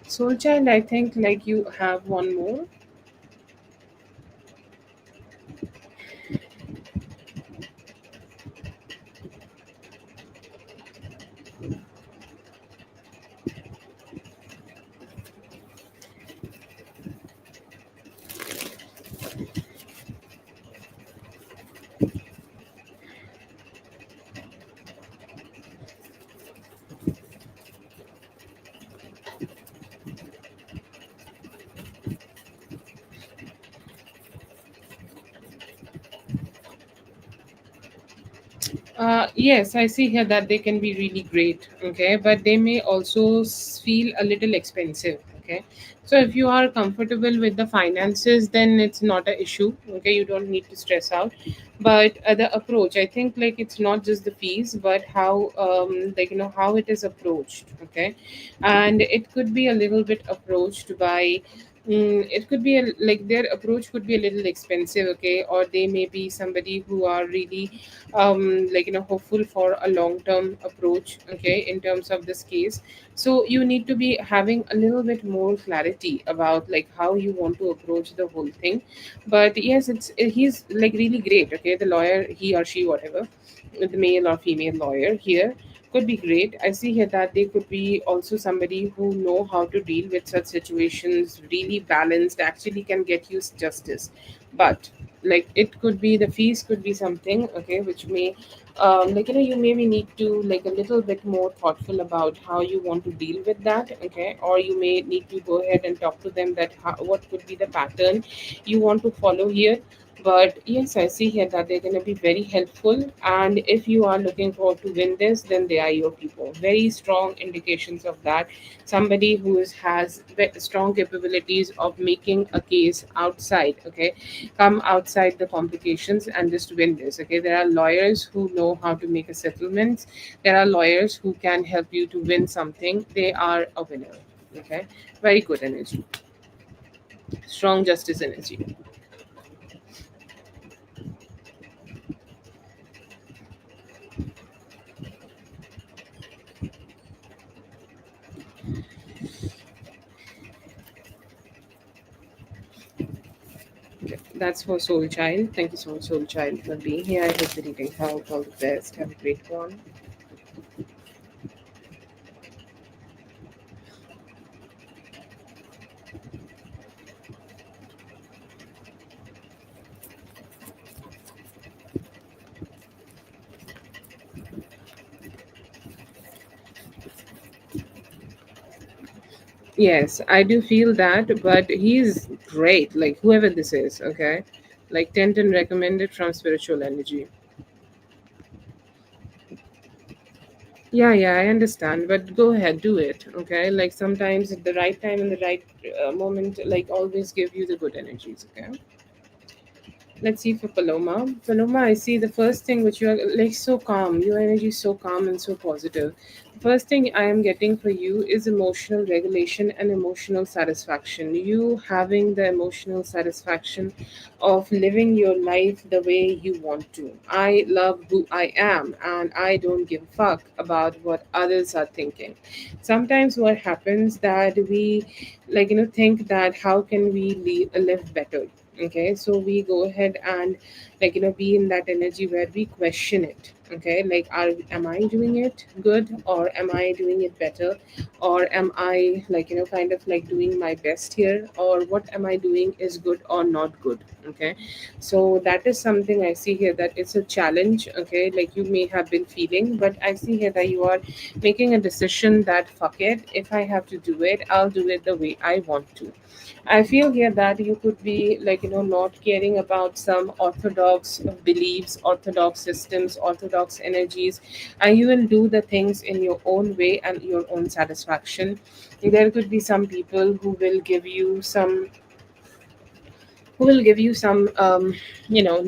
Soul Child, I think like you have one more. Yes, I see here that they can be really great, okay, but they may also feel a little expensive, okay. So if you are comfortable with the finances, then it's not an issue, okay. You don't need to stress out. But the approach, I think, like it's not just the fees, but how, like how it is approached, okay, and it could be a little bit approached by. It could be like their approach could be a little expensive, okay, or they may be somebody who are really like hopeful for a long term approach, okay, in terms of this case. So you need to be having a little bit more clarity about like how you want to approach the whole thing. But yes, he's like really great, okay, the lawyer, he or she, whatever, the male or female lawyer here could be great. I see here that they could be also somebody who know how to deal with such situations, really balanced, actually can get you justice. But like it could be the fees could be something, okay, which may you maybe need to like a little bit more thoughtful about how you want to deal with that, okay? Or you may need to go ahead and talk to them that what could be the pattern you want to follow here. But yes, I see here that they're going to be very helpful, and if you are looking forward to win this, then they are your people. Very strong indications of that. Somebody who has strong capabilities of making a case outside, okay? Come outside the complications and just win this, okay? There are lawyers who know how to make a settlement. There are lawyers who can help you to win something. They are a winner, okay? Very good energy. Strong justice energy. Okay, that's for Soul Child. Thank you so much, Soul Child, for being here. I hope the reading helped. All the best. Have a great one. Yes, I do feel that, but he's great. Like whoever this is, okay? Like Tenton recommended from Spiritual Energy. Yeah, yeah, I understand, but go ahead, do it, okay? Like sometimes at the right time and the right moment, like always give you the good energies, okay? Let's see for Paloma. Paloma, I see the first thing which you are like so calm. Your energy is so calm and so positive. The first thing I am getting for you is emotional regulation and emotional satisfaction. You having the emotional satisfaction of living your life the way you want to. I love who I am and I don't give a fuck about what others are thinking. Sometimes what happens that we think that how can we live better, okay? So we go ahead and be in that energy where we question it, okay? Like am I doing it good, or am I doing it better, or am I kind of like doing my best here, or what am I doing is good or not good, okay? So that is something I see here, that it's a challenge, okay? Like you may have been feeling, but I see here that you are making a decision that fuck it, if I have to do it, I'll do it the way I want to. I feel here that you could be not caring about some orthodox beliefs, orthodox systems, orthodox energies, and you will do the things in your own way and your own satisfaction. There could be some people who will give you some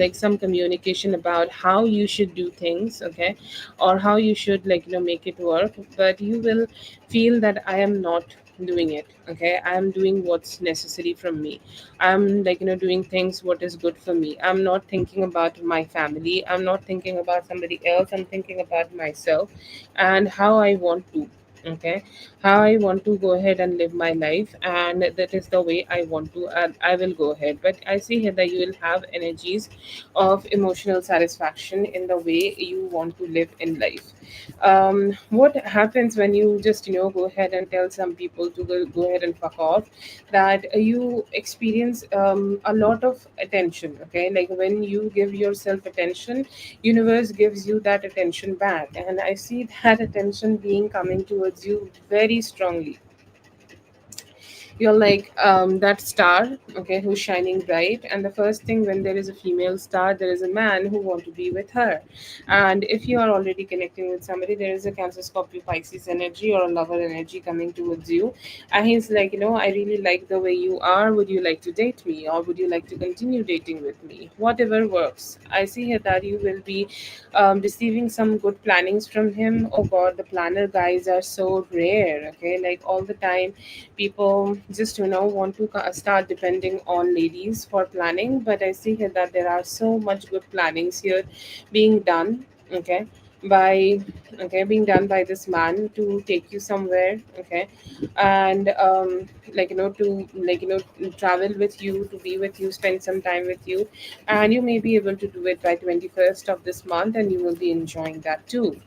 like some communication about how you should do things, okay? Or how you should make it work, but you will feel that I am not doing it, okay? I am doing what's necessary from me. I'm doing things what is good for me. I'm not thinking about my family, I'm not thinking about somebody else, I'm thinking about myself and how I want to, okay? How I want to go ahead and live my life, and that is the way I want to, and I will go ahead. But I see here that you will have energies of emotional satisfaction in the way you want to live in life. What happens when you just go ahead and tell some people to go ahead and fuck off, that you experience a lot of attention, okay? Like when you give yourself attention, universe gives you that attention back, and I see that attention being coming towards you very strongly. You're like that star, okay, who's shining bright, and the first thing, when there is a female star, there is a man who want to be with her. And if you are already connecting with somebody, there is a Cancer, Scorpio, Pisces energy or a lover energy coming towards you, and he's like, I really like the way you are, would you like to date me, or would you like to continue dating with me? Whatever works. I see here that you will be receiving some good plannings from him. Oh god, the planner guys are so rare, okay? Like all the time people just want to start depending on ladies for planning, but I see here that there are so much good plannings here being done, okay, by being done by this man to take you somewhere, okay? And to travel with you, to be with you, spend some time with you, and you may be able to do it by 21st of this month, and you will be enjoying that too.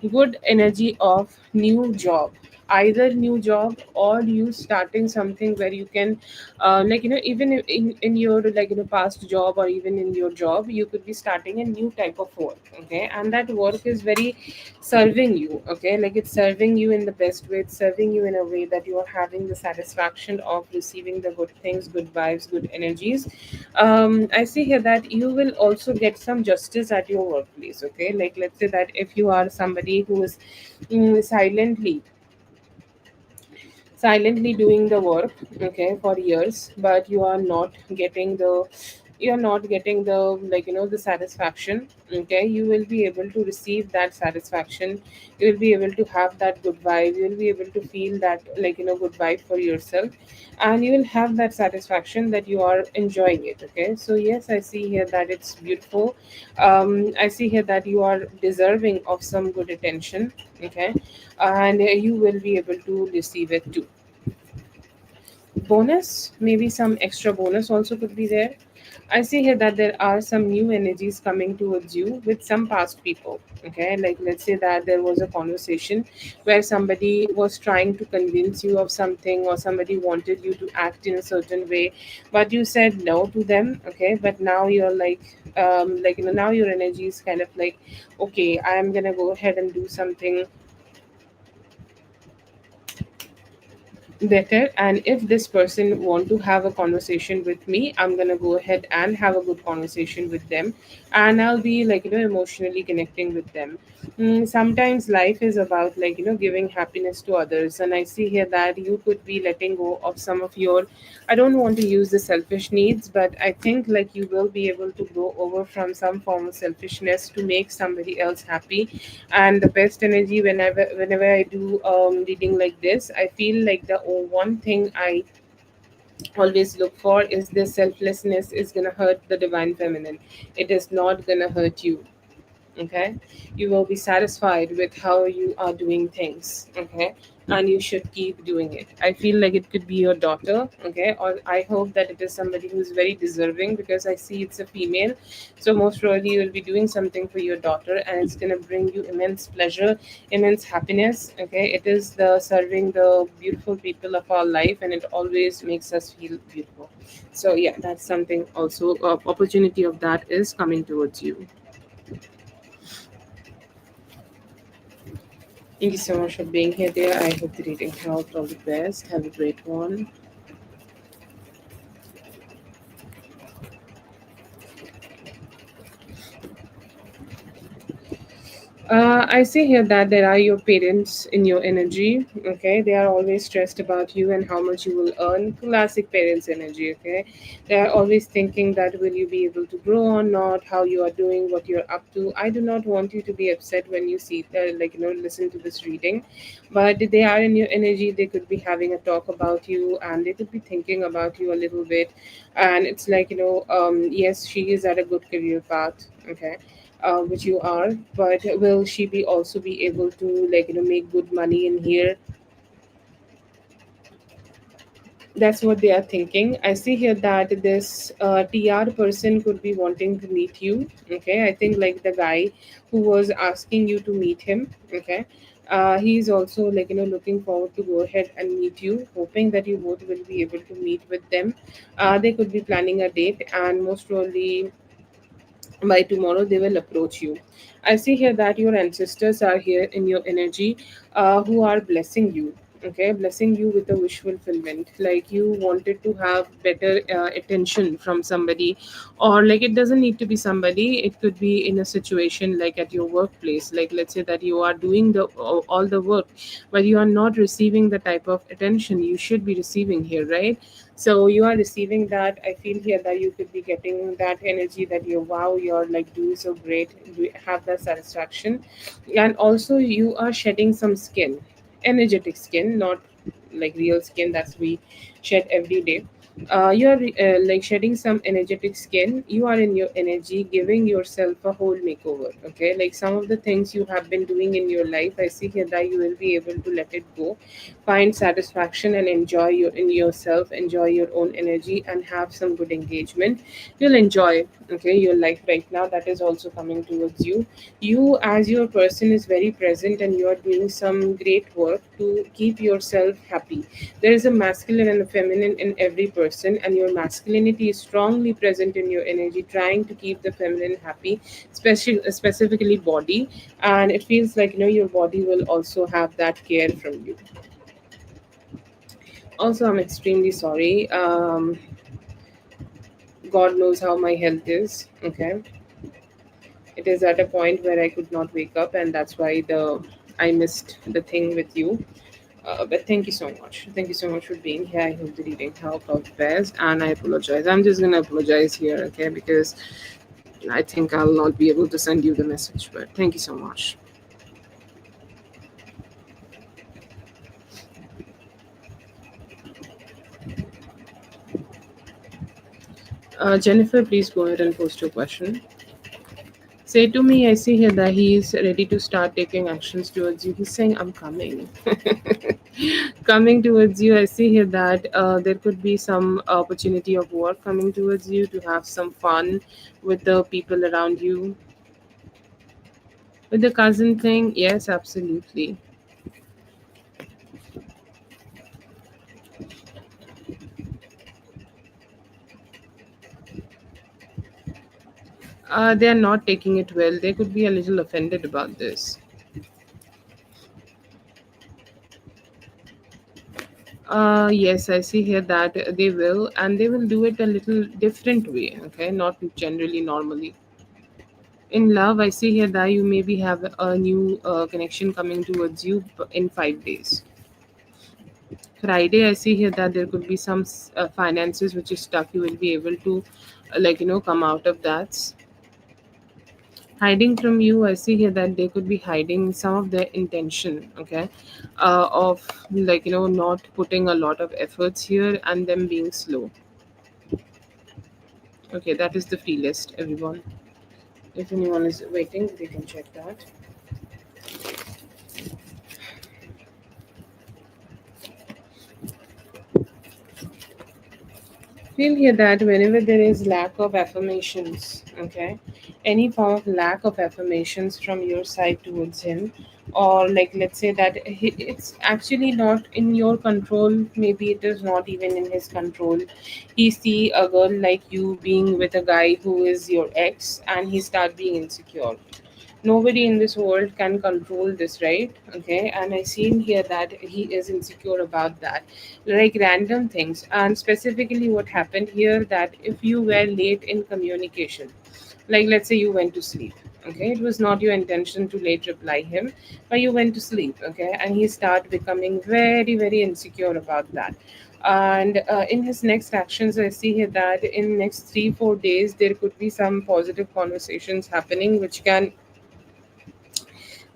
Good energy of new job. either new job or you starting something where you can even in your past job or even in your job, you could be starting a new type of work. Okay, and that work is very serving you. Okay, like it's serving you in the best way, it's serving you in a way that you are having the satisfaction of receiving the good things, good vibes, good energies. I see here that you will also get some justice at your workplace. Okay, like let's say that if you are somebody who is silently doing the work, okay, for years, but you are not getting the the satisfaction. Okay, you will be able to receive that satisfaction, you will be able to have that good vibe, you will be able to feel that good vibe for yourself, and you will have that satisfaction that you are enjoying it. Okay, so yes, I see here that it's beautiful. I see here that you are deserving of some good attention. Okay, and you will be able to receive it too. Bonus, maybe some extra bonus also could be there. I see here that there are some new energies coming towards you with some past people. Okay, like let's say that there was a conversation where somebody was trying to convince you of something, or somebody wanted you to act in a certain way, but you said no to them. Okay, but now you're now your energy is kind of like, okay, I'm gonna go ahead and do something better, and if this person want to have a conversation with me, I'm gonna go ahead and have a good conversation with them, and I'll be emotionally connecting with them. Sometimes life is about giving happiness to others, and I see here that you could be letting go of some of your, I don't want to use the selfish needs, but I think like you will be able to go over from some form of selfishness to make somebody else happy. And the best energy, whenever I do reading like this, I feel like the one thing I always look for is this: selflessness is gonna hurt the divine feminine, it is not gonna hurt you. Okay, you will be satisfied with how you are doing things. Okay, and you should keep doing it. I feel like it could be your daughter. Okay, or I hope that it is somebody who is very deserving, because I see it's a female. So most probably you will be doing something for your daughter, and it's going to bring you immense pleasure, immense happiness. Okay, it is the serving the beautiful people of our life, and it always makes us feel beautiful. So yeah, that's something also, opportunity of that is coming towards you. Thank you so much for being here, dear. I hope the reading helped. All the best. Have a great one. I see here that there are your parents in your energy. Okay, they are always stressed about you and how much you will earn. Classic parents energy. Okay, they are always thinking that will you be able to grow or not, how you are doing, what you're up to. I do not want you to be upset when you see, listen to this reading, but they are in your energy. They could be having a talk about you, and they could be thinking about you a little bit. And it's like yes, she is at a good career path. Okay, which you are, but will she be also be able to make good money in here? That's what they are thinking. I see here that this TR person could be wanting to meet you. Okay, I think like the guy who was asking you to meet him. Okay, he's also looking forward to go ahead and meet you, hoping that you both will be able to meet with them. They could be planning a date, and most probably by tomorrow they will approach you. I see here that your ancestors are here in your energy, who are blessing you. Okay, blessing you with a wish fulfillment, like you wanted to have better attention from somebody, or like it doesn't need to be somebody, it could be in a situation like at your workplace. Like let's say that you are doing the all the work, but you are not receiving the type of attention you should be receiving here, right? So you are receiving that. I feel here that you could be getting that energy that you, wow, you're like doing so great, you have that satisfaction. And also you are shedding some skin, energetic skin, not like real skin that's we shed every day. You're like shedding some energetic skin. You are in your energy, giving yourself a whole makeover. Okay, like some of the things you have been doing in your life, I see here that you will be able to let it go, find satisfaction and enjoy in yourself, enjoy your own energy, and have some good engagement. You'll enjoy, okay, your life right now. That is also coming towards you. You as your person is very present, and you are doing some great work to keep yourself happy. There is a masculine and a feminine in every person, and your masculinity is strongly present in your energy, trying to keep the feminine happy, specifically body. And it feels like your body will also have that care from you. Also, I'm extremely sorry. God knows how my health is. Okay, it is at a point where I could not wake up, and that's why the I missed the thing with you. But thank you so much. Thank you so much for being here. I hope the reading helped out best, and I apologize. I'm just gonna apologize here, okay? Because I think I'll not be able to send you the message. But thank you so much. Jennifer, please go ahead and post your question. Say to me, I see here that he is ready to start taking actions towards you. He's saying, I'm coming. Coming towards you, I see here that there could be some opportunity of work coming towards you to have some fun with the people around you. With the cousin thing, yes, absolutely. They are not taking it well. They could be a little offended about this. Yes, I see here that they will, and they will do it a little different way. Okay, not generally normally. In love, I see here that you maybe have a new connection coming towards you in 5 days. Friday, I see here that there could be some finances which is stuck. You will be able to, come out of that. Hiding from you, I see here that they could be hiding some of their intention, okay, of not putting a lot of efforts here and them being slow. Okay, that is the free list, everyone. If anyone is waiting, they can check that. Feel here that whenever there is lack of affirmations, okay, any form of lack of affirmations from your side towards him, or like let's say that it's actually not in your control, maybe it is not even in his control. He see a girl like you being with a guy who is your ex, and he start being insecure. Nobody in this world can control this, right? Okay, and I seen here that he is insecure about that, like random things. And specifically what happened here, that if you were late in communication, like let's say you went to sleep, okay, it was not your intention to late reply him, but you went to sleep, okay, and he start becoming very very insecure about that. And in his next actions, I see here that in next 3 4 days there could be some positive conversations happening which can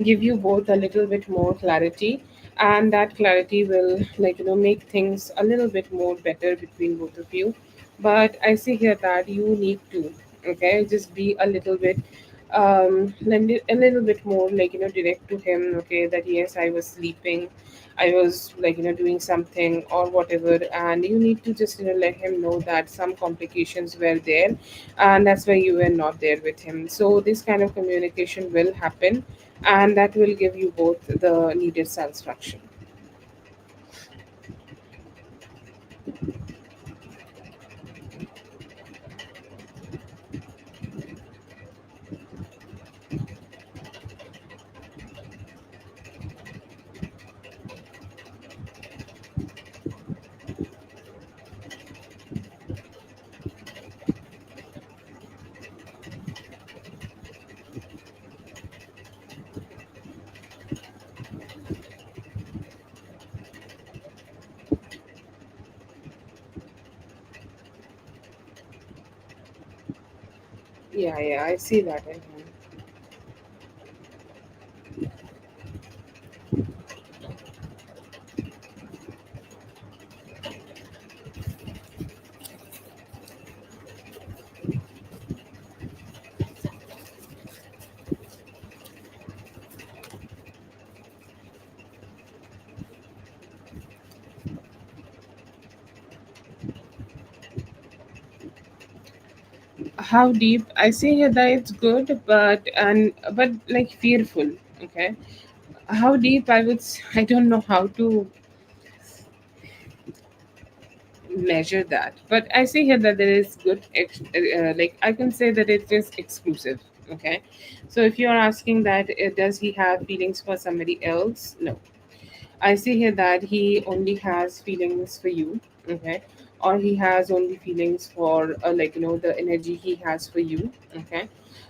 give you both a little bit more clarity, and that clarity will make things a little bit more better between both of you. But I see here that you need to, okay, just be a little bit a little bit more direct to him, okay, that yes, I was sleeping, I was doing something or whatever, and you need to just let him know that some complications were there, and that's why you were not there with him. So this kind of communication will happen, and that will give you both the needed satisfaction. Yeah, yeah, I see that in him. How deep? I say here that it's good, but like fearful. Okay. How deep? I don't know how to measure that, but I say here that there is like I can say that it is exclusive. Okay. So if you're asking that, does he have feelings for somebody else? No. I see here that he only has feelings for you, okay, or he has only feelings for like the energy he has for you, okay.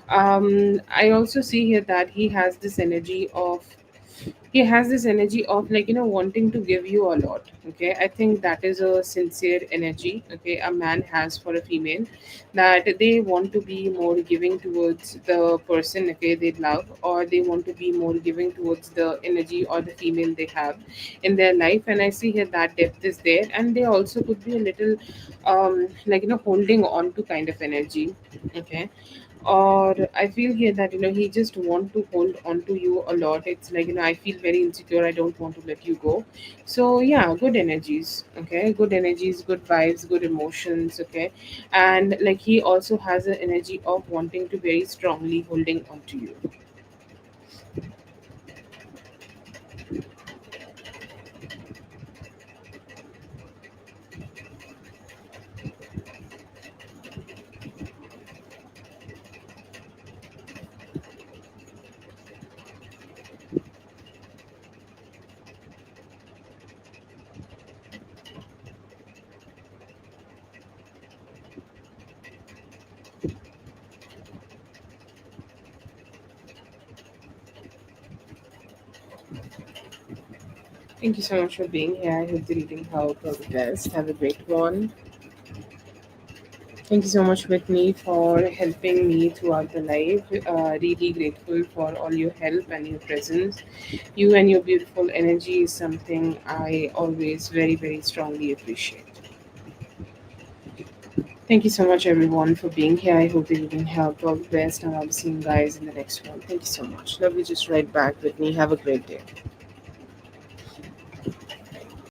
I also see here that he has this energy of like wanting to give you a lot, okay. I think that is a sincere energy, okay, a man has for a female, that they want to be more giving towards the person, okay, they love, or they want to be more giving towards the energy or the female they have in their life. And I see here that depth is there, and they also could be a little like holding on to kind of energy, okay. Or I feel here that he just want to hold on to you a lot. It's like I feel very insecure, I don't want to let you go. So yeah, good energies, okay, good energies, good vibes, good emotions, okay. And like he also has an energy of wanting to very strongly holding on to you. Thank you so much for being here. I hope the reading helped all the best. Have a great one. Thank you so much, Whitney, for helping me throughout the life. Really grateful for all your help and your presence. You and your beautiful energy is something I always very, very strongly appreciate. Thank you so much, everyone, for being here. I hope that you can help all the best, and I'll see you guys in the next one. Thank you so much. Love you just right back, Whitney. Have a great day.